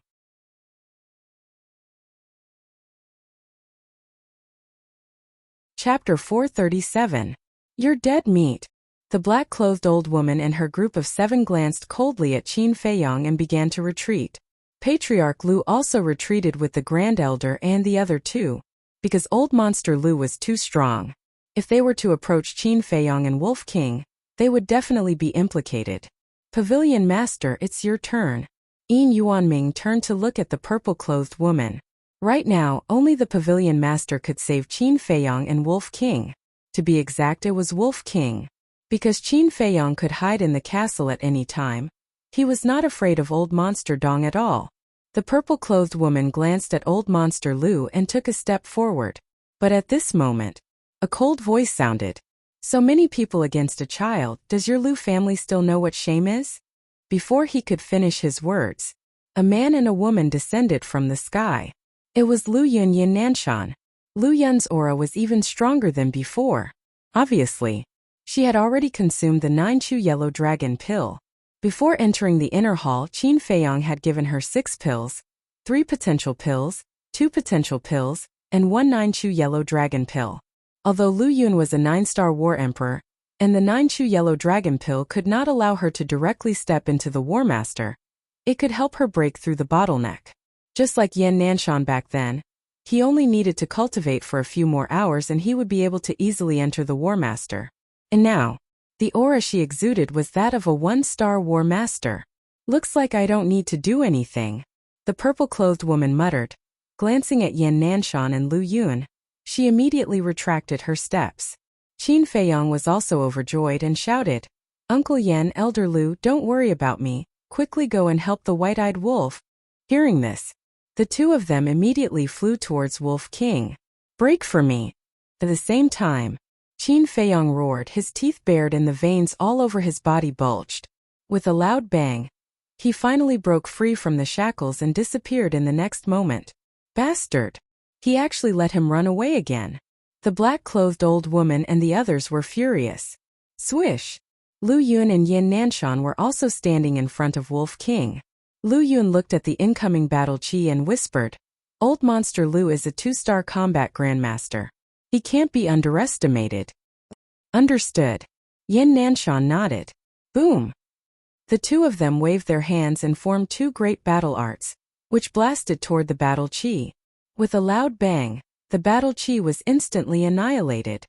S1: Chapter 437. You're dead meat. The black-clothed old woman and her group of 7 glanced coldly at Qin Feiyong and began to retreat. Patriarch Lu also retreated with the Grand Elder and the other 2, because Old Monster Lu was too strong. If they were to approach Qin Feiyong and Wolf King, they would definitely be implicated. Pavilion Master, it's your turn. Yin Yuanming turned to look at the purple-clothed woman. Right now, only the Pavilion Master could save Qin Feiyong and Wolf King. To be exact, it was Wolf King. Because Qin Feiyong could hide in the castle at any time, he was not afraid of Old Monster Dong at all. The purple-clothed woman glanced at Old Monster Lu and took a step forward. But at this moment, a cold voice sounded. So many people against a child, does your Lu family still know what shame is? Before he could finish his words, a man and a woman descended from the sky. It was Lu Yun Yin Nanshan. Lu Yun's aura was even stronger than before. Obviously, she had already consumed the 9-chew yellow dragon pill. Before entering the inner hall, Qin Feiyong had given her 6 pills, 3 potential pills, 2 potential pills, and 1 9-chew yellow dragon pill. Although Lu Yun was a 9-star war emperor, and the 9-chew yellow dragon pill could not allow her to directly step into the War Master, it could help her break through the bottleneck. Just like Yin Nanshan back then, he only needed to cultivate for a few more hours and he would be able to easily enter the War Master. And now, the aura she exuded was that of a 1-star War Master. Looks like I don't need to do anything, the purple-clothed woman muttered. Glancing at Yin Nanshan and Lu Yun, she immediately retracted her steps. Qin Feiyong was also overjoyed and shouted, Uncle Yen, Elder Lu, don't worry about me, quickly go and help the white-eyed wolf. Hearing this, the 2 of them immediately flew towards Wolf King. Break for me. At the same time, Qin Feiyong roared, his teeth bared and the veins all over his body bulged. With a loud bang, he finally broke free from the shackles and disappeared in the next moment. Bastard! He actually let him run away again. The black-clothed old woman and the others were furious. Swish! Lu Yun and Yin Nanshan were also standing in front of Wolf King. Lu Yun looked at the incoming battle chi and whispered, Old Monster Lu is a 2-star combat grandmaster. He can't be underestimated. Understood. Yin Nanshan nodded. Boom! The 2 of them waved their hands and formed 2 great battle arts, which blasted toward the battle chi. With a loud bang, the battle chi was instantly annihilated.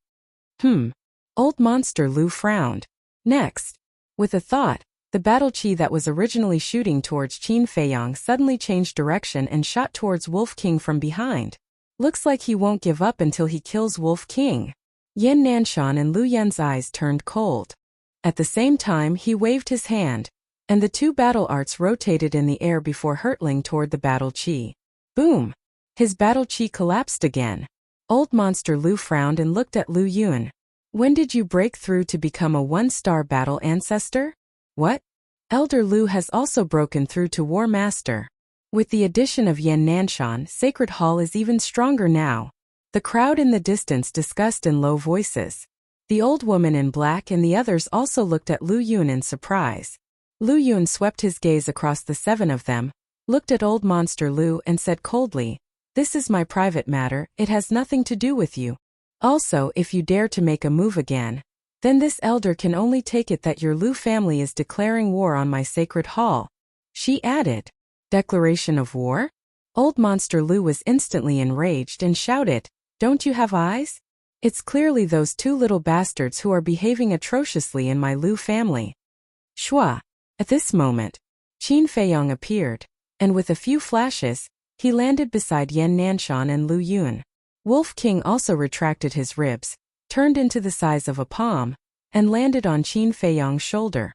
S1: Old Monster Lu frowned. Next, with a thought, the battle chi that was originally shooting towards Qin Feiyong suddenly changed direction and shot towards Wolf King from behind. Looks like he won't give up until he kills Wolf King. Yin Nanshan and Lu Yun's eyes turned cold. At the same time, he waved his hand, and the 2 battle arts rotated in the air before hurtling toward the battle chi. Boom! His battle chi collapsed again. Old Monster Lu frowned and looked at Lu Yun. When did you break through to become a 1-star battle ancestor? What? Elder Lu has also broken through to War Master. With the addition of Yin Nanshan, Sacred Hall is even stronger now. The crowd in the distance discussed in low voices. The old woman in black and the others also looked at Lu Yun in surprise. Lu Yun swept his gaze across the 7 of them, looked at Old Monster Lu and said coldly, This is my private matter, it has nothing to do with you. Also, if you dare to make a move again, then this elder can only take it that your Lu family is declaring war on my Sacred Hall. She added, Declaration of war? Old Monster Lu was instantly enraged and shouted, Don't you have eyes? It's clearly those 2 little bastards who are behaving atrociously in my Lu family. Shua! At this moment, Qin Feiyong appeared, and with a few flashes, he landed beside Yin Nanshan and Lu Yun. Wolf King also retracted his ribs, turned into the size of a palm, and landed on Qin Feiyong's shoulder.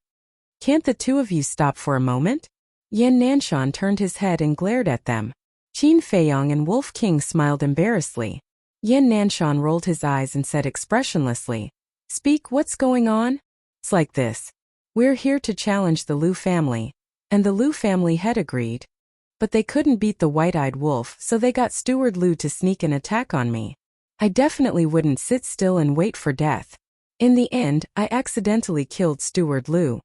S1: Can't the 2 of you stop for a moment? Yin Nanshan turned his head and glared at them. Qin Feiyong and Wolf King smiled embarrassedly. Yin Nanshan rolled his eyes and said expressionlessly, Speak, what's going on? It's like this. We're here to challenge the Lu family. And the Lu family had agreed. But they couldn't beat the white-eyed wolf, so they got Steward Lu to sneak an attack on me. I definitely wouldn't sit still and wait for death. In the end, I accidentally killed Steward Lu.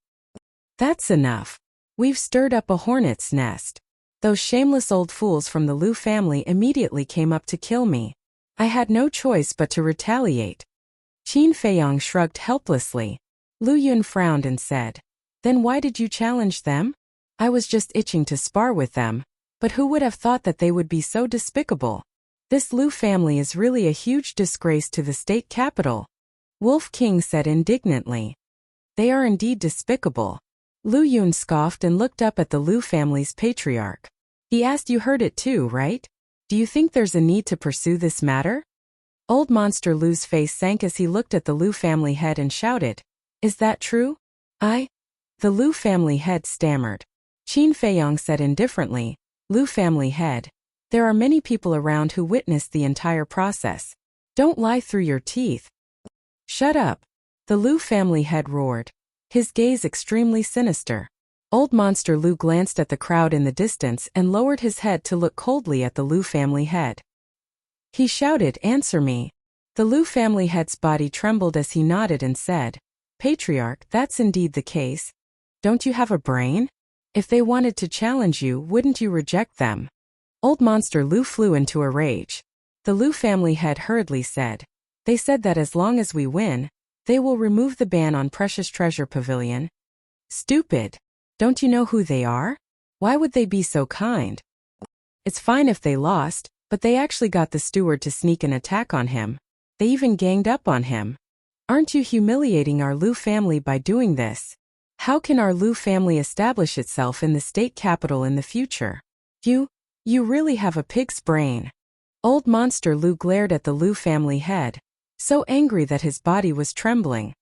S1: That's enough. We've stirred up a hornet's nest. Those shameless old fools from the Lu family immediately came up to kill me. I had no choice but to retaliate. Qin Feiyang shrugged helplessly. Lu Yun frowned and said, "Then why did you challenge them?" "I was just itching to spar with them. But who would have thought that they would be so despicable? This Lu family is really a huge disgrace to the state capital," Wolf King said indignantly. "They are indeed despicable." Lu Yun scoffed and looked up at the Lu family's patriarch. He asked, "You heard it too, right? Do you think there's a need to pursue this matter?" Old Monster Lu's face sank as he looked at the Lu family head and shouted, "Is that true?" The Lu family head stammered. Qin Feiyang said indifferently, "Lu family head. There are many people around who witnessed the entire process. Don't lie through your teeth." "Shut up," the Lu family head roared, his gaze extremely sinister. Old Monster Lu glanced at the crowd in the distance and lowered his head to look coldly at the Lu family head. He shouted, "Answer me." The Lu family head's body trembled as he nodded and said, "Patriarch, that's indeed the case. Don't you have a brain? If they wanted to challenge you, wouldn't you reject them?" Old Monster Lu flew into a rage. The Lu family head hurriedly said, "They said that as long as we win, they will remove the ban on Precious Treasure Pavilion." "Stupid. Don't you know who they are? Why would they be so kind? It's fine if they lost, but they actually got the steward to sneak an attack on him. They even ganged up on him. Aren't you humiliating our Lu family by doing this? How can our Lu family establish itself in the state capital in the future? You really have a pig's brain." Old Monster Lu glared at the Lu family head, so angry that his body was trembling.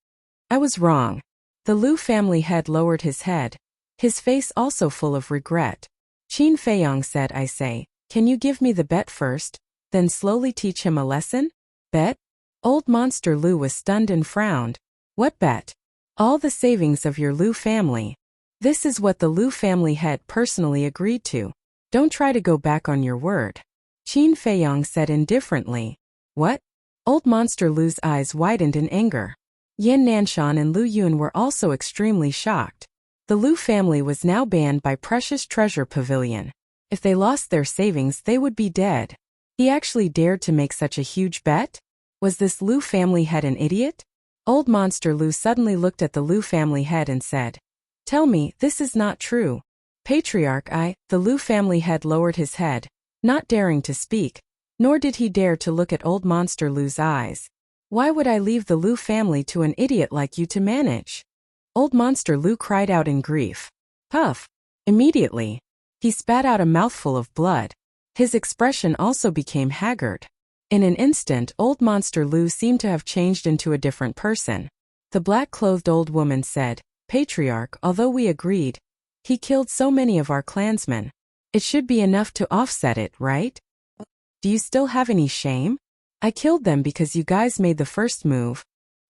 S1: "I was wrong." The Lu family head lowered his head, his face also full of regret. Qin Feiyang said, "I say, can you give me the bet first, then slowly teach him a lesson?" "Bet?" Old Monster Lu was stunned and frowned. "What bet?" "All the savings of your Lu family. This is what the Lu family head personally agreed to. Don't try to go back on your word." Qin Feiyang said indifferently. "What?" Old Monster Lu's eyes widened in anger. Yan Nanshan and Lu Yun were also extremely shocked. The Lu family was now banned by Precious Treasure Pavilion. If they lost their savings, they would be dead. He actually dared to make such a huge bet? Was this Lu family head an idiot? Old Monster Lu suddenly looked at the Lu family head and said, "Tell me, this is not true." "Patriarch, the Lu family head lowered his head, not daring to speak, nor did he dare to look at Old Monster Lu's eyes. "Why would I leave the Lu family to an idiot like you to manage?" Old Monster Lu cried out in grief. Puff! Immediately, he spat out a mouthful of blood. His expression also became haggard. In an instant, Old Monster Lu seemed to have changed into a different person. The black-clothed old woman said, "Patriarch, although we agreed, he killed so many of our clansmen. It should be enough to offset it, right? Do you still have any shame? I killed them because you guys made the first move.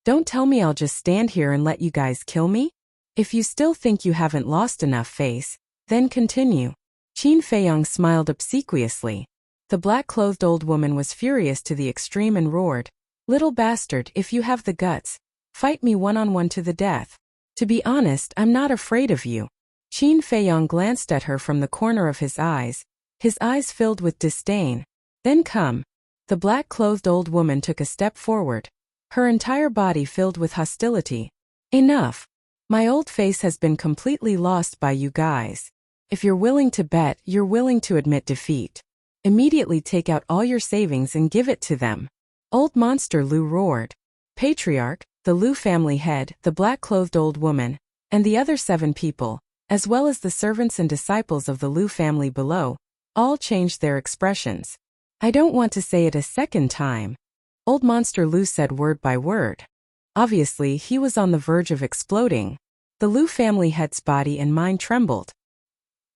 S1: Don't tell me I'll just stand here and let you guys kill me? If you still think you haven't lost enough face, then continue." Qin Feiyang smiled obsequiously. The black-clothed old woman was furious to the extreme and roared, "Little bastard, if you have the guts, fight me one-on-one to the death. To be honest, I'm not afraid of you." Qin Feiyang glanced at her from the corner of his eyes filled with disdain. "Then come." The black-clothed old woman took a step forward, her entire body filled with hostility. "Enough. My old face has been completely lost by you guys. If you're willing to bet, you're willing to admit defeat. Immediately take out all your savings and give it to them." Old Monster Lu roared. Patriarch, the Lu family head, the black-clothed old woman, and the other 7 people, as well as the servants and disciples of the Lu family below, all changed their expressions. "I don't want to say it a second time," Old Monster Lu said word by word. Obviously, he was on the verge of exploding. The Lu family head's body and mind trembled.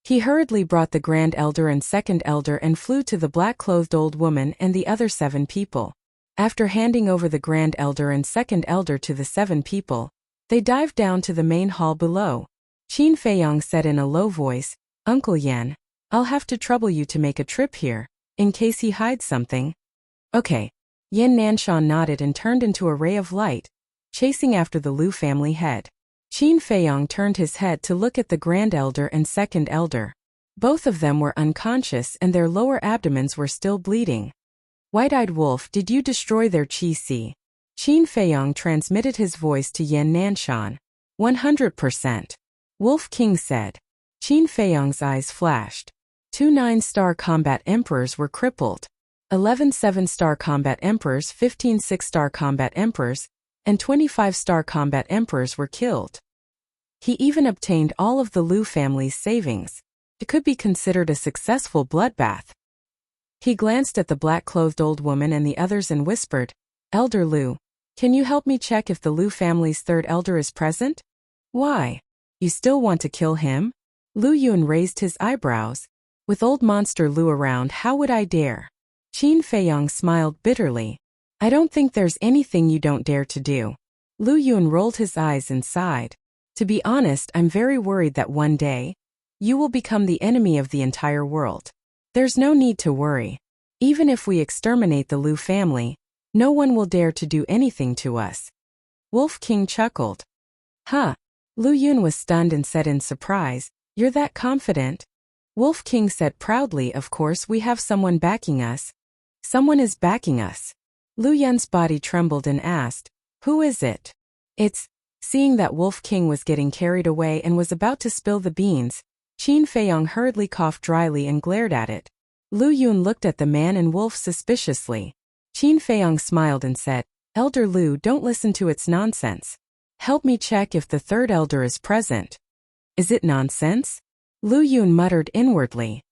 S1: He hurriedly brought the Grand Elder and Second Elder and flew to the black-clothed old woman and the other 7 people. After handing over the Grand Elder and Second Elder to the 7 people, they dived down to the main hall below. Qin Feiyang said in a low voice, "Uncle Yan, I'll have to trouble you to make a trip here, in case he hides something." "Okay." Yan Nanshan nodded and turned into a ray of light, chasing after the Lu family head. Qin Feiyang turned his head to look at the Grand Elder and Second Elder. Both of them were unconscious and their lower abdomens were still bleeding. White-eyed wolf, did you destroy their qi? Qin Feiyong transmitted his voice to Yan Nanshan. 100%. Wolf King said. Qin Feiyong's eyes flashed. 2 9-star combat emperors were crippled. 11 7-star combat emperors, 15 6-star combat emperors, and 25-star combat emperors were killed. He even obtained all of the Lu family's savings. It could be considered a successful bloodbath. He glanced at the black-clothed old woman and the others and whispered, Elder Lu, can you help me check if the Lu family's third elder is present? Why? You still want to kill him? Lu Yun raised his eyebrows. With old monster Lu around, how would I dare? Qin Feiyong smiled bitterly. I don't think there's anything you don't dare to do. Lu Yun rolled his eyes and sighed. To be honest, I'm very worried that one day, you will become the enemy of the entire world. There's no need to worry. Even if we exterminate the Lu family, no one will dare to do anything to us. Wolf King chuckled. Huh. Lu Yun was stunned and said in surprise, You're that confident? Wolf King said proudly, Of course we have someone backing us. Someone is backing us. Lu Yun's body trembled and asked, Who is it? It's... Seeing that Wolf King was getting carried away and was about to spill the beans, Qin Feiyong hurriedly coughed dryly and glared at it. Lu Yun looked at the man and wolf suspiciously. Qin Feiyong smiled and said, Elder Lu, don't listen to its nonsense. Help me check if the third elder is present. Is it nonsense? Lu Yun muttered inwardly.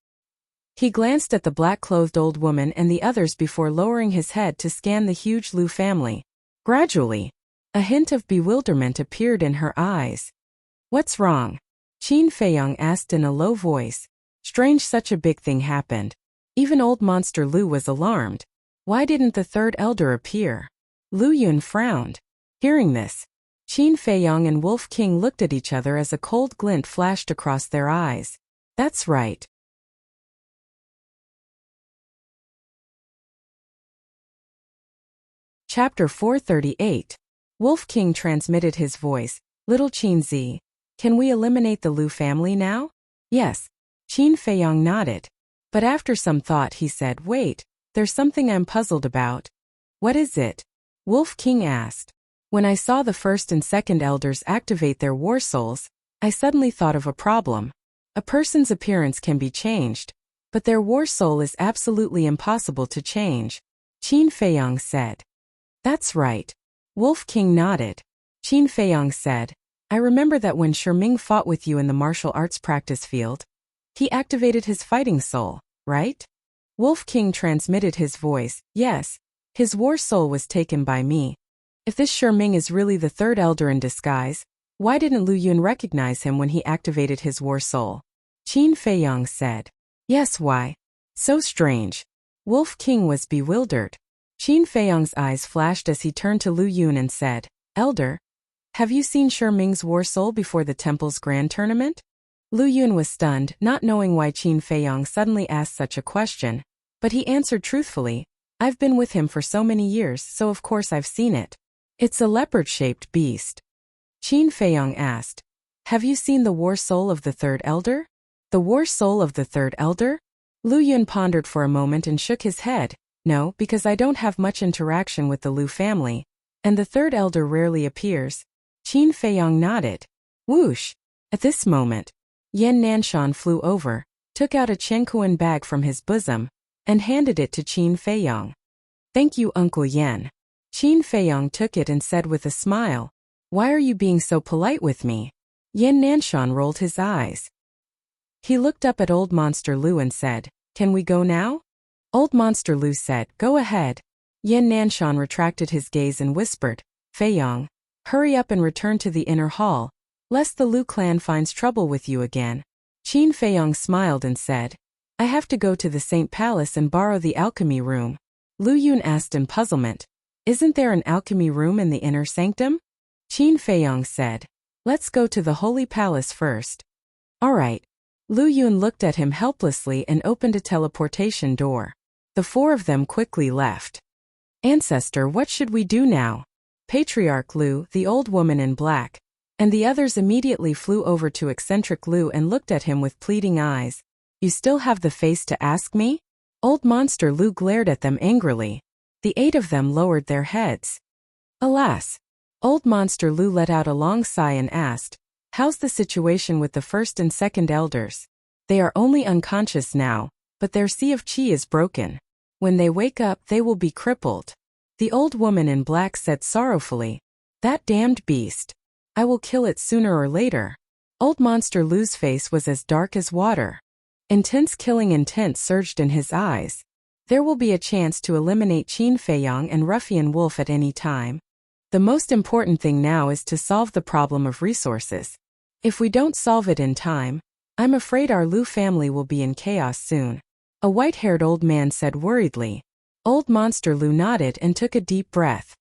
S1: He glanced at the black-clothed old woman and the others before lowering his head to scan the huge Lu family. Gradually, a hint of bewilderment appeared in her eyes. What's wrong? Qin Feiyong asked in a low voice. Strange, such a big thing happened. Even old monster Lu was alarmed. Why didn't the third elder appear? Lu Yun frowned. Hearing this, Qin Feiyong and Wolf King looked at each other as a cold glint flashed across their eyes. That's right. Chapter 438. Wolf King transmitted his voice. Little Qin Zi, can we eliminate the Lu family now? Yes. Qin Feiyong nodded. But after some thought he said, Wait, there's something I'm puzzled about. What is it? Wolf King asked. When I saw the first and second elders activate their war souls, I suddenly thought of a problem. A person's appearance can be changed, but their war soul is absolutely impossible to change. Qin Feiyong said. That's right. Wolf King nodded. Qin Feiyong said, I remember that when Shiming fought with you in the martial arts practice field, he activated his fighting soul, right? Wolf King transmitted his voice. Yes, his war soul was taken by me. If this Shiming is really the third elder in disguise, why didn't Lu Yun recognize him when he activated his war soul? Qin Feiyong said. Yes, why? So strange. Wolf King was bewildered. Qin Feiyong's eyes flashed as he turned to Lu Yun and said, Elder, have you seen Shiming's war soul before the temple's grand tournament? Lu Yun was stunned, not knowing why Qin Feiyong suddenly asked such a question, but he answered truthfully, I've been with him for so many years, so of course I've seen it. It's a leopard-shaped beast. Qin Feiyong asked, Have you seen the war soul of the third elder? The war soul of the third elder? Lu Yun pondered for a moment and shook his head. No, because I don't have much interaction with the Lu family, and the third elder rarely appears. Qin Feiyong nodded. Whoosh! At this moment, Yan Nanshan flew over, took out a Chenkuan bag from his bosom, and handed it to Qin Feiyong. Thank you, Uncle Yan. Qin Feiyong took it and said with a smile, Why are you being so polite with me? Yan Nanshan rolled his eyes. He looked up at old monster Lu and said, Can we go now? Old monster Lu said, Go ahead. Yan Nanshan retracted his gaze and whispered, Feiyong, hurry up and return to the inner hall, lest the Lu clan finds trouble with you again. Qin Feiyong smiled and said, I have to go to the Saint Palace and borrow the alchemy room. Lu Yun asked in puzzlement, Isn't there an alchemy room in the inner sanctum? Qin Feiyong said, Let's go to the Holy Palace first. All right. Lu Yun looked at him helplessly and opened a teleportation door. The four of them quickly left. Ancestor, what should we do now? Patriarch Lu, the old woman in black, and the others immediately flew over to eccentric Lu and looked at him with pleading eyes. You still have the face to ask me? Old Monster Lu glared at them angrily. The 8 of them lowered their heads. Alas! Old Monster Lu let out a long sigh and asked, "How's the situation with the first and second elders?" "They are only unconscious now, but their sea of qi is broken. When they wake up, they will be crippled." The old woman in black said sorrowfully, "That damned beast. I will kill it sooner or later." Old Monster Lu's face was as dark as water. Intense killing intent surged in his eyes. There will be a chance to eliminate Qin Feiyang and Ruffian Wolf at any time. The most important thing now is to solve the problem of resources. If we don't solve it in time, I'm afraid our Lu family will be in chaos soon. A white-haired old man said worriedly. Old Monster Lu nodded and took a deep breath.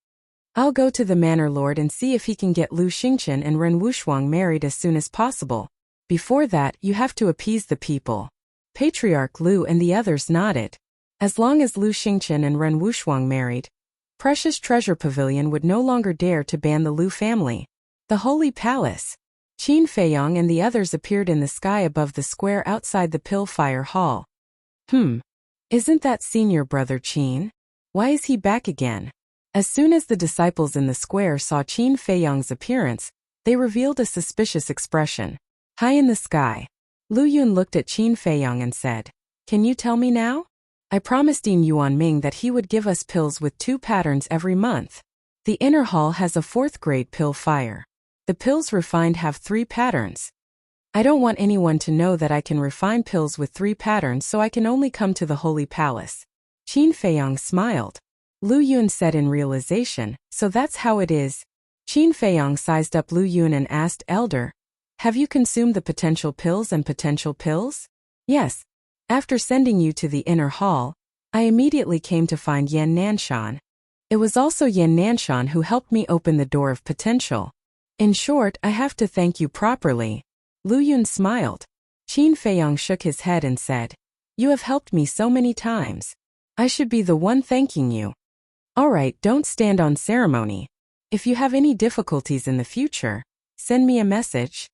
S1: "I'll go to the Manor Lord and see if he can get Lu Xingchen and Ren Wushuang married as soon as possible. Before that, you have to appease the people." Patriarch Lu and the others nodded. As long as Lu Xingchen and Ren Wushuang married, Precious Treasure Pavilion would no longer dare to ban the Lu family. The Holy Palace. Qin Feiyang and the others appeared in the sky above the square outside the Pillfire Hall. Isn't that senior brother Qin? Why is he back again? As soon as the disciples in the square saw Qin Feiyang's appearance, they revealed a suspicious expression. High in the sky, Lu Yun looked at Qin Feiyang and said, "Can you tell me now? I promised Dean Yuanming that he would give us pills with 2 patterns every month. The inner hall has a 4th grade pill fire. The pills refined have 3 patterns. I don't want anyone to know that I can refine pills with 3 patterns, so I can only come to the Holy Palace." Qin Feiyang smiled. Lu Yun said in realization, "So that's how it is." Qin Feiyang sized up Lu Yun and asked, "Elder, have you consumed the potential pills and potential pills?" "Yes. After sending you to the inner hall, I immediately came to find Yan Nanshan. It was also Yan Nanshan who helped me open the door of potential. In short, I have to thank you properly." Lu Yun smiled. Qin Feiyang shook his head and said, "You have helped me so many times. I should be the one thanking you." "All right, don't stand on ceremony. If you have any difficulties in the future, send me a message.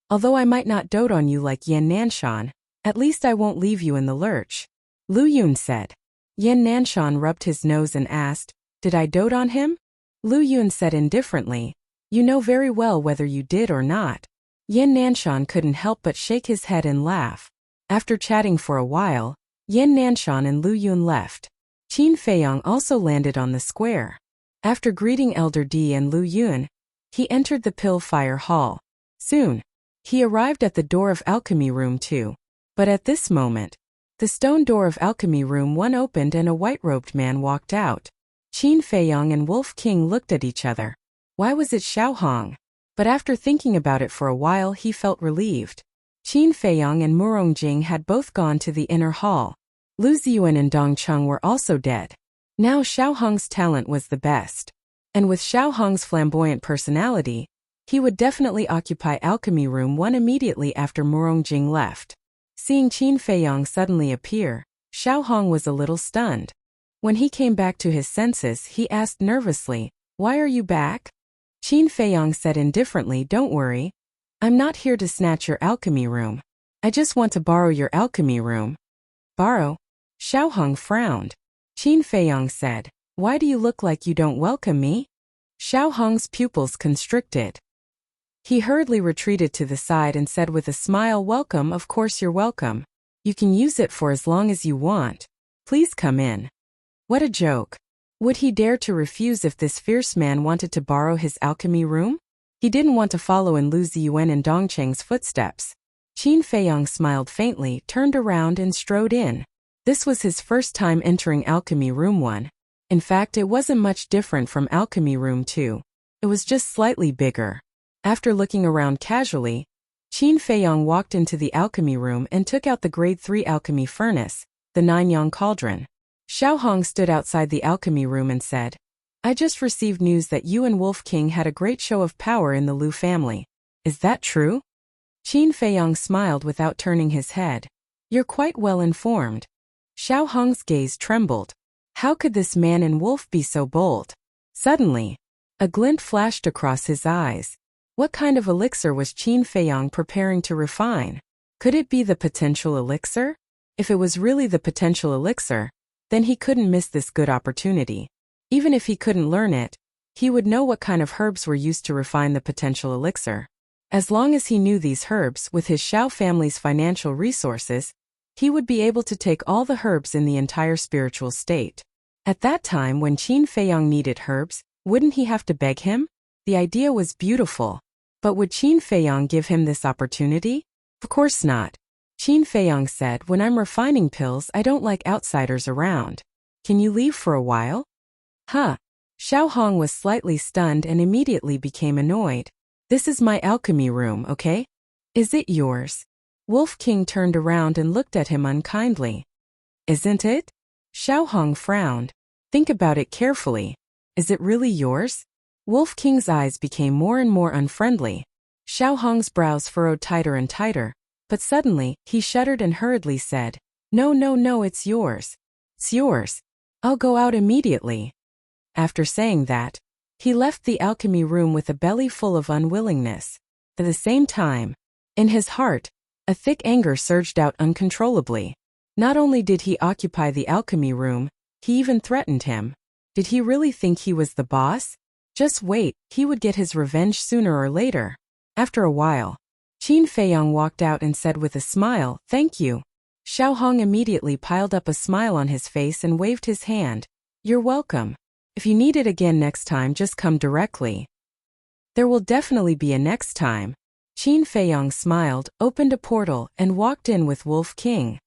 S1: Although I might not dote on you like Yan Nanshan, at least I won't leave you in the lurch." Lu Yun said. Yan Nanshan rubbed his nose and asked, "Did I dote on him?" Lu Yun said indifferently, "You know very well whether you did or not." Yan Nanshan couldn't help but shake his head and laugh. After chatting for a while, Yan Nanshan and Lu Yun left. Qin Feiyang also landed on the square. After greeting Elder Di and Lu Yun, he entered the Pillfire Hall. Soon, he arrived at the door of Alchemy Room 2. But at this moment, the stone door of Alchemy Room 1 opened and a white-robed man walked out. Qin Feiyang and Wolf King looked at each other. Why was it Xiao Hong? But after thinking about it for a while, he felt relieved. Qin Feiyang and Murong Jing had both gone to the inner hall. Lu Ziyuan and Dong Cheng were also dead. Now Xiao Hong's talent was the best. And with Xiao Hong's flamboyant personality, he would definitely occupy Alchemy Room 1 immediately after Murong Jing left. Seeing Qin Feiyang suddenly appear, Xiao Hong was a little stunned. When he came back to his senses, he asked nervously, "Why are you back?" Qin Feiyang said indifferently, "Don't worry. I'm not here to snatch your alchemy room. I just want to borrow your alchemy room." "Borrow?" Xiao Hong frowned. Qin Feiyang said, "Why do you look like you don't welcome me?" Xiao Hong's pupils constricted. He hurriedly retreated to the side and said with a smile, "Welcome, of course you're welcome. You can use it for as long as you want. Please come in." What a joke. Would he dare to refuse if this fierce man wanted to borrow his alchemy room? He didn't want to follow in Lu Ziyuan and Dongcheng's footsteps. Qin Feiyang smiled faintly, turned around and strode in. This was his first time entering Alchemy Room 1. In fact, it wasn't much different from Alchemy Room 2. It was just slightly bigger. After looking around casually, Qin Feiyang walked into the alchemy room and took out the Grade 3 alchemy furnace, the Nine-Yang Cauldron. Xiao Hong stood outside the alchemy room and said, "I just received news that you and Wolf King had a great show of power in the Lu family. Is that true?" Qin Feiyang smiled without turning his head. "You're quite well informed." Xiao Hong's gaze trembled. How could this man and Wolf be so bold? Suddenly, a glint flashed across his eyes. What kind of elixir was Qin Feiyang preparing to refine? Could it be the potential elixir? If it was really the potential elixir, then he couldn't miss this good opportunity. Even if he couldn't learn it, he would know what kind of herbs were used to refine the potential elixir. As long as he knew these herbs with his Xiao family's financial resources, he would be able to take all the herbs in the entire spiritual state. At that time when Qin Feiyang needed herbs, wouldn't he have to beg him? The idea was beautiful. But would Qin Feiyang give him this opportunity? Of course not. Qin Feiyang said, when I'm refining pills, I don't like outsiders around. Can you leave for a while? Huh. Xiao Hong was slightly stunned and immediately became annoyed. This is my alchemy room, okay? Is it yours? Wolf King turned around and looked at him unkindly. Isn't it? Xiao Hong frowned. Think about it carefully. Is it really yours? Wolf King's eyes became more and more unfriendly. Xiao Hong's brows furrowed tighter and tighter, but suddenly, he shuddered and hurriedly said, No, no, no, it's yours. It's yours. I'll go out immediately. After saying that, he left the alchemy room with a belly full of unwillingness. At the same time, in his heart, a thick anger surged out uncontrollably. Not only did he occupy the alchemy room, he even threatened him. Did he really think he was the boss? Just wait, he would get his revenge sooner or later. After a while, Qin Feiyang walked out and said with a smile, Thank you. Xiao Hong immediately piled up a smile on his face and waved his hand. You're welcome. If you need it again next time, just come directly. There will definitely be a next time. Qin Feiyang smiled, opened a portal, and walked in with Wolf King.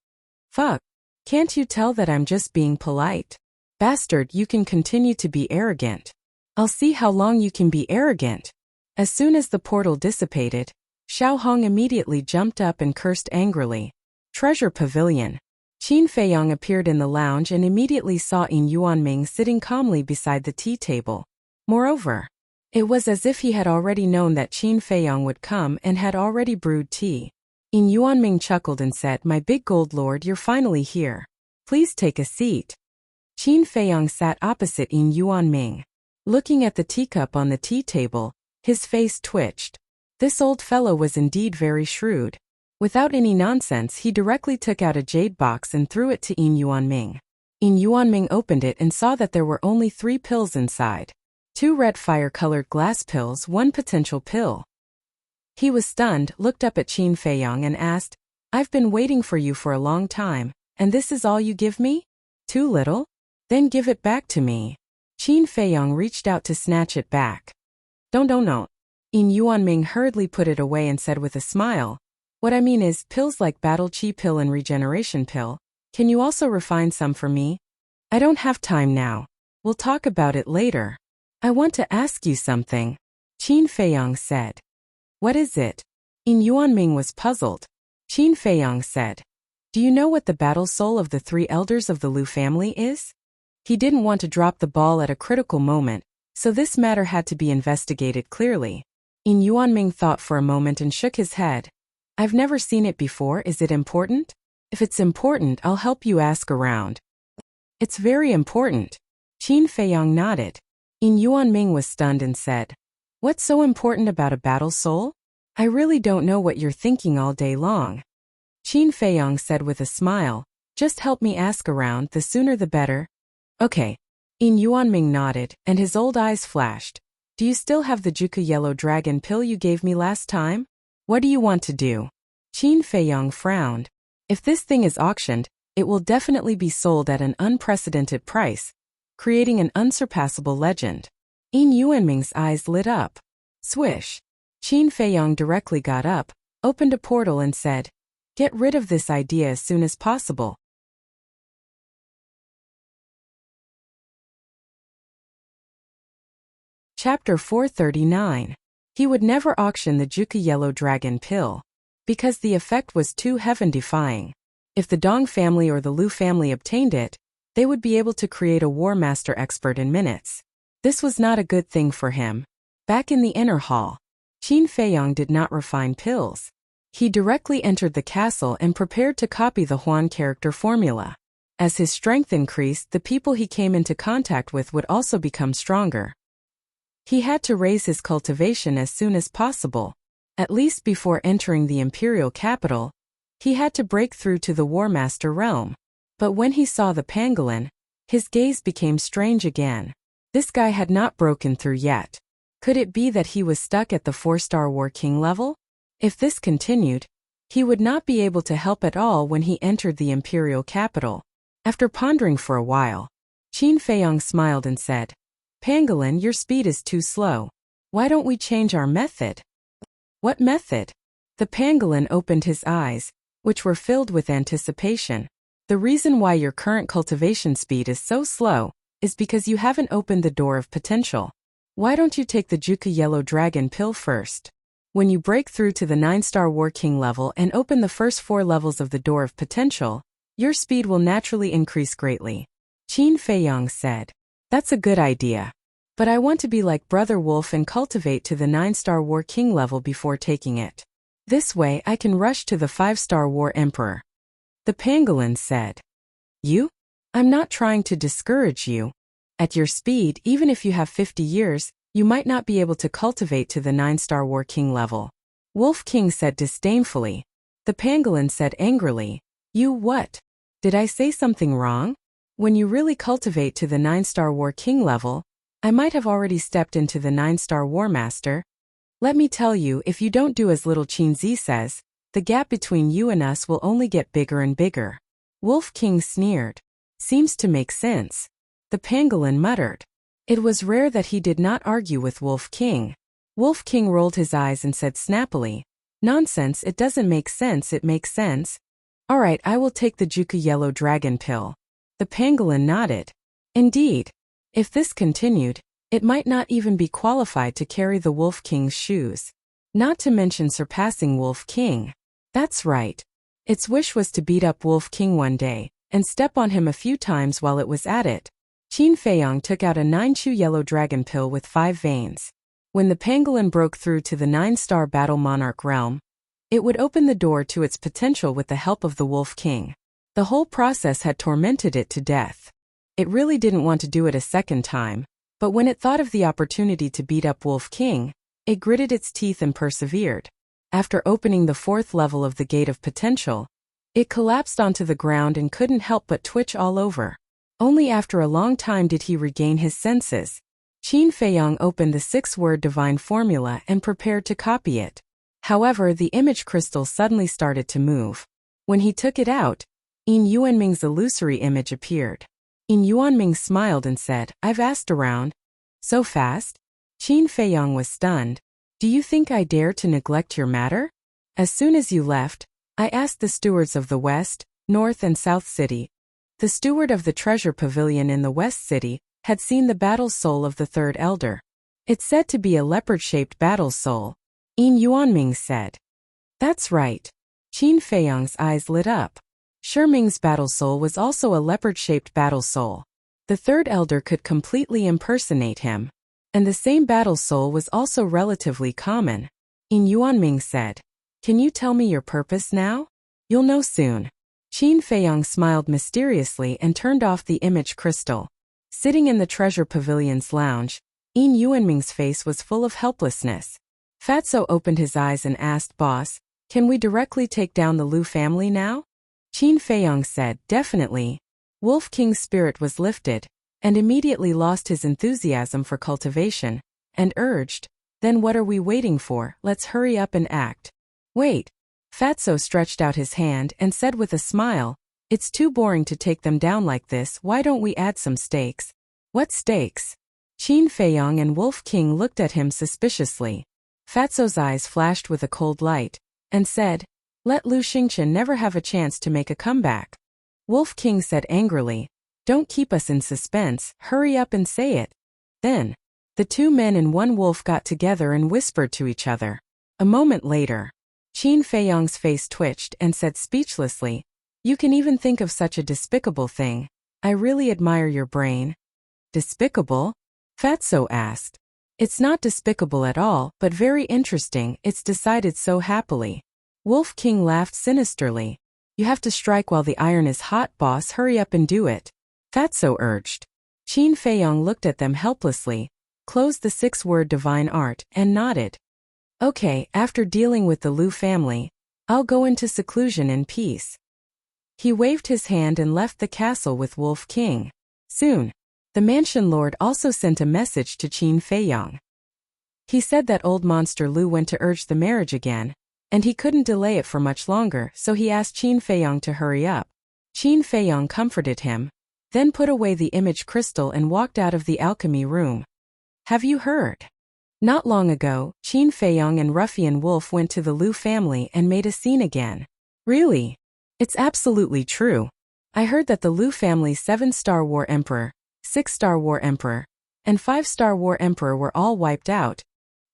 S1: Fuck. Can't you tell that I'm just being polite? Bastard, you can continue to be arrogant. I'll see how long you can be arrogant. As soon as the portal dissipated, Xiao Hong immediately jumped up and cursed angrily. Treasure Pavilion. Qin Feiyang appeared in the lounge and immediately saw Yin Yuanming sitting calmly beside the tea table. Moreover, it was as if he had already known that Qin Feiyang would come and had already brewed tea. Yin Yuanming chuckled and said, My big gold lord, you're finally here. Please take a seat. Qin Feiyang sat opposite Yin Yuanming. Looking at the teacup on the tea table, his face twitched. This old fellow was indeed very shrewd. Without any nonsense, he directly took out a jade box and threw it to Yin Yuanming. Yin Yuanming opened it and saw that there were only 3 pills inside. 2 red fire-colored glass pills, 1 potential pill. He was stunned, looked up at Qin Feiyang and asked, I've been waiting for you for a long time, and this is all you give me? Too little? Then give it back to me. Qin Feiyang reached out to snatch it back. Don't. Yin Yuanming hurriedly put it away and said with a smile, What I mean is, pills like Battle Chi pill and Regeneration pill, can you also refine some for me? I don't have time now. We'll talk about it later. I want to ask you something. Qin Feiyang said. What is it? Yin Yuanming was puzzled. Qin Feiyang said, Do you know what the battle soul of the 3 elders of the Lu family is? He didn't want to drop the ball at a critical moment, so this matter had to be investigated clearly. Yin Yuanming thought for a moment and shook his head. I've never seen it before. Is it important? If it's important, I'll help you ask around. It's very important. Qin Feiyang nodded. Yin Yuanming was stunned and said, What's so important about a battle soul? I really don't know what you're thinking all day long. Qin Feiyang said with a smile, Just help me ask around, the sooner the better. Okay. Yin Yuanming nodded, and his old eyes flashed. Do you still have the Juku yellow dragon pill you gave me last time? What do you want to do? Qin Feiyang frowned. If this thing is auctioned, it will definitely be sold at an unprecedented price, creating an unsurpassable legend. Yin Yuanming's eyes lit up. Swish. Qin Feiyang directly got up, opened a portal and said, Get rid of this idea as soon as possible. Chapter 439. He would never auction the Juku Yellow Dragon pill, because the effect was too heaven-defying. If the Dong family or the Lu family obtained it, they would be able to create a War Master expert in minutes. This was not a good thing for him. Back in the inner hall, Qin Feiyang did not refine pills. He directly entered the castle and prepared to copy the Huan character formula. As his strength increased, the people he came into contact with would also become stronger. He had to raise his cultivation as soon as possible, at least before entering the imperial capital, He had to break through to the War Master realm. But when he saw the pangolin, his gaze became strange again. This guy had not broken through yet. Could it be that he was stuck at the 4-star War King level? If this continued, he would not be able to help at all when he entered the imperial capital. After pondering for a while, Qin Feiyong smiled and said, "Pangolin, your speed is too slow. Why don't we change our method?" "What method?" The pangolin opened his eyes, which were filled with anticipation. "The reason why your current cultivation speed is so slow is because you haven't opened the door of potential. Why don't you take the Juka Yellow Dragon pill first? When you break through to the 9-star War King level and open the first 4 levels of the door of potential, your speed will naturally increase greatly." Qin Feiyong said, "That's a good idea. But I want to be like Brother Wolf and cultivate to the 9-star War King level before taking it. This way I can rush to the 5-star War Emperor." The pangolin said, "You? I'm not trying to discourage you. At your speed, even if you have 50 years, you might not be able to cultivate to the 9-star War King level." Wolf King said disdainfully. The pangolin said angrily, "You what? Did I say something wrong? When you really cultivate to the 9-star War King level, I might have already stepped into the 9-star War Master. Let me tell you, if you don't do as little Qin Zi says, the gap between you and us will only get bigger and bigger." Wolf King sneered. "Seems to make sense." The pangolin muttered. It was rare that he did not argue with Wolf King. Wolf King rolled his eyes and said snappily, "Nonsense, it doesn't make sense, it makes sense. All right, I will take the Juka Yellow Dragon pill." The pangolin nodded. Indeed, if this continued, it might not even be qualified to carry the Wolf King's shoes. Not to mention surpassing Wolf King. That's right. Its wish was to beat up Wolf King one day, and step on him a few times while it was at it. Qin Feiyong took out a 9-chew yellow dragon pill with 5 veins. When the pangolin broke through to the 9-star Battle Monarch realm, it would open the door to its potential with the help of the Wolf King. The whole process had tormented it to death. It really didn't want to do it a second time, but when it thought of the opportunity to beat up Wolf King, it gritted its teeth and persevered. After opening the 4th level of the Gate of Potential, it collapsed onto the ground and couldn't help but twitch all over. Only after a long time did he regain his senses. Qin Feiyong opened the 6-word divine formula and prepared to copy it. However, the image crystal suddenly started to move. When he took it out, Yin Yuanming's illusory image appeared. Yin Yuanming smiled and said, "I've asked around." "So fast?" Qin Feiyong was stunned. "Do you think I dare to neglect your matter? As soon as you left, I asked the stewards of the West, North and South City. The steward of the treasure pavilion in the West City had seen the battle soul of the 3rd elder. It's said to be a leopard-shaped battle soul," Yin Yuanming said. "That's right." Qin Feiyong's eyes lit up. Shiming's battle soul was also a leopard-shaped battle soul. The 3rd elder could completely impersonate him. And the same battle soul was also relatively common. Yin Yuanming said, "Can you tell me your purpose now? You'll know soon." Qin Feiyong smiled mysteriously and turned off the image crystal. Sitting in the treasure pavilion's lounge, Yin Yuanming's face was full of helplessness. Fatso opened his eyes and asked, "Boss, can we directly take down the Lu family now?" Qin Feiyong said, "Definitely." Wolf King's spirit was lifted, and immediately lost his enthusiasm for cultivation, and urged, "Then what are we waiting for? Let's hurry up and act." "Wait." Fatso stretched out his hand and said with a smile, "It's too boring to take them down like this, why don't we add some stakes?" "What stakes?" Qin Feiyong and Wolf King looked at him suspiciously. Fatso's eyes flashed with a cold light, and said, "Let Lu Xingchen never have a chance to make a comeback." Wolf King said angrily, "Don't keep us in suspense, hurry up and say it." Then, the 2 men and 1 wolf got together and whispered to each other. A moment later, Qin Feiyong's face twitched and said speechlessly, "You can even think of such a despicable thing. I really admire your brain." "Despicable?" Fatso asked. "It's not despicable at all, but very interesting, it's decided so happily." Wolf King laughed sinisterly. "You have to strike while the iron is hot, boss, hurry up and do it," Fatso urged. Qin Feiyong looked at them helplessly, closed the 6-word divine art, and nodded. "Okay." After dealing with the Lu family, I'll go into seclusion in peace." He waved his hand and left the castle with Wolf King. Soon, the mansion lord also sent a message to Qin Feiyang. He said that old monster Lu went to urge the marriage again, and he couldn't delay it for much longer, so he asked Qin Feiyang to hurry up. Qin Feiyang comforted him, then put away the image crystal and walked out of the alchemy room. "Have you heard? Not long ago, Qin Feiyang and Ruffian Wolf went to the Lu family and made a scene again." "Really?" "It's absolutely true. I heard that the Lu family's 7-star War Emperor, 6-star War Emperor, and 5-star War Emperor were all wiped out.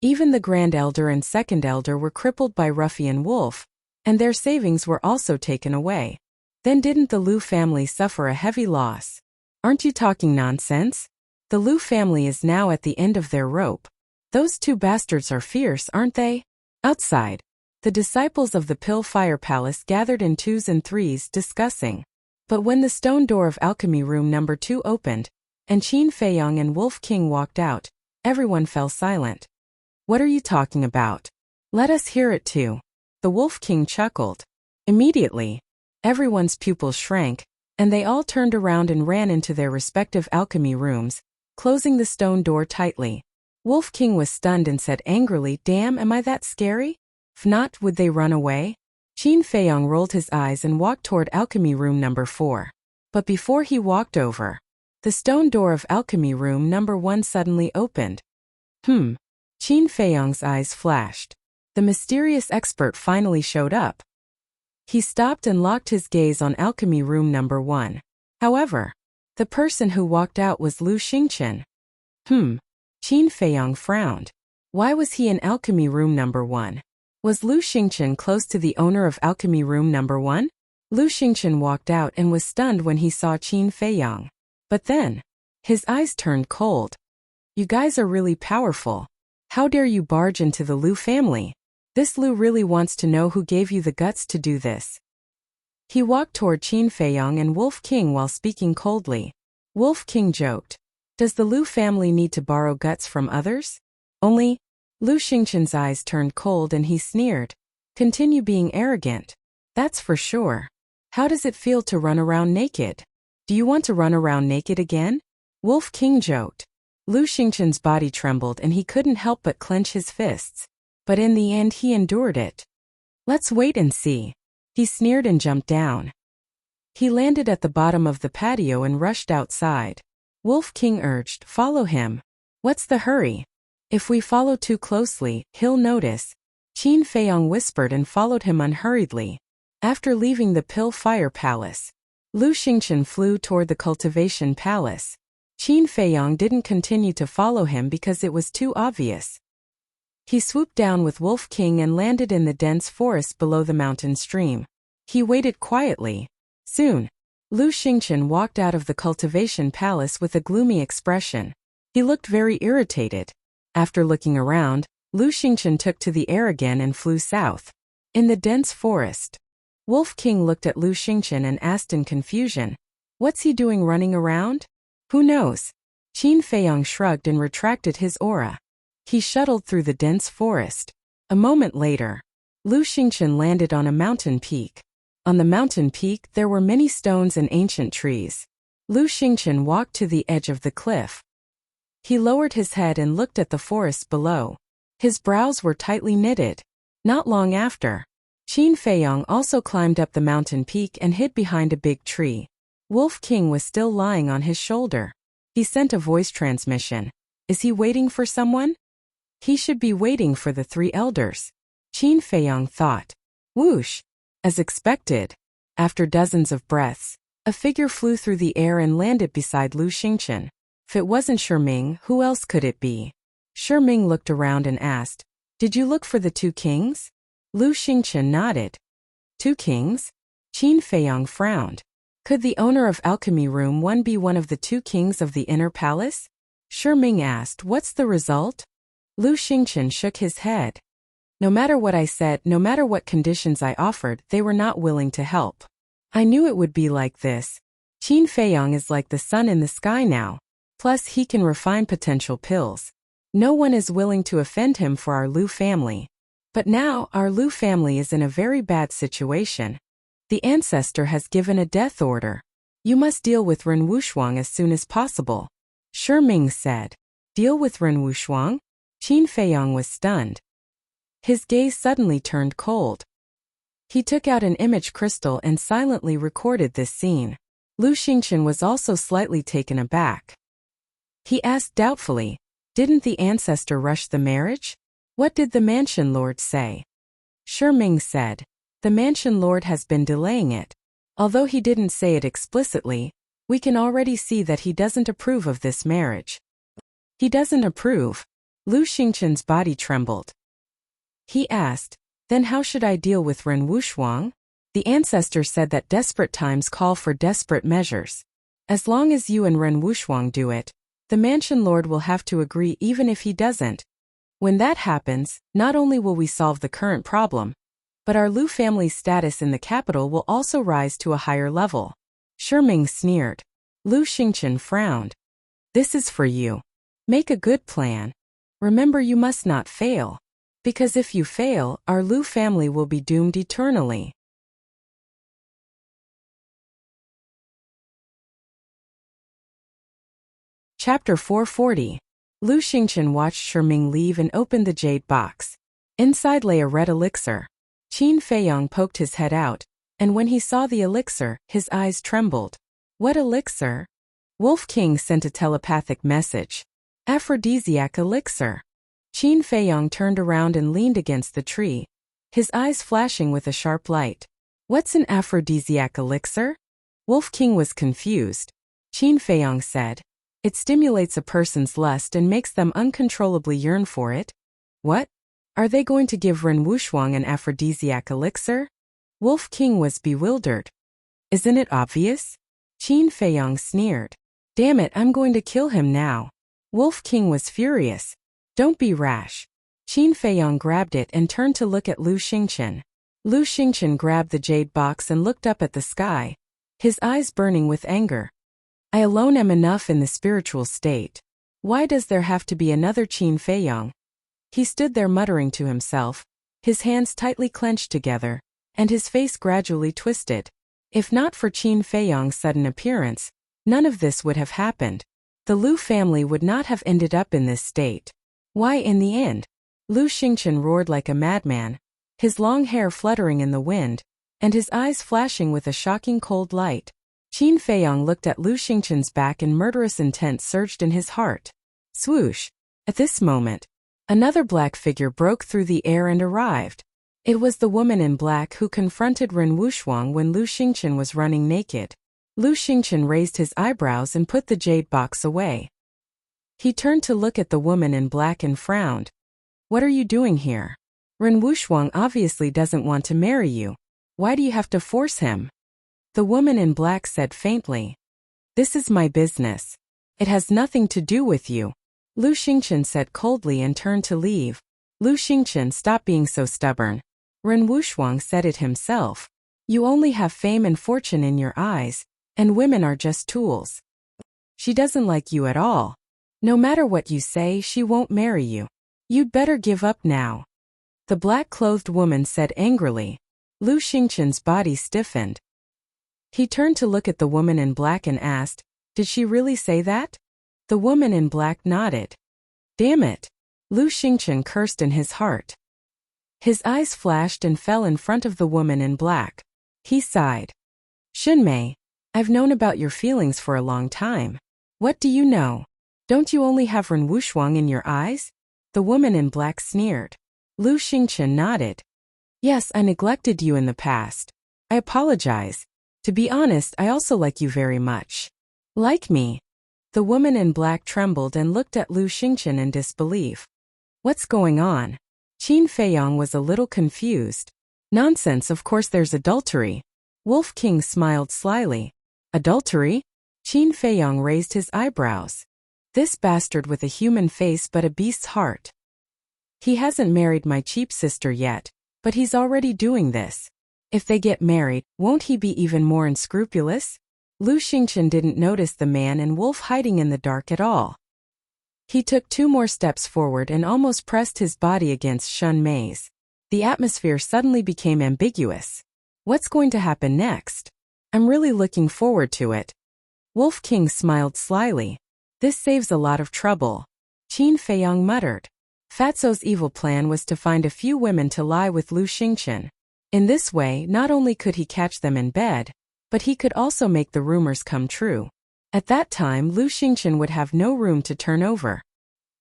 S1: Even the Grand Elder and Second Elder were crippled by Ruffian Wolf, and their savings were also taken away. Then didn't the Lu family suffer a heavy loss?" "Aren't you talking nonsense? The Lu family is now at the end of their rope. Those two bastards are fierce, aren't they?" Outside, the disciples of the Pill Fire Palace gathered in 2s and 3s discussing. But when the stone door of alchemy room number 2 opened, and Qin Feiyang and Wolf King walked out, everyone fell silent. "What are you talking about? Let us hear it too." The Wolf King chuckled. Immediately, everyone's pupils shrank, and they all turned around and ran into their respective alchemy rooms, closing the stone door tightly. Wolf King was stunned and said angrily, "Damn, am I that scary? If not, would they run away?" Qin Feiyang rolled his eyes and walked toward alchemy room number 4. But before he walked over, the stone door of alchemy room number 1 suddenly opened. Qin Feiyang's eyes flashed. The mysterious expert finally showed up. He stopped and locked his gaze on alchemy room number 1. However, the person who walked out was Lu Xingchen. Qin Feiyang frowned. Why was he in alchemy room number 1? Was Lu Xingchen close to the owner of alchemy room number 1? Lu Xingchen walked out and was stunned when he saw Qin Feiyang. But then, his eyes turned cold. "You guys are really powerful. How dare you barge into the Lu family? This Lu really wants to know who gave you the guts to do this." He walked toward Qin Feiyang and Wolf King while speaking coldly. Wolf King joked, "Does the Lu family need to borrow guts from others?" Only, Lu Xingchen's eyes turned cold and he sneered. "Continue being arrogant. That's for sure. How does it feel to run around naked? Do you want to run around naked again?" Wolf King joked. Lu Xingchen's body trembled and he couldn't help but clench his fists. But in the end he endured it. "Let's wait and see." He sneered and jumped down. He landed at the bottom of the patio and rushed outside. Wolf King urged, "Follow him." "What's the hurry? If we follow too closely, he'll notice." Qin Feiyang whispered and followed him unhurriedly. After leaving the Pill Fire Palace, Lu Xingchen flew toward the Cultivation Palace. Qin Feiyang didn't continue to follow him because it was too obvious. He swooped down with Wolf King and landed in the dense forest below the mountain stream. He waited quietly. Soon, Lu Xingchen walked out of the Cultivation Palace with a gloomy expression. He looked very irritated. After looking around, Lu Xingchen took to the air again and flew south. In the dense forest, Wolf King looked at Lu Xingchen and asked in confusion, "What's he doing running around?" "Who knows?" Qin Feiyang shrugged and retracted his aura. He shuttled through the dense forest. A moment later, Lu Xingchen landed on a mountain peak. On the mountain peak there were many stones and ancient trees. Lu Xingchen walked to the edge of the cliff. He lowered his head and looked at the forest below. His brows were tightly knitted. Not long after, Qin Feiyang also climbed up the mountain peak and hid behind a big tree. Wolf King was still lying on his shoulder. He sent a voice transmission. Is he waiting for someone? He should be waiting for the 3 elders. Qin Feiyang thought. Whoosh! As expected, after dozens of breaths, a figure flew through the air and landed beside Lu Xingchen. If it wasn't Shiming, who else could it be? Shiming looked around and asked, "Did you look for the 2 kings?" Lu Xingchen nodded. 2 kings? Qin Feiyang frowned. Could the owner of Alchemy Room 1 be one of the 2 kings of the inner palace? Shiming asked, "What's the result?" Lu Xingchen shook his head. No matter what I said, no matter what conditions I offered, they were not willing to help. I knew it would be like this. Qin Feiyang is like the sun in the sky now. Plus he can refine potential pills. No one is willing to offend him for our Lu family. But now, our Lu family is in a very bad situation. The ancestor has given a death order. You must deal with Ren Wushuang as soon as possible. Shi Ming said. Deal with Ren Wushuang? Qin Feiyang was stunned. His gaze suddenly turned cold. He took out an image crystal and silently recorded this scene. Lu Xingchen was also slightly taken aback. He asked doubtfully, didn't the ancestor rush the marriage? What did the mansion lord say? Shi Ming said, the mansion lord has been delaying it. Although he didn't say it explicitly, we can already see that he doesn't approve of this marriage. He doesn't approve? Lu Xingchen's body trembled. He asked, then how should I deal with Ren Wushuang? The ancestor said that desperate times call for desperate measures. As long as you and Ren Wushuang do it, the mansion lord will have to agree even if he doesn't. When that happens, not only will we solve the current problem, but our Lu family's status in the capital will also rise to a higher level. Shi Ming sneered. Lu Xingchen frowned. This is for you. Make a good plan. Remember, you must not fail. Because if you fail, our Lu family will be doomed eternally. Chapter 440. Lu Xingchen watched Shi Ming leave and opened the jade box. Inside lay a red elixir. Qin Feiyang poked his head out, and when he saw the elixir, his eyes trembled. What elixir? Wolf King sent a telepathic message. Aphrodisiac elixir. Qin Feiyang turned around and leaned against the tree, his eyes flashing with a sharp light. What's an aphrodisiac elixir? Wolf King was confused. Qin Feiyang said, it stimulates a person's lust and makes them uncontrollably yearn for it. What? Are they going to give Ren Wushuang an aphrodisiac elixir? Wolf King was bewildered. Isn't it obvious? Qin Feiyang sneered. Damn it, I'm going to kill him now. Wolf King was furious. Don't be rash. Qin Feiyang grabbed it and turned to look at Lu Xingchen. Lu Xingchen grabbed the jade box and looked up at the sky, his eyes burning with anger. I alone am enough in the spiritual state. Why does there have to be another Qin Feiyang? He stood there muttering to himself, his hands tightly clenched together, and his face gradually twisted. If not for Qin Feiyang's sudden appearance, none of this would have happened. The Lu family would not have ended up in this state. Why in the end? Lu Xingchen roared like a madman, his long hair fluttering in the wind, and his eyes flashing with a shocking cold light. Qin Feiyang looked at Lu Xingchen's back and murderous intent surged in his heart. Swoosh! At this moment, another black figure broke through the air and arrived. It was the woman in black who confronted Ren Wushuang when Lu Xingchen was running naked. Lu Xingchen raised his eyebrows and put the jade box away. He turned to look at the woman in black and frowned. What are you doing here? Ren Wushuang obviously doesn't want to marry you. Why do you have to force him? The woman in black said faintly. This is my business. It has nothing to do with you. Lu Xingchen said coldly and turned to leave. Lu Xingchen, stop being so stubborn. Ren Wushuang said it himself. You only have fame and fortune in your eyes, and women are just tools. She doesn't like you at all. No matter what you say, she won't marry you. You'd better give up now. The black-clothed woman said angrily. Lu Xingchen's body stiffened. He turned to look at the woman in black and asked, did she really say that? The woman in black nodded. Damn it! Lu Xingchen cursed in his heart. His eyes flashed and fell in front of the woman in black. He sighed. Xunmei, I've known about your feelings for a long time. What do you know? Don't you only have Ren Wushuang in your eyes? The woman in black sneered. Lu Xingchen nodded. Yes, I neglected you in the past. I apologize. To be honest, I also like you very much. Like me? The woman in black trembled and looked at Lu Xingchen in disbelief. What's going on? Qin Feiyang was a little confused. Nonsense, of course there's adultery. Wolf King smiled slyly. Adultery? Qin Feiyang raised his eyebrows. This bastard with a human face but a beast's heart. He hasn't married my cheap sister yet, but he's already doing this. If they get married, won't he be even more unscrupulous? Lu Xingchen didn't notice the man and wolf hiding in the dark at all. He took 2 more steps forward and almost pressed his body against Xunmei's. The atmosphere suddenly became ambiguous. What's going to happen next? I'm really looking forward to it. Wolf King smiled slyly. This saves a lot of trouble. Qin Feiyang muttered. Fatso's evil plan was to find a few women to lie with Lu Xingchen. In this way, not only could he catch them in bed, but he could also make the rumors come true. At that time, Lu Xingchen would have no room to turn over.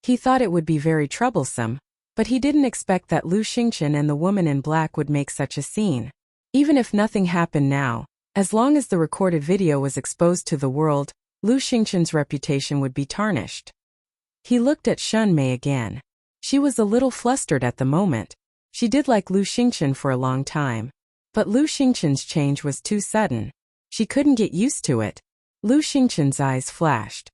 S1: He thought it would be very troublesome, but he didn't expect that Lu Xingchen and the woman in black would make such a scene. Even if nothing happened now, as long as the recorded video was exposed to the world, Lu Xingchen's reputation would be tarnished. He looked at Shun Mei again. She was a little flustered at the moment. She did like Lu Xingchen for a long time. But Lu Xingchen's change was too sudden. She couldn't get used to it. Lu Xingchen's eyes flashed.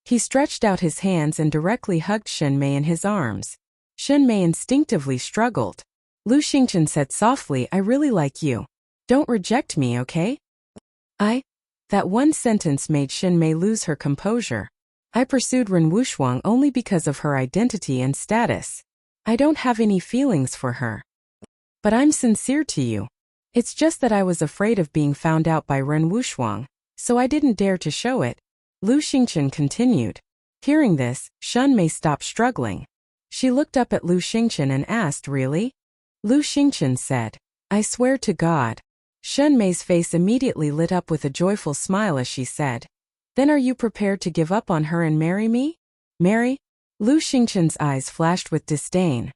S1: He stretched out his hands and directly hugged Shun Mei in his arms. Shun Mei instinctively struggled. Lu Xingchen said softly, I really like you. Don't reject me, okay? That one sentence made Shun Mei lose her composure. I pursued Ren Wushuang only because of her identity and status. I don't have any feelings for her. But I'm sincere to you. It's just that I was afraid of being found out by Ren Wushuang, so I didn't dare to show it. Lu Xingchen continued. Hearing this, Shun Mei stopped struggling. She looked up at Lu Xingchen and asked, really? Lu Xingchen said, I swear to God. Shun Mei's face immediately lit up with a joyful smile as she said, Then are you prepared to give up on her and marry me? Marry? Lu Xingchen's eyes flashed with disdain.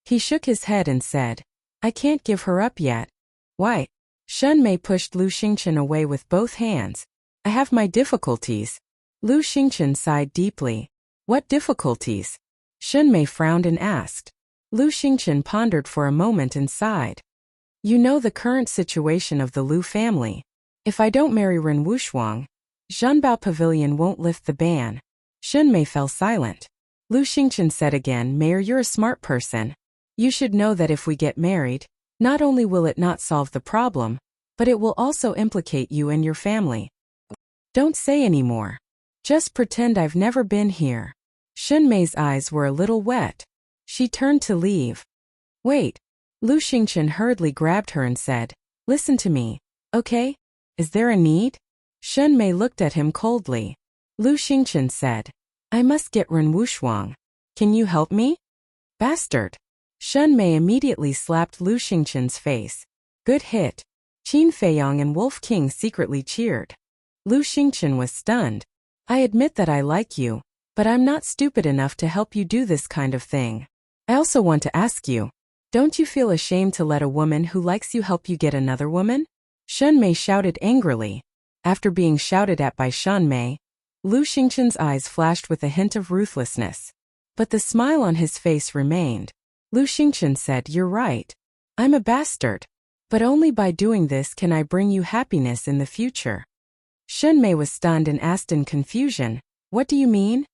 S1: He shook his head and said, I can't give her up yet. Why? Shun Mei pushed Lu Xingchen away with both hands. I have my difficulties. Lu Xingchen sighed deeply. What difficulties? Shun Mei frowned and asked. Lu Xingchen pondered for a moment and sighed. You know the current situation of the Lu family. If I don't marry Ren Wushuang, Zhanbao Pavilion won't lift the ban. Shun Mei fell silent. Lu Xingchen said again, Mayor, you're a smart person. You should know that if we get married, not only will it not solve the problem, but it will also implicate you and your family. Don't say any more. Just pretend I've never been here. Shun Mei's eyes were a little wet. She turned to leave. Wait. Lu Xingchen hurriedly grabbed her and said, Listen to me, okay? Is there a need? Shun Mei looked at him coldly. Lu Xingchen said, I must get Ren Wushuang. Can you help me? Bastard. Shun Mei immediately slapped Lu Xingchen's face. Good hit. Qin Feiyang and Wolf King secretly cheered. Lu Xingchen was stunned. I admit that I like you, but I'm not stupid enough to help you do this kind of thing. I also want to ask you, don't you feel ashamed to let a woman who likes you help you get another woman? Shun Mei shouted angrily. After being shouted at by Shun Mei, Lu Xingchen's eyes flashed with a hint of ruthlessness. But the smile on his face remained. Lu Xingchen said, You're right. I'm a bastard. But only by doing this can I bring you happiness in the future. Shun Mei was stunned and asked in confusion, What do you mean?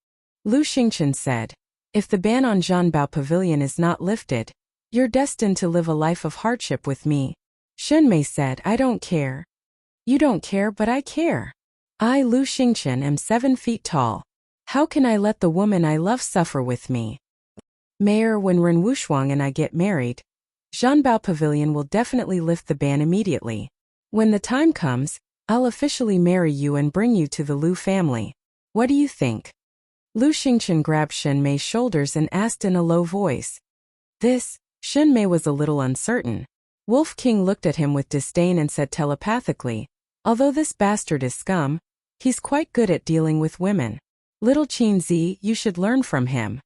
S1: Lu Xingchen said, If the ban on Zhanbao Pavilion is not lifted, you're destined to live a life of hardship with me. Shun Mei said, I don't care. You don't care, but I care. I, Lu Xingchen, am 7 feet tall. How can I let the woman I love suffer with me? Mayor, when Ren Wushuang and I get married, Zhanbao Pavilion will definitely lift the ban immediately. When the time comes, I'll officially marry you and bring you to the Lu family. What do you think? Lu Xingchen grabbed Shun Mei's shoulders and asked in a low voice. Shun Mei was a little uncertain. Wolf King looked at him with disdain and said telepathically, Although this bastard is scum, he's quite good at dealing with women. Little Qin Zi, you should learn from him.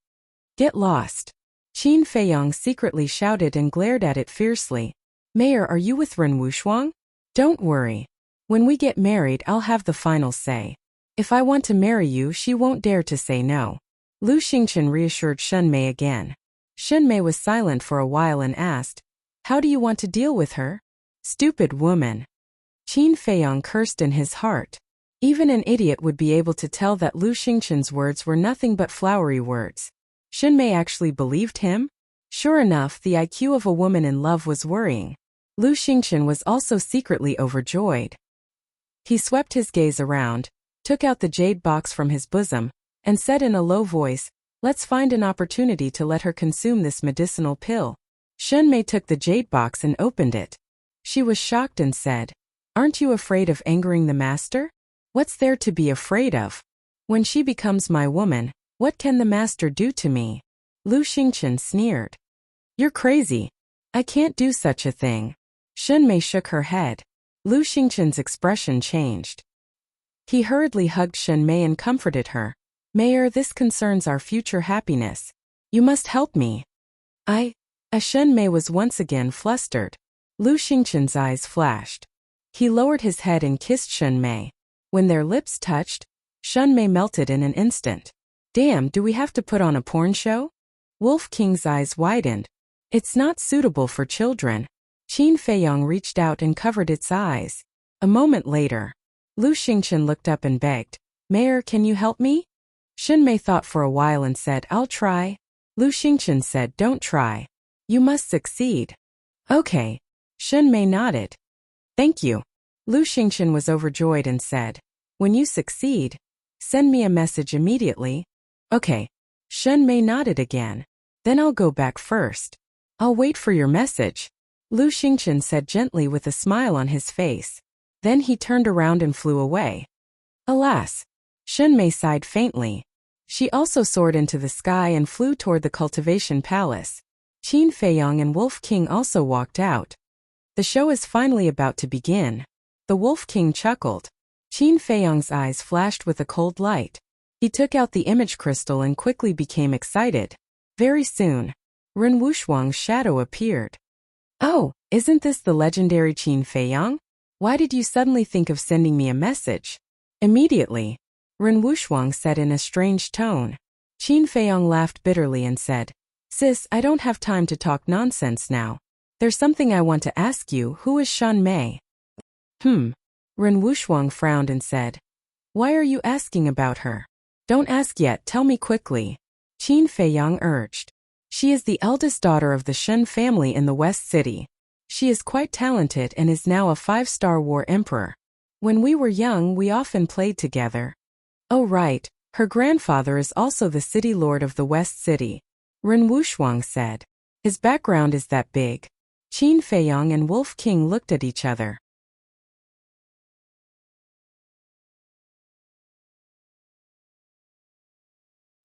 S1: Get lost. Qin Feiyang secretly shouted and glared at it fiercely. Mayor, are you with Ren Wushuang? Don't worry. When we get married, I'll have the final say. If I want to marry you, she won't dare to say no. Lu Xingchen reassured Shun Mei again. Shun Mei was silent for a while and asked, How do you want to deal with her? Stupid woman. Qin Feiyang cursed in his heart. Even an idiot would be able to tell that Lu Xingchen's words were nothing but flowery words. Shun Mei actually believed him? Sure enough, the IQ of a woman in love was worrying. Lu Xingchen was also secretly overjoyed. He swept his gaze around, took out the jade box from his bosom, and said in a low voice, Let's find an opportunity to let her consume this medicinal pill. Shunmei took the jade box and opened it. She was shocked and said, "Aren't you afraid of angering the master? What's there to be afraid of? When she becomes my woman, what can the master do to me?" Lu Xingchen sneered. "You're crazy. I can't do such a thing." Shunmei shook her head. Lu Xingchen's expression changed. He hurriedly hugged Shunmei and comforted her. "Mayor, this concerns our future happiness. You must help me." Shunmei was once again flustered. Lu Xingchen's eyes flashed. He lowered his head and kissed Shunmei. When their lips touched, Shunmei melted in an instant. "Damn, do we have to put on a porn show?" Wolf King's eyes widened. "It's not suitable for children." Qin Feiyong reached out and covered its eyes. A moment later, Lu Xingchen looked up and begged, "Mayor, can you help me?" Shunmei thought for a while and said, "I'll try." Lu Xingchen said, "Don't try. You must succeed." "Okay." Shunmei nodded. "Thank you." Lu Xingchen was overjoyed and said, "When you succeed, send me a message immediately." "Okay." Shunmei nodded again. "Then I'll go back first." "I'll wait for your message," Lu Xingchen said gently with a smile on his face. Then he turned around and flew away. Alas! Shunmei sighed faintly. She also soared into the sky and flew toward the cultivation palace. Qin Feiyong and Wolf King also walked out. The show is finally about to begin. The Wolf King chuckled. Qin Feiyong's eyes flashed with a cold light. He took out the image crystal and quickly became excited. Very soon, Ren Wushuang's shadow appeared. "Oh, isn't this the legendary Qin Feiyong? Why did you suddenly think of sending me a message?" Immediately, Ren Wushuang said in a strange tone. Qin Feiyong laughed bitterly and said, "Sis, I don't have time to talk nonsense now. There's something I want to ask you. Who is Shunmei?" Ren Wushuang frowned and said, "Why are you asking about her? Don't ask yet, tell me quickly." Qin Feiyong urged. "She is the eldest daughter of the Shun family in the West City. She is quite talented and is now a 5-star war emperor. When we were young, we often played together." "Oh right, her grandfather is also the city lord of the West City," Ren Wushuang said. "His background is that big." Qin Feiyong and Wolf King looked at each other.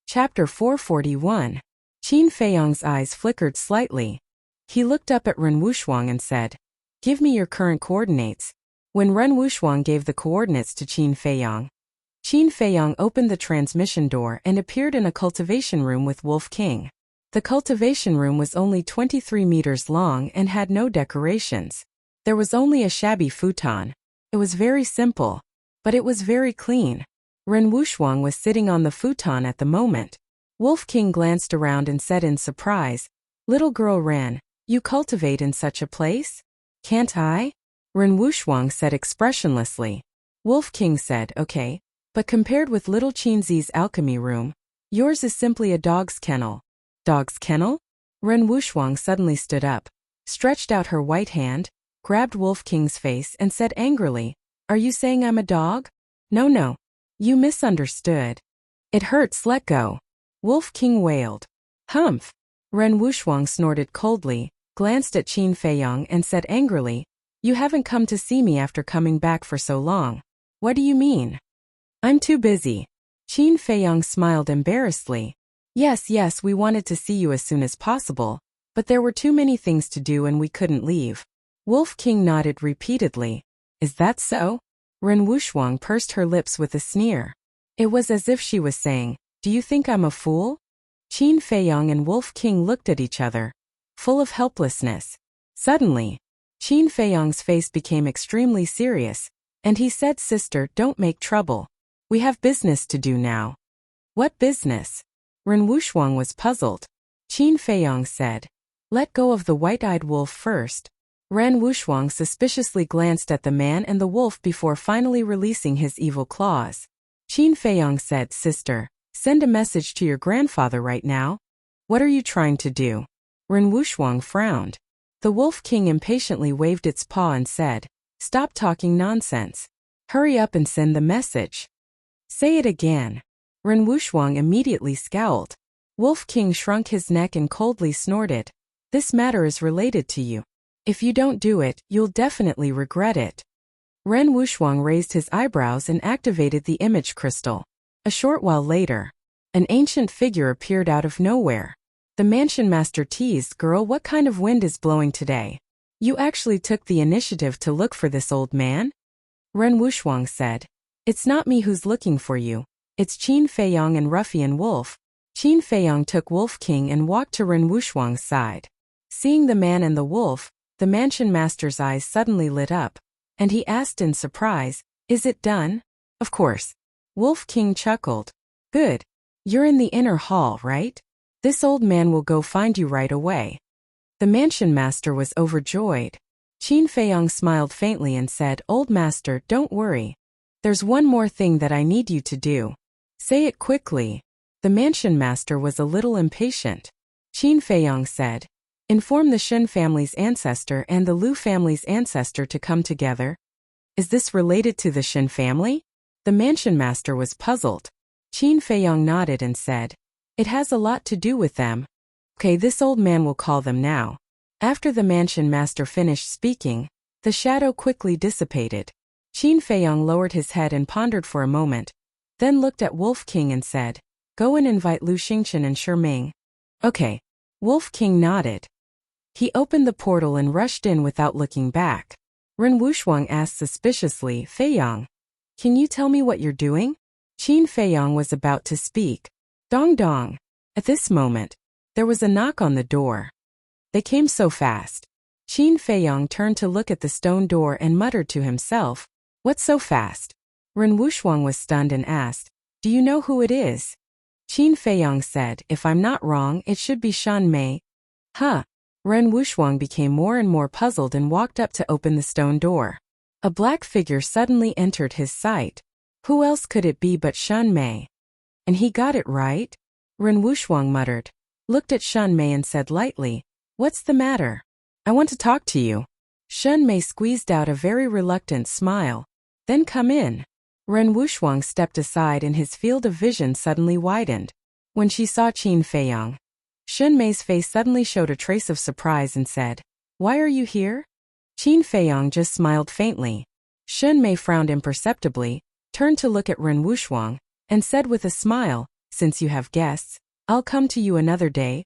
S1: Chapter 441. Qin Feiyong's eyes flickered slightly. He looked up at Ren Wushuang and said, "Give me your current coordinates." When Ren Wushuang gave the coordinates to Qin Feiyong opened the transmission door and appeared in a cultivation room with Wolf King. The cultivation room was only 23 meters long and had no decorations. There was only a shabby futon. It was very simple, but it was very clean. Ren Wushuang was sitting on the futon at the moment. Wolf King glanced around and said in surprise, "Little girl Ren, you cultivate in such a place?" "Can't I?" Ren Wushuang said expressionlessly. Wolf King said, "Okay, but compared with little Qinzi's alchemy room, yours is simply a dog's kennel." "Dog's kennel?" Ren Wushuang suddenly stood up, stretched out her white hand, grabbed Wolf King's face and said angrily, "Are you saying I'm a dog?" No. You misunderstood. "It hurts, let go." Wolf King wailed. "Humph." Ren Wushuang snorted coldly, glanced at Qin Feiyong and said angrily, "You haven't come to see me after coming back for so long. What do you mean?" "I'm too busy." Qin Feiyong smiled embarrassedly. Yes, we wanted to see you as soon as possible, but there were too many things to do and we couldn't leave." Wolf King nodded repeatedly. "Is that so?" Ren Wushuang pursed her lips with a sneer. It was as if she was saying, "Do you think I'm a fool?" Qin Feiyong and Wolf King looked at each other, full of helplessness. Suddenly, Qin Feiyong's face became extremely serious, and he said, "Sister, don't make trouble. We have business to do now." "What business?" Ren Wushuang was puzzled. Qin Feiyong said, "Let go of the white-eyed wolf first." Ren Wushuang suspiciously glanced at the man and the wolf before finally releasing his evil claws. Qin Feiyong said, "Sister, send a message to your grandfather right now." "What are you trying to do?" Ren Wushuang frowned. The Wolf King impatiently waved its paw and said, "Stop talking nonsense. Hurry up and send the message." "Say it again." Ren Wushuang immediately scowled. Wolf King shrunk his neck and coldly snorted. This matter is related to you. If you don't do it, you'll definitely regret it. Ren Wuxuang raised his eyebrows and activated the image crystal. A short while later, an ancient figure appeared out of nowhere. The mansion master teased, "Girl, what kind of wind is blowing today? You actually took the initiative to look for this old man?" Ren Wuxuang said, "It's not me who's looking for you. It's Qin Feiyong and Ruffian Wolf." Qin Feiyong took Wolf King and walked to Ren Wuxuang's side. Seeing the man and the wolf, the mansion master's eyes suddenly lit up, and he asked in surprise, "Is it done?" "Of course." Wolf King chuckled. "Good. You're in the inner hall, right? This old man will go find you right away." The mansion master was overjoyed. Qin Feiyong smiled faintly and said, "Old master, don't worry. There's one more thing that I need you to do. Say it quickly." The mansion master was a little impatient. Qin Feiyong said, "Inform the Shen family's ancestor and the Lu family's ancestor to come together." "Is this related to the Shen family?" The mansion master was puzzled. Qin Feiyong nodded and said, "It has a lot to do with them." "Okay, this old man will call them now." After the mansion master finished speaking, the shadow quickly dissipated. Qin Feiyong lowered his head and pondered for a moment, then looked at Wolf King and said, "Go and invite Lu Xingchen and Shi Ming." "Okay." Wolf King nodded. He opened the portal and rushed in without looking back. Ren Wuxuang asked suspiciously, "Feiyong, can you tell me what you're doing?" Qin Feiyong was about to speak. Dong dong. At this moment, there was a knock on the door. They came so fast. Qin Feiyong turned to look at the stone door and muttered to himself, "What's so fast?" Ren Wuxuang was stunned and asked, "Do you know who it is?" Qin Feiyong said, "If I'm not wrong, it should be Shan Mei." "Huh." Ren Wuxuang became more and more puzzled and walked up to open the stone door. A black figure suddenly entered his sight. Who else could it be but Shan Mei? "And he got it right?" Ren Wuxuang muttered, looked at Shan Mei and said lightly, "What's the matter?" "I want to talk to you." Shan Mei squeezed out a very reluctant smile. "Then come in." Ren Wuxuang stepped aside and his field of vision suddenly widened. When she saw Qin Feiyong, Shan Mei's face suddenly showed a trace of surprise and said, "Why are you here?" Qin Feiyong just smiled faintly. Shan Mei frowned imperceptibly, turned to look at Ren Wuxuang, and said with a smile, "Since you have guests, I'll come to you another day."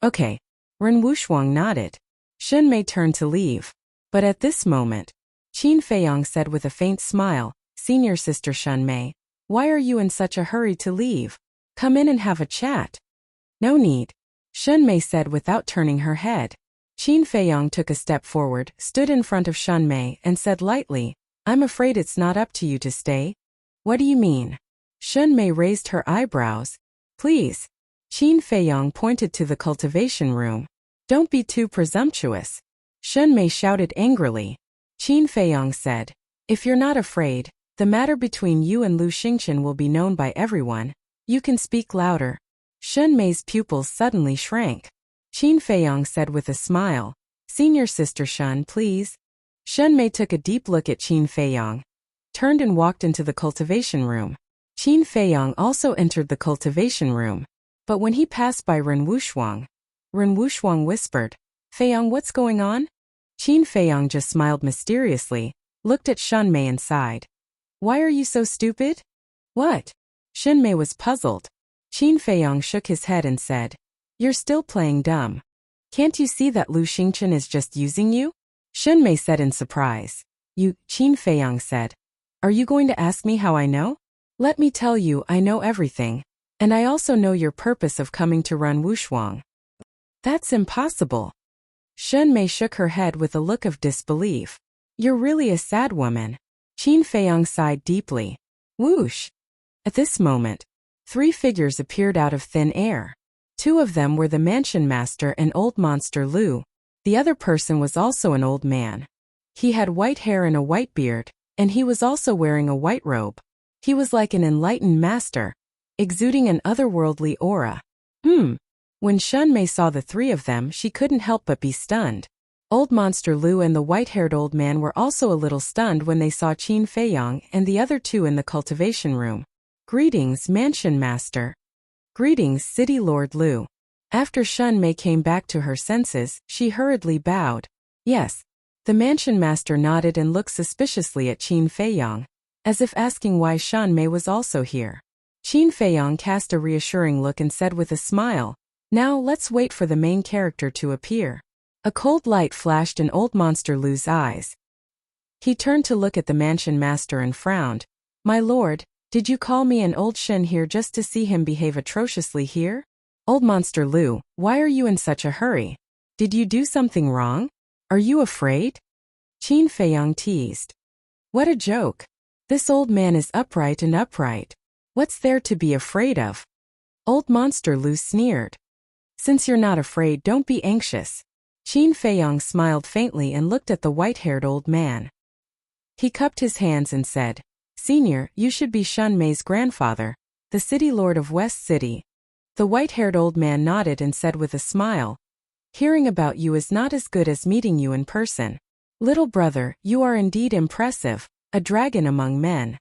S1: "Okay." Ren Wuxuang nodded. Shan Mei turned to leave. But at this moment, Qin Feiyong said with a faint smile, "Senior sister Shan Mei, why are you in such a hurry to leave? Come in and have a chat." "No need," Shan Mei said without turning her head. Qin Feiyong took a step forward, stood in front of Shan Mei, and said lightly, "I'm afraid it's not up to you to stay." "What do you mean?" Shan Mei raised her eyebrows. "Please." Qin Feiyong pointed to the cultivation room. "Don't be too presumptuous." Shan Mei shouted angrily. Qin Feiyong said, "If you're not afraid, the matter between you and Lu Xingchen will be known by everyone. You can speak louder." Shan Mei's pupils suddenly shrank. Qin Feiyong said with a smile, "Senior sister Shan, please." Shan Mei took a deep look at Qin Feiyong, turned and walked into the cultivation room. Qin Feiyong also entered the cultivation room. But when he passed by Ren Wuxuang whispered, "Feiyong, what's going on?" Qin Feiyong just smiled mysteriously, looked at Shan Mei and sighed. "Why are you so stupid?" "What?" Shan Mei was puzzled. Qin Feiyong shook his head and said, "You're still playing dumb. Can't you see that Lu Xingchen is just using you?" Shan Mei said in surprise. "You," Qin Feiyong said. "Are you going to ask me how I know?" "Let me tell you, I know everything. And I also know your purpose of coming to Ren Wuxuang." "That's impossible." Shan Mei shook her head with a look of disbelief. "You're really a sad woman." Qin Feiyong sighed deeply. Whoosh! At this moment, 3 figures appeared out of thin air. 2 of them were the mansion master and old monster Lu. The other person was also an old man. He had white hair and a white beard, and he was also wearing a white robe. He was like an enlightened master, exuding an otherworldly aura. When Shan Mei saw the 3 of them, she couldn't help but be stunned. Old monster Lu and the white-haired old man were also a little stunned when they saw Qin Feiyong and the other 2 in the cultivation room. "Greetings, mansion master." "Greetings, city lord Lu." After Shun Mei came back to her senses, she hurriedly bowed. Yes. The mansion master nodded and looked suspiciously at Qin Feiyang, as if asking why Shun Mei was also here. Qin Feiyang cast a reassuring look and said with a smile, "Now let's wait for the main character to appear." A cold light flashed in old Monster Lu's eyes. He turned to look at the mansion master and frowned. "My lord, did you call me an old Shin here just to see him behave atrociously here? Old Monster Lu, why are you in such a hurry? Did you do something wrong? Are you afraid?" Qin Feiyang teased. "What a joke. This old man is upright and upright. What's there to be afraid of?" Old Monster Lu sneered. "Since you're not afraid, don't be anxious." Qin Feiyang smiled faintly and looked at the white-haired old man. He cupped his hands and said, "Senior, you should be Shun Mei's grandfather, the city lord of West City." The white-haired old man nodded and said with a smile, "Hearing about you is not as good as meeting you in person. Little brother, you are indeed impressive, a dragon among men."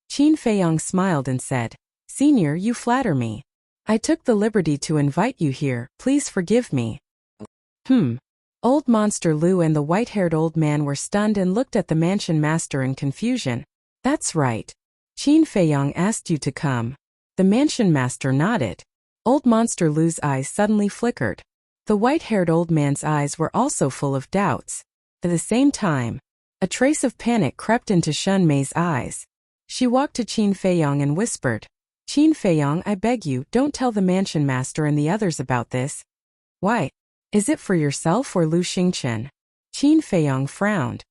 S1: Qin Feiyang smiled and said, "Senior, you flatter me. I took the liberty to invite you here, please forgive me." Old Monster Lu and the white-haired old man were stunned and looked at the mansion master in confusion. "That's right. Qin Feiyang asked you to come." The mansion master nodded. Old Monster Lu's eyes suddenly flickered. The white-haired old man's eyes were also full of doubts. At the same time, a trace of panic crept into Shun Mei's eyes. She walked to Qin Feiyang and whispered, "Qin Feiyang, I beg you, don't tell the mansion master and the others about this." "Why? Is it for yourself or Lu Xingchen?" Qin Feiyang frowned.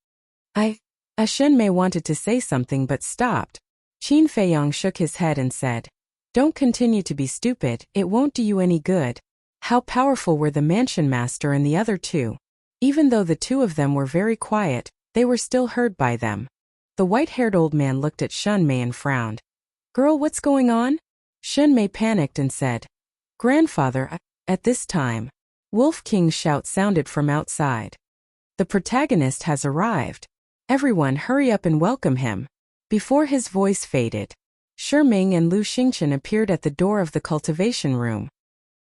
S1: Shun Mei wanted to say something but stopped. Qin Feiyang shook his head and said, "Don't continue to be stupid, it won't do you any good." How powerful were the mansion master and the other two? Even though the two of them were very quiet, they were still heard by them. The white-haired old man looked at Shun Mei and frowned. "Girl, what's going on?" Shun Mei panicked and said, "Grandfather." At this time, Wolf King's shout sounded from outside. "The protagonist has arrived. Everyone hurry up and welcome him." Before his voice faded, Ming and Lu Xingchen appeared at the door of the cultivation room.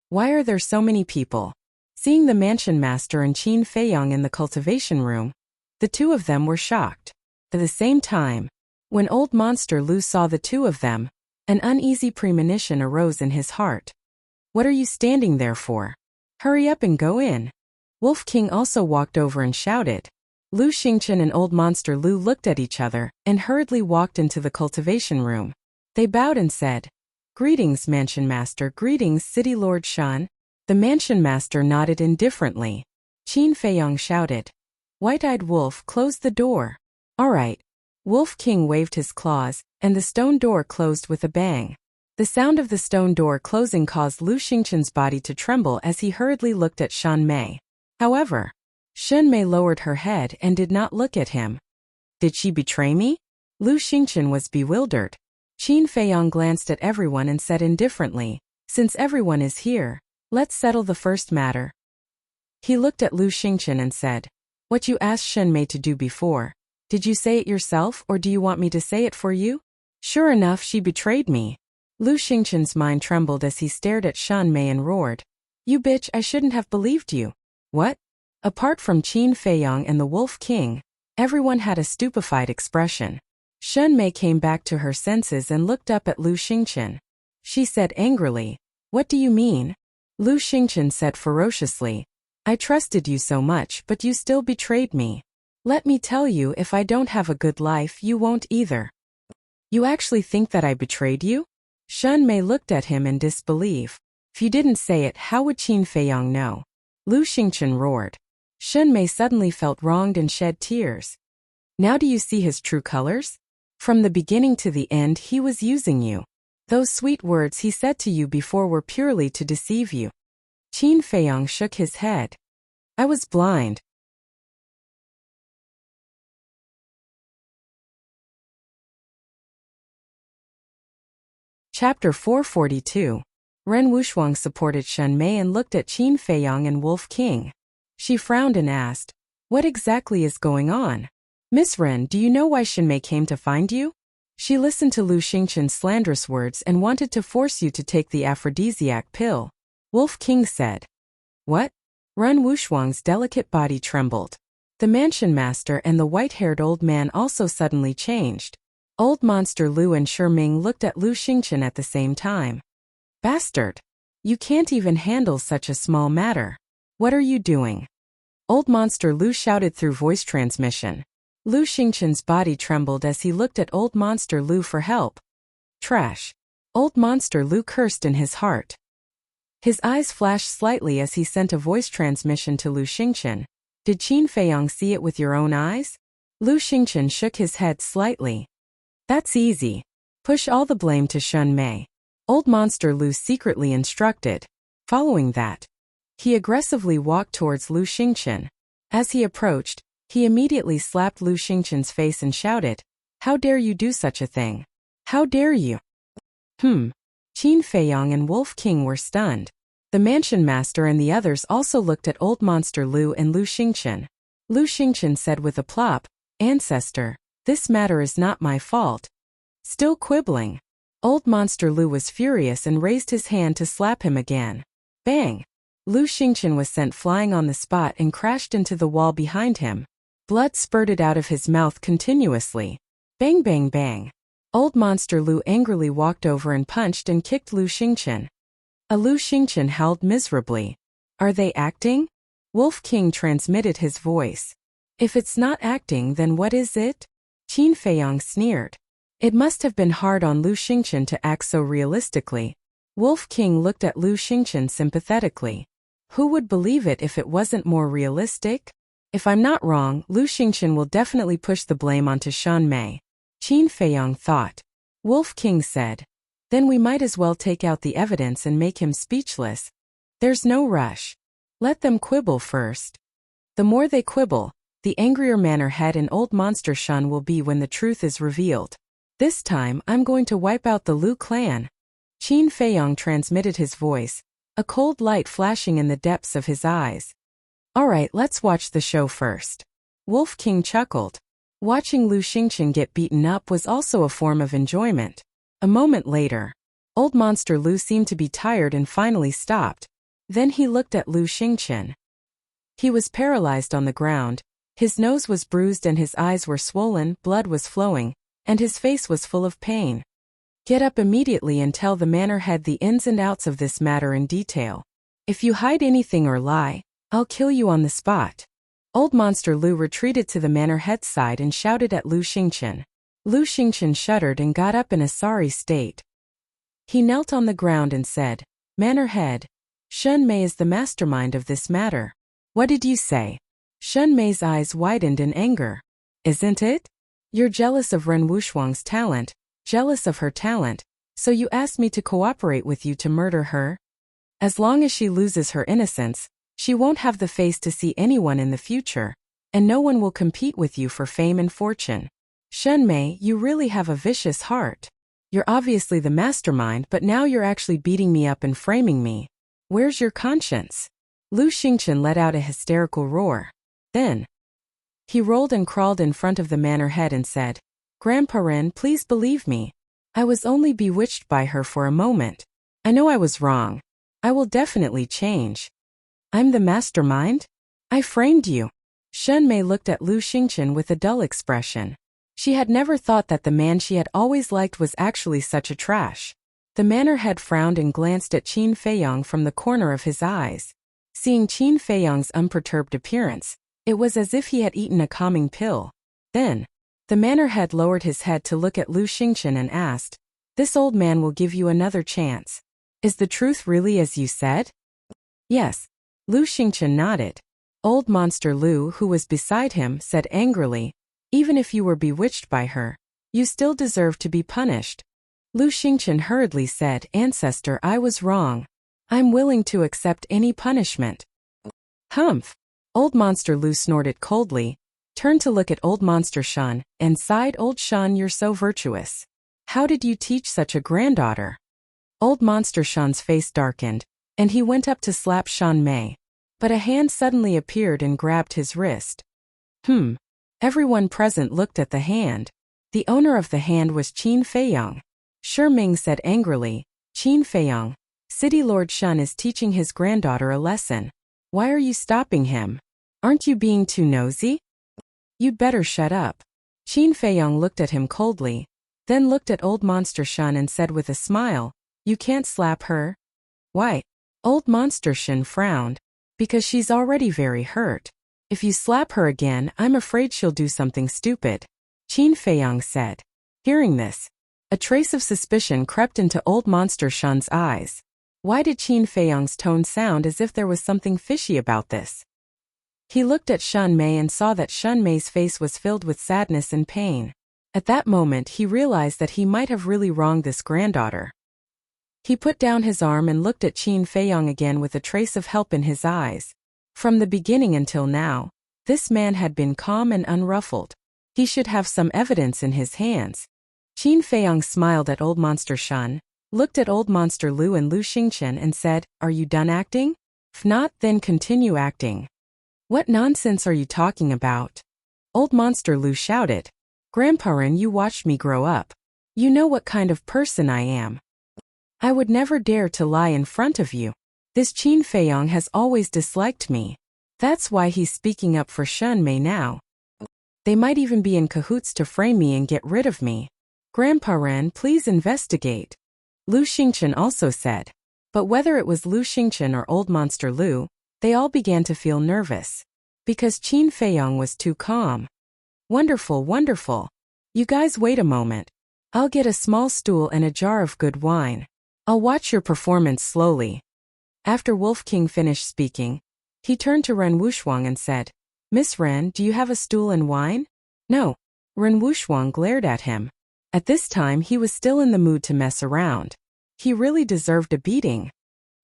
S1: "Why are there so many people?" Seeing the mansion master and Qin Feiyang in the cultivation room, the two of them were shocked. At the same time, when old Monster Lu saw the two of them, an uneasy premonition arose in his heart. "What are you standing there for? Hurry up and go in." Wolf King also walked over and shouted. Lu Xingchen and old Monster Lu looked at each other and hurriedly walked into the cultivation room. They bowed and said, "Greetings, Mansion Master, greetings, City Lord Shan." The Mansion Master nodded indifferently. Qin Feiyang shouted, "White-eyed Wolf, close the door." "All right." Wolf King waved his claws, and the stone door closed with a bang. The sound of the stone door closing caused Lu Xingchen's body to tremble as he hurriedly looked at Shun Mei. However, Shun Mei lowered her head and did not look at him. Did she betray me? Lu Xingchen was bewildered. Qin Feiyang glanced at everyone and said indifferently, "Since everyone is here, let's settle the first matter." He looked at Lu Xingchen and said, "What you asked Shun Mei to do before, did you say it yourself or do you want me to say it for you?" "Sure enough, she betrayed me." Lu Xingchen's mind trembled as he stared at Shun Mei and roared, "You bitch, I shouldn't have believed you." "What?" Apart from Qin Feiyang and the Wolf King, everyone had a stupefied expression. Shun Mei came back to her senses and looked up at Lu Xingchen. She said angrily, "What do you mean?" Lu Xingchen said ferociously, "I trusted you so much but you still betrayed me. Let me tell you, if I don't have a good life you won't either." "You actually think that I betrayed you?" Shun Mei looked at him in disbelief. "If you didn't say it, how would Qin Feiyang know?" Lu Xingchen roared. Shun Mei suddenly felt wronged and shed tears. "Now do you see his true colors? From the beginning to the end he was using you. Those sweet words he said to you before were purely to deceive you." Qin Feiyang shook his head. "I was blind." Chapter 442. Ren Wuxuang supported Shun Mei and looked at Qin Feiyang and Wolf King. She frowned and asked, "What exactly is going on? Miss Ren, do you know why Shun Mei came to find you? She listened to Lu Xingchen's slanderous words and wanted to force you to take the aphrodisiac pill." Wolf King said. What? Ren Wushuang's delicate body trembled. The mansion master and the white-haired old man also suddenly changed. Old Monster Lu and Shi Ming looked at Lu Xingchen at the same time. Bastard! You can't even handle such a small matter. What are you doing? Old Monster Lu shouted through voice transmission. Lu Xingchen's body trembled as he looked at Old Monster Lu for help. Trash! Old Monster Lu cursed in his heart. His eyes flashed slightly as he sent a voice transmission to Lu Xingchen. Did Qin Feiyang see it with your own eyes? Lu Xingchen shook his head slightly. That's easy. Push all the blame to Shun Mei. Old Monster Lu secretly instructed. Following that, he aggressively walked towards Lu Xingchen. As he approached, he immediately slapped Lu Xingchen's face and shouted, How dare you do such a thing? How dare you? Qin Feiyang and Wolf King were stunned. The mansion master and the others also looked at Old Monster Lu and Lu Xingchen. Lu Xingchen said with a plop, Ancestor, this matter is not my fault. Still quibbling. Old Monster Lu was furious and raised his hand to slap him again. Bang! Lu Xingchen was sent flying on the spot and crashed into the wall behind him. Blood spurted out of his mouth continuously. Bang bang bang. Old Monster Lu angrily walked over and punched and kicked Lu Xingchen. Lu Xingchen howled miserably. Are they acting? Wolf King transmitted his voice. If it's not acting, then what is it? Qin Feiyang sneered. It must have been hard on Lu Xingchen to act so realistically. Wolf King looked at Lu Xingchen sympathetically. Who would believe it if it wasn't more realistic? If I'm not wrong, Lu Xingchen will definitely push the blame onto Shun Mei. Qin Feiyang thought. Wolf King said. Then we might as well take out the evidence and make him speechless. There's no rush. Let them quibble first. The more they quibble, the angrier Manor Head and Old Monster Shun will be when the truth is revealed. This time, I'm going to wipe out the Lu clan. Qin Feiyang transmitted his voice, a cold light flashing in the depths of his eyes. Alright, let's watch the show first. Wolf King chuckled. Watching Lu Xingchen get beaten up was also a form of enjoyment. A moment later, Old Monster Lu seemed to be tired and finally stopped. Then he looked at Lu Xingchen. He was paralyzed on the ground, his nose was bruised and his eyes were swollen, blood was flowing, and his face was full of pain. Get up immediately and tell the Manor Head the ins and outs of this matter in detail. If you hide anything or lie, I'll kill you on the spot. Old Monster Lu retreated to the Manor Head's side and shouted at Lu Xingchen. Lu Xingchen shuddered and got up in a sorry state. He knelt on the ground and said, Manor Head, Shun Mei is the mastermind of this matter. What did you say? Shun Mei's eyes widened in anger. Isn't it? You're jealous of Ren Wushuang's talent, jealous of her talent, so you asked me to cooperate with you to murder her? As long as she loses her innocence, she won't have the face to see anyone in the future, and no one will compete with you for fame and fortune. Shun Mei, you really have a vicious heart. You're obviously the mastermind, but now you're actually beating me up and framing me. Where's your conscience? Lu Xingchen let out a hysterical roar. Then, he rolled and crawled in front of the Manor Head and said, Grandpa Ren, please believe me. I was only bewitched by her for a moment. I know I was wrong. I will definitely change. I'm the mastermind? I framed you. Shun Mei looked at Lu Xingchen with a dull expression. She had never thought that the man she had always liked was actually such a trash. The Manor Head frowned and glanced at Qin Feiyang from the corner of his eyes. Seeing Qin Feiyang's unperturbed appearance, it was as if he had eaten a calming pill. Then, the Manor Head lowered his head to look at Lu Xingchen and asked, This old man will give you another chance. Is the truth really as you said? Yes. Lu Xingchen nodded. Old Monster Lu, who was beside him, said angrily, Even if you were bewitched by her, you still deserve to be punished. Lu Xingchen hurriedly said, Ancestor, I was wrong. I'm willing to accept any punishment. Humph! Old Monster Lu snorted coldly, turned to look at Old Monster Shun, and sighed, Old Shun, you're so virtuous. How did you teach such a granddaughter? Old Monster Shun's face darkened, and he went up to slap Shun Mei. But a hand suddenly appeared and grabbed his wrist. Everyone present looked at the hand. The owner of the hand was Qin Feiyang. Shi Ming said angrily, Qin Feiyang, City Lord Shun is teaching his granddaughter a lesson. Why are you stopping him? Aren't you being too nosy? You'd better shut up. Qin Feiyong looked at him coldly, then looked at Old Monster Shun and said with a smile, You can't slap her. Why? Old Monster Shun frowned. Because she's already very hurt. If you slap her again, I'm afraid she'll do something stupid. Qin Feiyong said. Hearing this, a trace of suspicion crept into Old Monster Shun's eyes. Why did Qin Feiyong's tone sound as if there was something fishy about this? He looked at Shun Mei and saw that Shun Mei's face was filled with sadness and pain. At that moment he realized that he might have really wronged this granddaughter. He put down his arm and looked at Qin Feiyong again with a trace of help in his eyes. From the beginning until now, this man had been calm and unruffled. He should have some evidence in his hands. Qin Feiyong smiled at Old Monster Shun, looked at Old Monster Lu and Lu Xingchen and said, Are you done acting? If not, then continue acting. What nonsense are you talking about? Old Monster Lu shouted. Grandparent, you watched me grow up. You know what kind of person I am. I would never dare to lie in front of you. This Qin Feiyong has always disliked me. That's why he's speaking up for Shun Mei now. They might even be in cahoots to frame me and get rid of me. Grandpa Ren, please investigate. Lu Xingchen also said. But whether it was Lu Xingchen or Old Monster Lu, they all began to feel nervous. Because Qin Feiyong was too calm. Wonderful, wonderful. You guys wait a moment. I'll get a small stool and a jar of good wine. I'll watch your performance slowly. After Wolf King finished speaking, he turned to Ren Wuxuang and said, Miss Ren, do you have a stool and wine? No. Ren Wuxuang glared at him. At this time he was still in the mood to mess around. He really deserved a beating.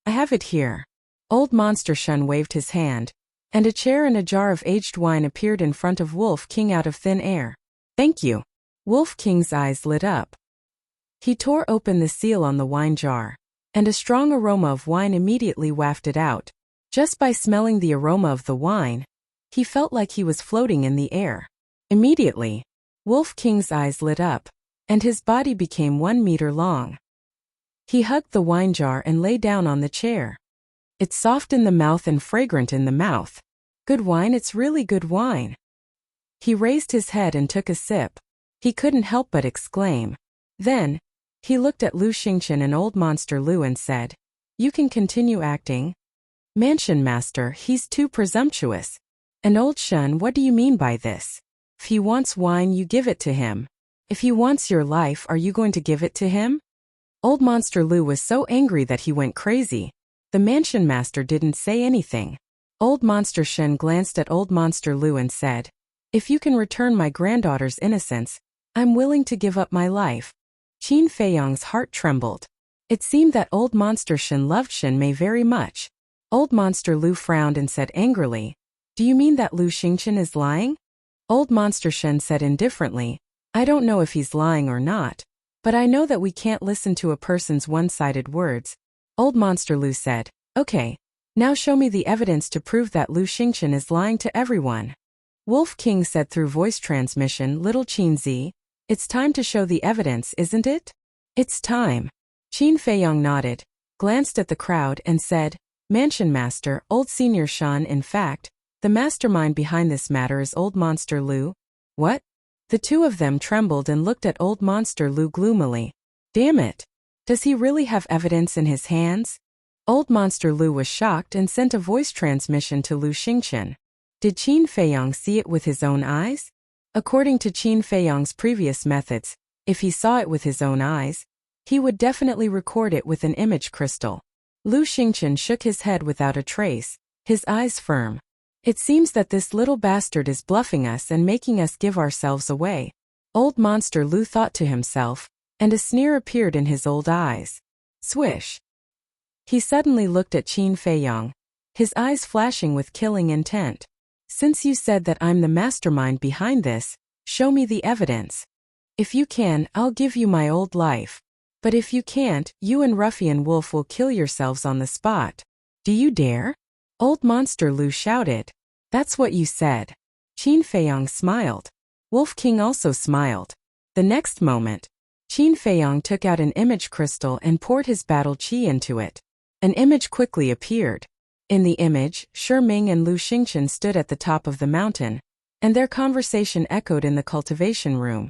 S1: I have it here. Old Monster Shun waved his hand, and a chair and a jar of aged wine appeared in front of Wolf King out of thin air. Thank you. Wolf King's eyes lit up. He tore open the seal on the wine jar, and a strong aroma of wine immediately wafted out. Just by smelling the aroma of the wine, he felt like he was floating in the air. Immediately, Wolf King's eyes lit up, and his body became 1 meter long. He hugged the wine jar and lay down on the chair. It's soft in the mouth and fragrant in the mouth. Good wine, it's really good wine. He raised his head and took a sip. He couldn't help but exclaim. Then, he looked at Lu Xingchen and Old Monster Lu and said, You can continue acting. Mansion Master, he's too presumptuous. And Old Shun, what do you mean by this? If he wants wine, you give it to him. If he wants your life, are you going to give it to him? Old Monster Lu was so angry that he went crazy. The Mansion Master didn't say anything. Old Monster Shun glanced at Old Monster Lu and said, If you can return my granddaughter's innocence, I'm willing to give up my life. Qin Feiyong's heart trembled. It seemed that Old Monster Shun loved Shun Mei very much. Old Monster Lu frowned and said angrily, Do you mean that Lu Xingchen is lying? Old Monster Shun said indifferently, I don't know if he's lying or not, but I know that we can't listen to a person's one-sided words. Old Monster Lu said, Okay, now show me the evidence to prove that Lu Xingchen is lying to everyone. Wolf King said through voice transmission, Little Qin Zi, it's time to show the evidence, isn't it? It's time. Qin Feiyong nodded, glanced at the crowd and said, Mansion Master, Old Senior Shun, in fact, the mastermind behind this matter is Old Monster Lu. What? The two of them trembled and looked at Old Monster Lu gloomily. Damn it. Does he really have evidence in his hands? Old Monster Lu was shocked and sent a voice transmission to Lu Xingchen. Did Qin Feiyong see it with his own eyes? According to Qin Feiyong's previous methods, if he saw it with his own eyes, he would definitely record it with an image crystal. Lu Xingchen shook his head without a trace, his eyes firm. It seems that this little bastard is bluffing us and making us give ourselves away. Old Monster Lu thought to himself, and a sneer appeared in his old eyes. Swish. He suddenly looked at Qin Feiyong, his eyes flashing with killing intent. Since you said that I'm the mastermind behind this, show me the evidence. If you can, I'll give you my old life. But if you can't, you and Ruffian Wolf will kill yourselves on the spot. Do you dare? Old Monster Lu shouted. That's what you said. Qin Feiyong smiled. Wolf King also smiled. The next moment, Qin Feiyong took out an image crystal and poured his battle chi into it. An image quickly appeared. In the image, Shi Ming and Lu Xingchen stood at the top of the mountain, and their conversation echoed in the cultivation room.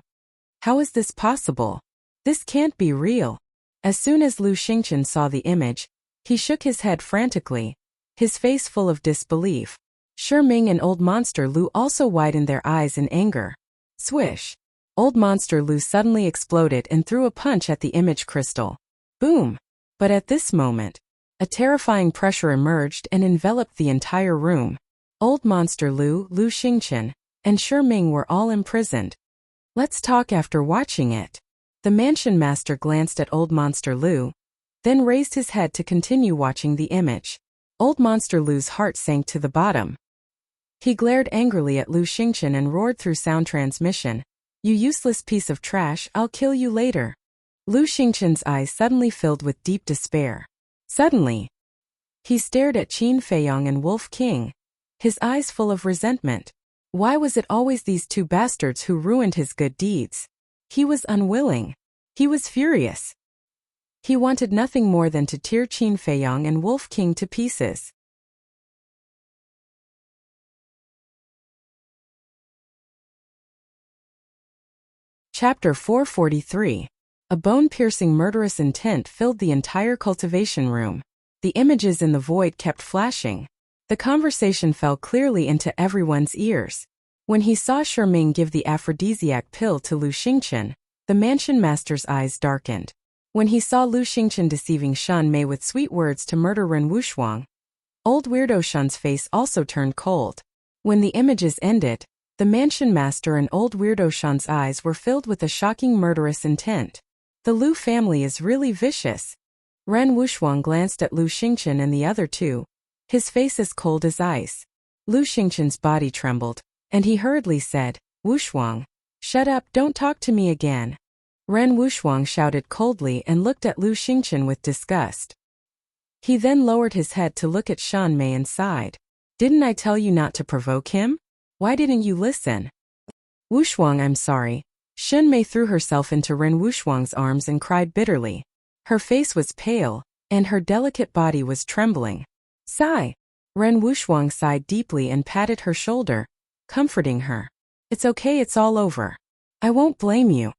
S1: How is this possible? This can't be real. As soon as Lu Xingchen saw the image, he shook his head frantically, his face full of disbelief. Shi Ming and Old Monster Lu also widened their eyes in anger. Swish! Old Monster Lu suddenly exploded and threw a punch at the image crystal. Boom! But at this moment, a terrifying pressure emerged and enveloped the entire room. Old Monster Lu, Lu Xingchen, and Shi Ming were all imprisoned. Let's talk after watching it. The mansion master glanced at Old Monster Lu, then raised his head to continue watching the image. Old Monster Lu's heart sank to the bottom. He glared angrily at Lu Xingchen and roared through sound transmission. You useless piece of trash, I'll kill you later. Lu Xingchen's eyes suddenly filled with deep despair. Suddenly, he stared at Qin Feiyong and Wolf King, his eyes full of resentment. Why was it always these two bastards who ruined his good deeds? He was unwilling. He was furious. He wanted nothing more than to tear Qin Feiyong and Wolf King to pieces. Chapter 443. A bone-piercing murderous intent filled the entire cultivation room. The images in the void kept flashing. The conversation fell clearly into everyone's ears. When he saw Shi Ming give the aphrodisiac pill to Lu Xingchen, the mansion master's eyes darkened. When he saw Lu Xingchen deceiving Shen Mei with sweet words to murder Ren Wushuang, old weirdo Shen's face also turned cold. When the images ended, the mansion master and old weirdo Shen's eyes were filled with a shocking murderous intent. The Lu family is really vicious. Ren Wushuang glanced at Lu Xingchen and the other two, his face as cold as ice. Lu Xingchen's body trembled, and he hurriedly said, Wushuang, shut up, don't talk to me again. Ren Wushuang shouted coldly and looked at Lu Xingchen with disgust. He then lowered his head to look at Shen Mei and sighed. Didn't I tell you not to provoke him? Why didn't you listen? Wushuang, I'm sorry. Shen Mei threw herself into Ren Wushuang's arms and cried bitterly. Her face was pale, and her delicate body was trembling. Sigh. Ren Wushuang sighed deeply and patted her shoulder, comforting her. It's okay, it's all over. I won't blame you.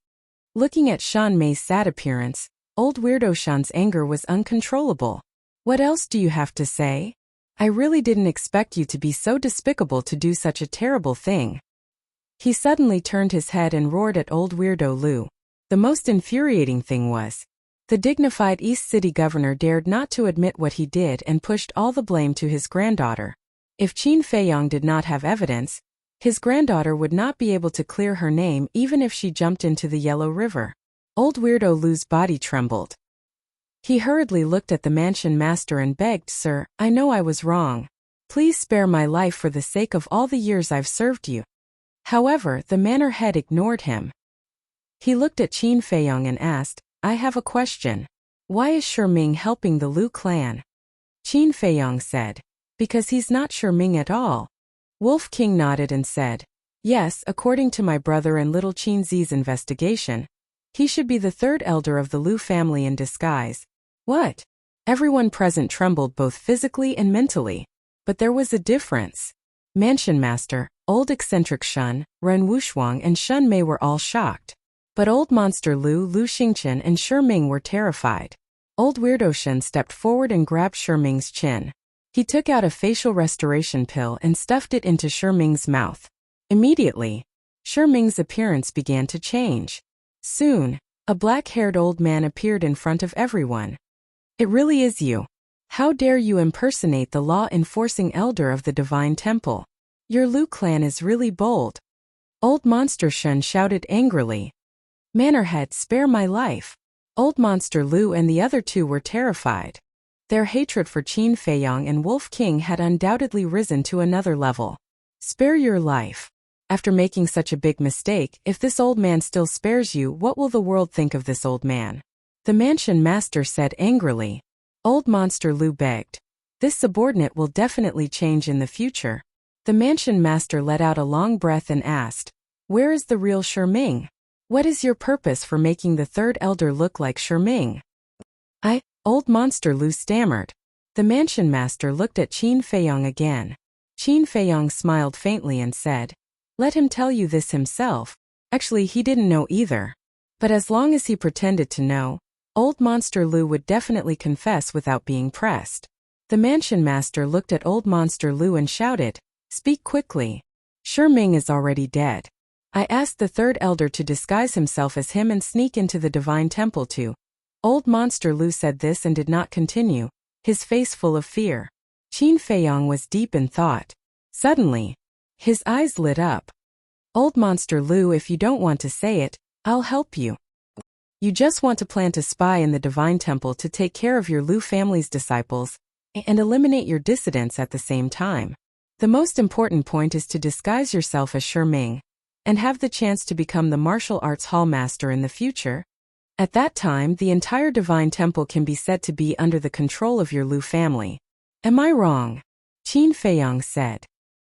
S1: Looking at Shen Mei's sad appearance, old weirdo Shen's anger was uncontrollable. What else do you have to say? I really didn't expect you to be so despicable to do such a terrible thing. He suddenly turned his head and roared at old weirdo Lu. The most infuriating thing was, the dignified East City governor dared not to admit what he did and pushed all the blame to his granddaughter. If Qin Feiyong did not have evidence, his granddaughter would not be able to clear her name even if she jumped into the Yellow River. Old weirdo Lu's body trembled. He hurriedly looked at the mansion master and begged, Sir, I know I was wrong. Please spare my life for the sake of all the years I've served you. However, the manor head ignored him. He looked at Qin Feiyong and asked, I have a question. Why is Shi Ming helping the Lu clan? Qin Feiyong said, because he's not Shi Ming at all. Wolf King nodded and said, yes, according to my brother and little Qin Zi's investigation, he should be the third elder of the Lu family in disguise. What? Everyone present trembled both physically and mentally. But there was a difference. Mansion master, old eccentric Shen, Ren Wushuang and Shen Mei were all shocked. But old monster Lu, Lu Xingchen and Shi Ming were terrified. Old weirdo Shen stepped forward and grabbed Shi Ming's chin. He took out a facial restoration pill and stuffed it into Shi Ming's mouth. Immediately, Shi Ming's appearance began to change. Soon, a black-haired old man appeared in front of everyone. It really is you. How dare you impersonate the law-enforcing elder of the Divine Temple? Your Lu clan is really bold. Old Monster Shen shouted angrily. Manorhead, spare my life. Old Monster Lu and the other two were terrified. Their hatred for Qin Feiyong and Wolf King had undoubtedly risen to another level. Spare your life. After making such a big mistake, if this old man still spares you, what will the world think of this old man? The mansion master said angrily. Old Monster Lu begged. This subordinate will definitely change in the future. The mansion master let out a long breath and asked, where is the real Shi Ming? What is your purpose for making the third elder look like Shi Ming? Old Monster Lu stammered. The mansion master looked at Qin Feiyong again. Qin Feiyong smiled faintly and said, "Let him tell you this himself." Actually, he didn't know either. But as long as he pretended to know, Old Monster Lu would definitely confess without being pressed. The mansion master looked at Old Monster Lu and shouted, "Speak quickly. Shi Ming is already dead. I asked the third elder to disguise himself as him and sneak into the divine temple too." Old Monster Lu said this and did not continue, his face full of fear. Qin Feiyong was deep in thought. Suddenly, his eyes lit up. "Old Monster Lu, if you don't want to say it, I'll help you. You just want to plant a spy in the divine temple to take care of your Lu family's disciples and eliminate your dissidents at the same time. The most important point is to disguise yourself as Shi Ming and have the chance to become the martial arts hall master in the future. At that time, the entire divine temple can be said to be under the control of your Lu family. Am I wrong?" Qin Feiyong said.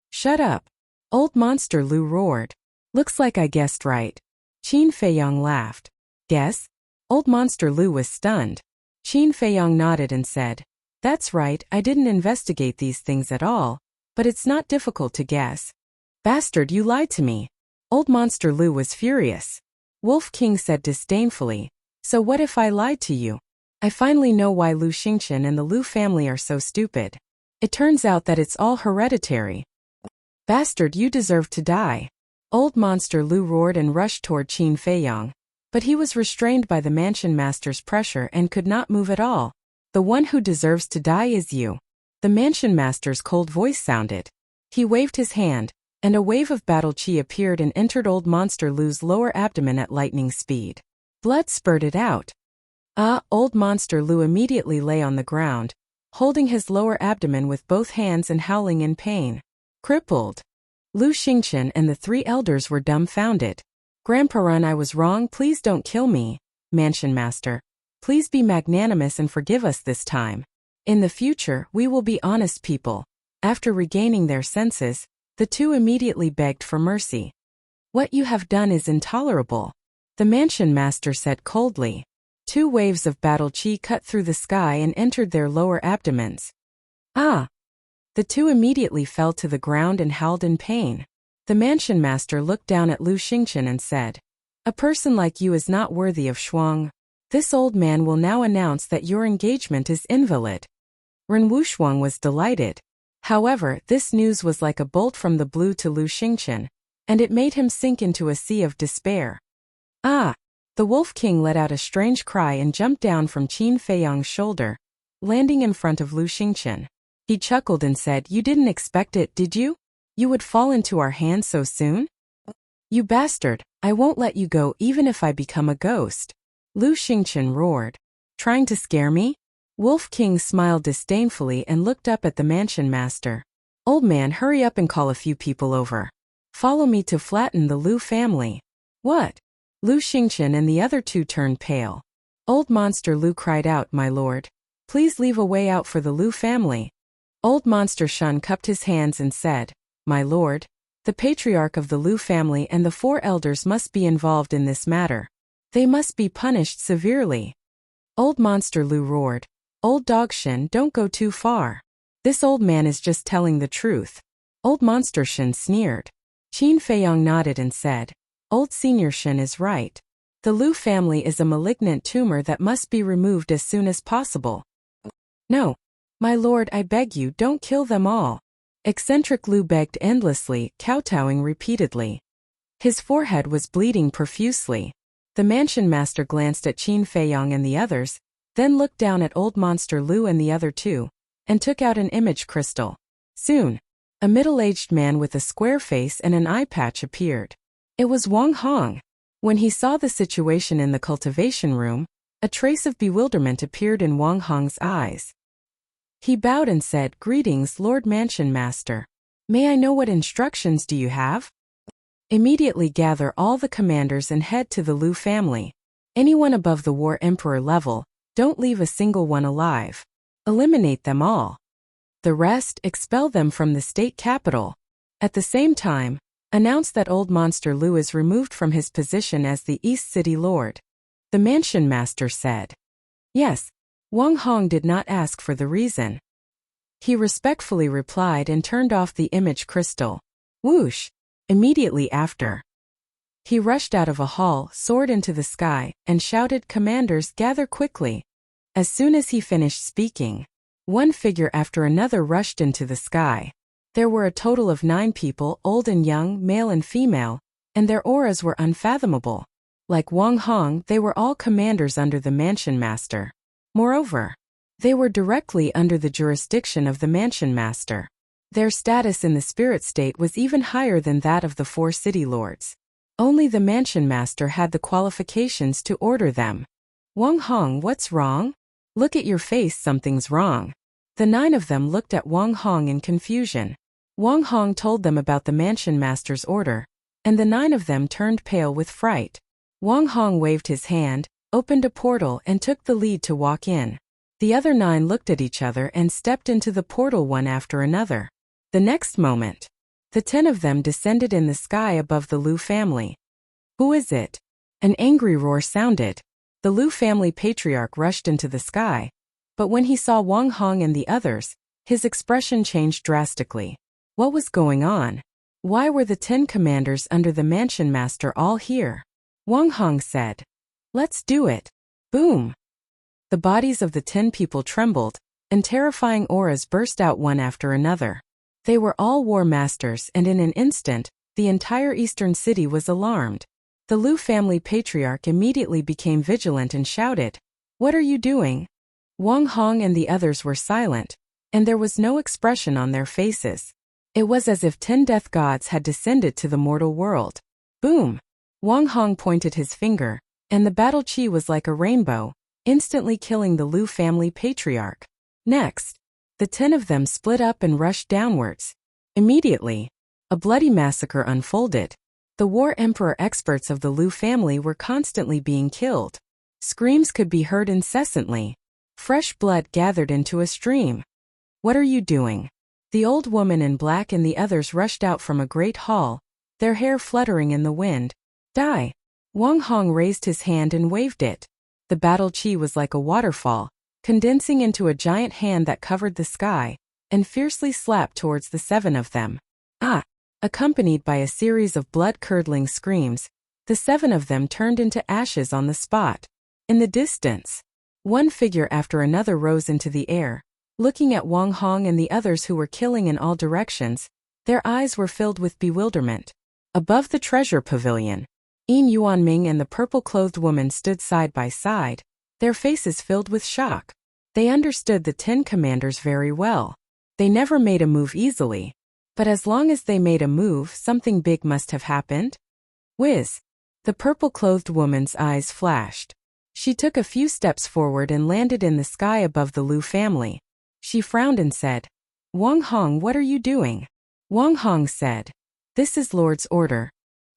S1: "Shut up." Old Monster Lu roared. "Looks like I guessed right." Qin Feiyong laughed. "Guess?" Old Monster Lu was stunned. Qin Feiyong nodded and said, "That's right, I didn't investigate these things at all, but it's not difficult to guess." "Bastard, you lied to me." Old Monster Lu was furious. Wolf King said disdainfully, "So what if I lied to you? I finally know why Lu Xingqian and the Lu family are so stupid. It turns out that it's all hereditary." "Bastard, you deserve to die." Old Monster Lu roared and rushed toward Qin Feiyong, but he was restrained by the mansion master's pressure and could not move at all. "The one who deserves to die is you." The mansion master's cold voice sounded. He waved his hand, and a wave of battle chi appeared and entered Old Monster Lu's lower abdomen at lightning speed. Blood spurted out. Old Monster Lu immediately lay on the ground, holding his lower abdomen with both hands and howling in pain. Crippled. Lu Xingqian and the three elders were dumbfounded. "Grandparent, I was wrong, please don't kill me. Mansion Master, please be magnanimous and forgive us this time. In the future, we will be honest people." After regaining their senses, the two immediately begged for mercy. "What you have done is intolerable," the mansion master said coldly. Two waves of battle chi cut through the sky and entered their lower abdomens. The two immediately fell to the ground and howled in pain. The mansion master looked down at Lu Xingqian and said, "A person like you is not worthy of Shuang. This old man will now announce that your engagement is invalid." Ren Wushuang was delighted. However, this news was like a bolt from the blue to Lu Xingqian, and it made him sink into a sea of despair. The Wolf King let out a strange cry and jumped down from Qin Feiyong's shoulder, landing in front of Lu Xingqian. He chuckled and said, "You didn't expect it, did you? You would fall into our hands so soon? You bastard, I won't let you go even if I become a ghost." Lu Xingqian roared. "Trying to scare me?" Wolf King smiled disdainfully and looked up at the mansion master. "Old man, hurry up and call a few people over. Follow me to flatten the Lu family." "What?" Lu Xingqian and the other two turned pale. Old Monster Lu cried out, "My lord, please leave a way out for the Lu family." Old Monster Shun cupped his hands and said, "My lord, the patriarch of the Lu family and the four elders must be involved in this matter. They must be punished severely." Old Monster Lu roared, "Old Dog Shin, don't go too far. This old man is just telling the truth." Old Monster Shin sneered. Qin Feiyong nodded and said, "Old Senior Shin is right. The Lu family is a malignant tumor that must be removed as soon as possible." "No. My lord, I beg you, don't kill them all." Eccentric Lu begged endlessly, kowtowing repeatedly. His forehead was bleeding profusely. The mansion master glanced at Qin Feiyong and the others, then looked down at Old Monster Lu and the other two, and took out an image crystal. Soon, a middle-aged man with a square face and an eye patch appeared. It was Wang Hong. When he saw the situation in the cultivation room, a trace of bewilderment appeared in Wang Hong's eyes. He bowed and said, "Greetings, Lord Mansion Master. May I know what instructions do you have?" "Immediately gather all the commanders and head to the Lu family. Anyone above the War Emperor level, don't leave a single one alive. Eliminate them all. The rest, expel them from the state capital. At the same time, announce that Old Monster Lu is removed from his position as the East City Lord." The mansion master said. Yes, Wang Hong did not ask for the reason. He respectfully replied and turned off the image crystal. Whoosh! Immediately after, he rushed out of a hall, soared into the sky, and shouted, "Commanders, gather quickly!" As soon as he finished speaking, one figure after another rushed into the sky. There were a total of 9 people, old and young, male and female, and their auras were unfathomable. Like Wang Hong, they were all commanders under the Mansion Master. Moreover, they were directly under the jurisdiction of the Mansion Master. Their status in the spirit state was even higher than that of the 4 city lords. Only the Mansion Master had the qualifications to order them. Wang Hong, what's wrong? Look at your face, something's wrong. The 9 of them looked at Wang Hong in confusion. Wang Hong told them about the Mansion Master's order, and the 9 of them turned pale with fright. Wang Hong waved his hand, opened a portal and took the lead to walk in. The other 9 looked at each other and stepped into the portal one after another. The next moment, the 10 of them descended in the sky above the Liu family. Who is it? An angry roar sounded. The Liu family patriarch rushed into the sky, but when he saw Wang Hong and the others, his expression changed drastically. What was going on? Why were the 10 commanders under the Mansion Master all here? Wang Hong said, "Let's do it." Boom! The bodies of the 10 people trembled, and terrifying auras burst out one after another. They were all war masters, and in an instant, the entire eastern city was alarmed. The Liu family patriarch immediately became vigilant and shouted, "What are you doing?" Wang Hong and the others were silent, and there was no expression on their faces. It was as if 10 death gods had descended to the mortal world. Boom! Wang Hong pointed his finger, and the battle chi was like a rainbow, instantly killing the Liu family patriarch. Next, the 10 of them split up and rushed downwards. Immediately, a bloody massacre unfolded. The war emperor experts of the Liu family were constantly being killed. Screams could be heard incessantly. Fresh blood gathered into a stream. "What are you doing?" The old woman in black and the others rushed out from a great hall, their hair fluttering in the wind. "Die!" Wang Hong raised his hand and waved it. The battle chi was like a waterfall, condensing into a giant hand that covered the sky, and fiercely slapped towards the 7 of them. Ah! Accompanied by a series of blood-curdling screams, the 7 of them turned into ashes on the spot. In the distance, one figure after another rose into the air, looking at Wang Hong and the others who were killing in all directions. Their eyes were filled with bewilderment. Above the treasure pavilion, Yin Yuanming and the purple-clothed woman stood side by side, their faces filled with shock. They understood the 10 commanders very well. They never made a move easily. But as long as they made a move, something big must have happened. Whiz! The purple-clothed woman's eyes flashed. She took a few steps forward and landed in the sky above the Liu family. She frowned and said, "Wang Hong, what are you doing?" Wang Hong said, "This is Lord's order."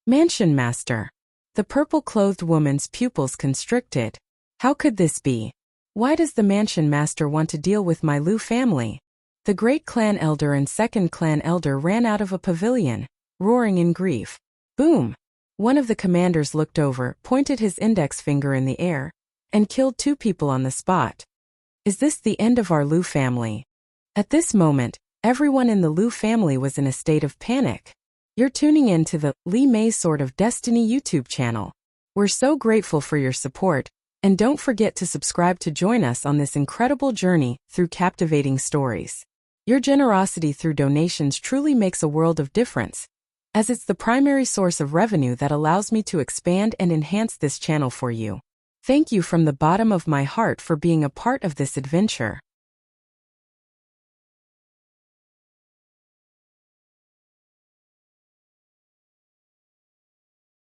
S1: "Mansion Master." The purple-clothed woman's pupils constricted. How could this be? Why does the Mansion Master want to deal with my Liu family? The great clan elder and second clan elder ran out of a pavilion, roaring in grief. Boom! One of the commanders looked over, pointed his index finger in the air, and killed 2 people on the spot. Is this the end of our Liu family? At this moment, everyone in the Liu family was in a state of panic. You're tuning in to the Li Mei Sword of Destiny YouTube channel. We're so grateful for your support, and don't forget to subscribe to join us on this incredible journey through captivating stories. Your generosity through donations truly makes a world of difference, as it's the primary source of revenue that allows me to expand and enhance this channel for you. Thank you from the bottom of my heart for being a part of this adventure.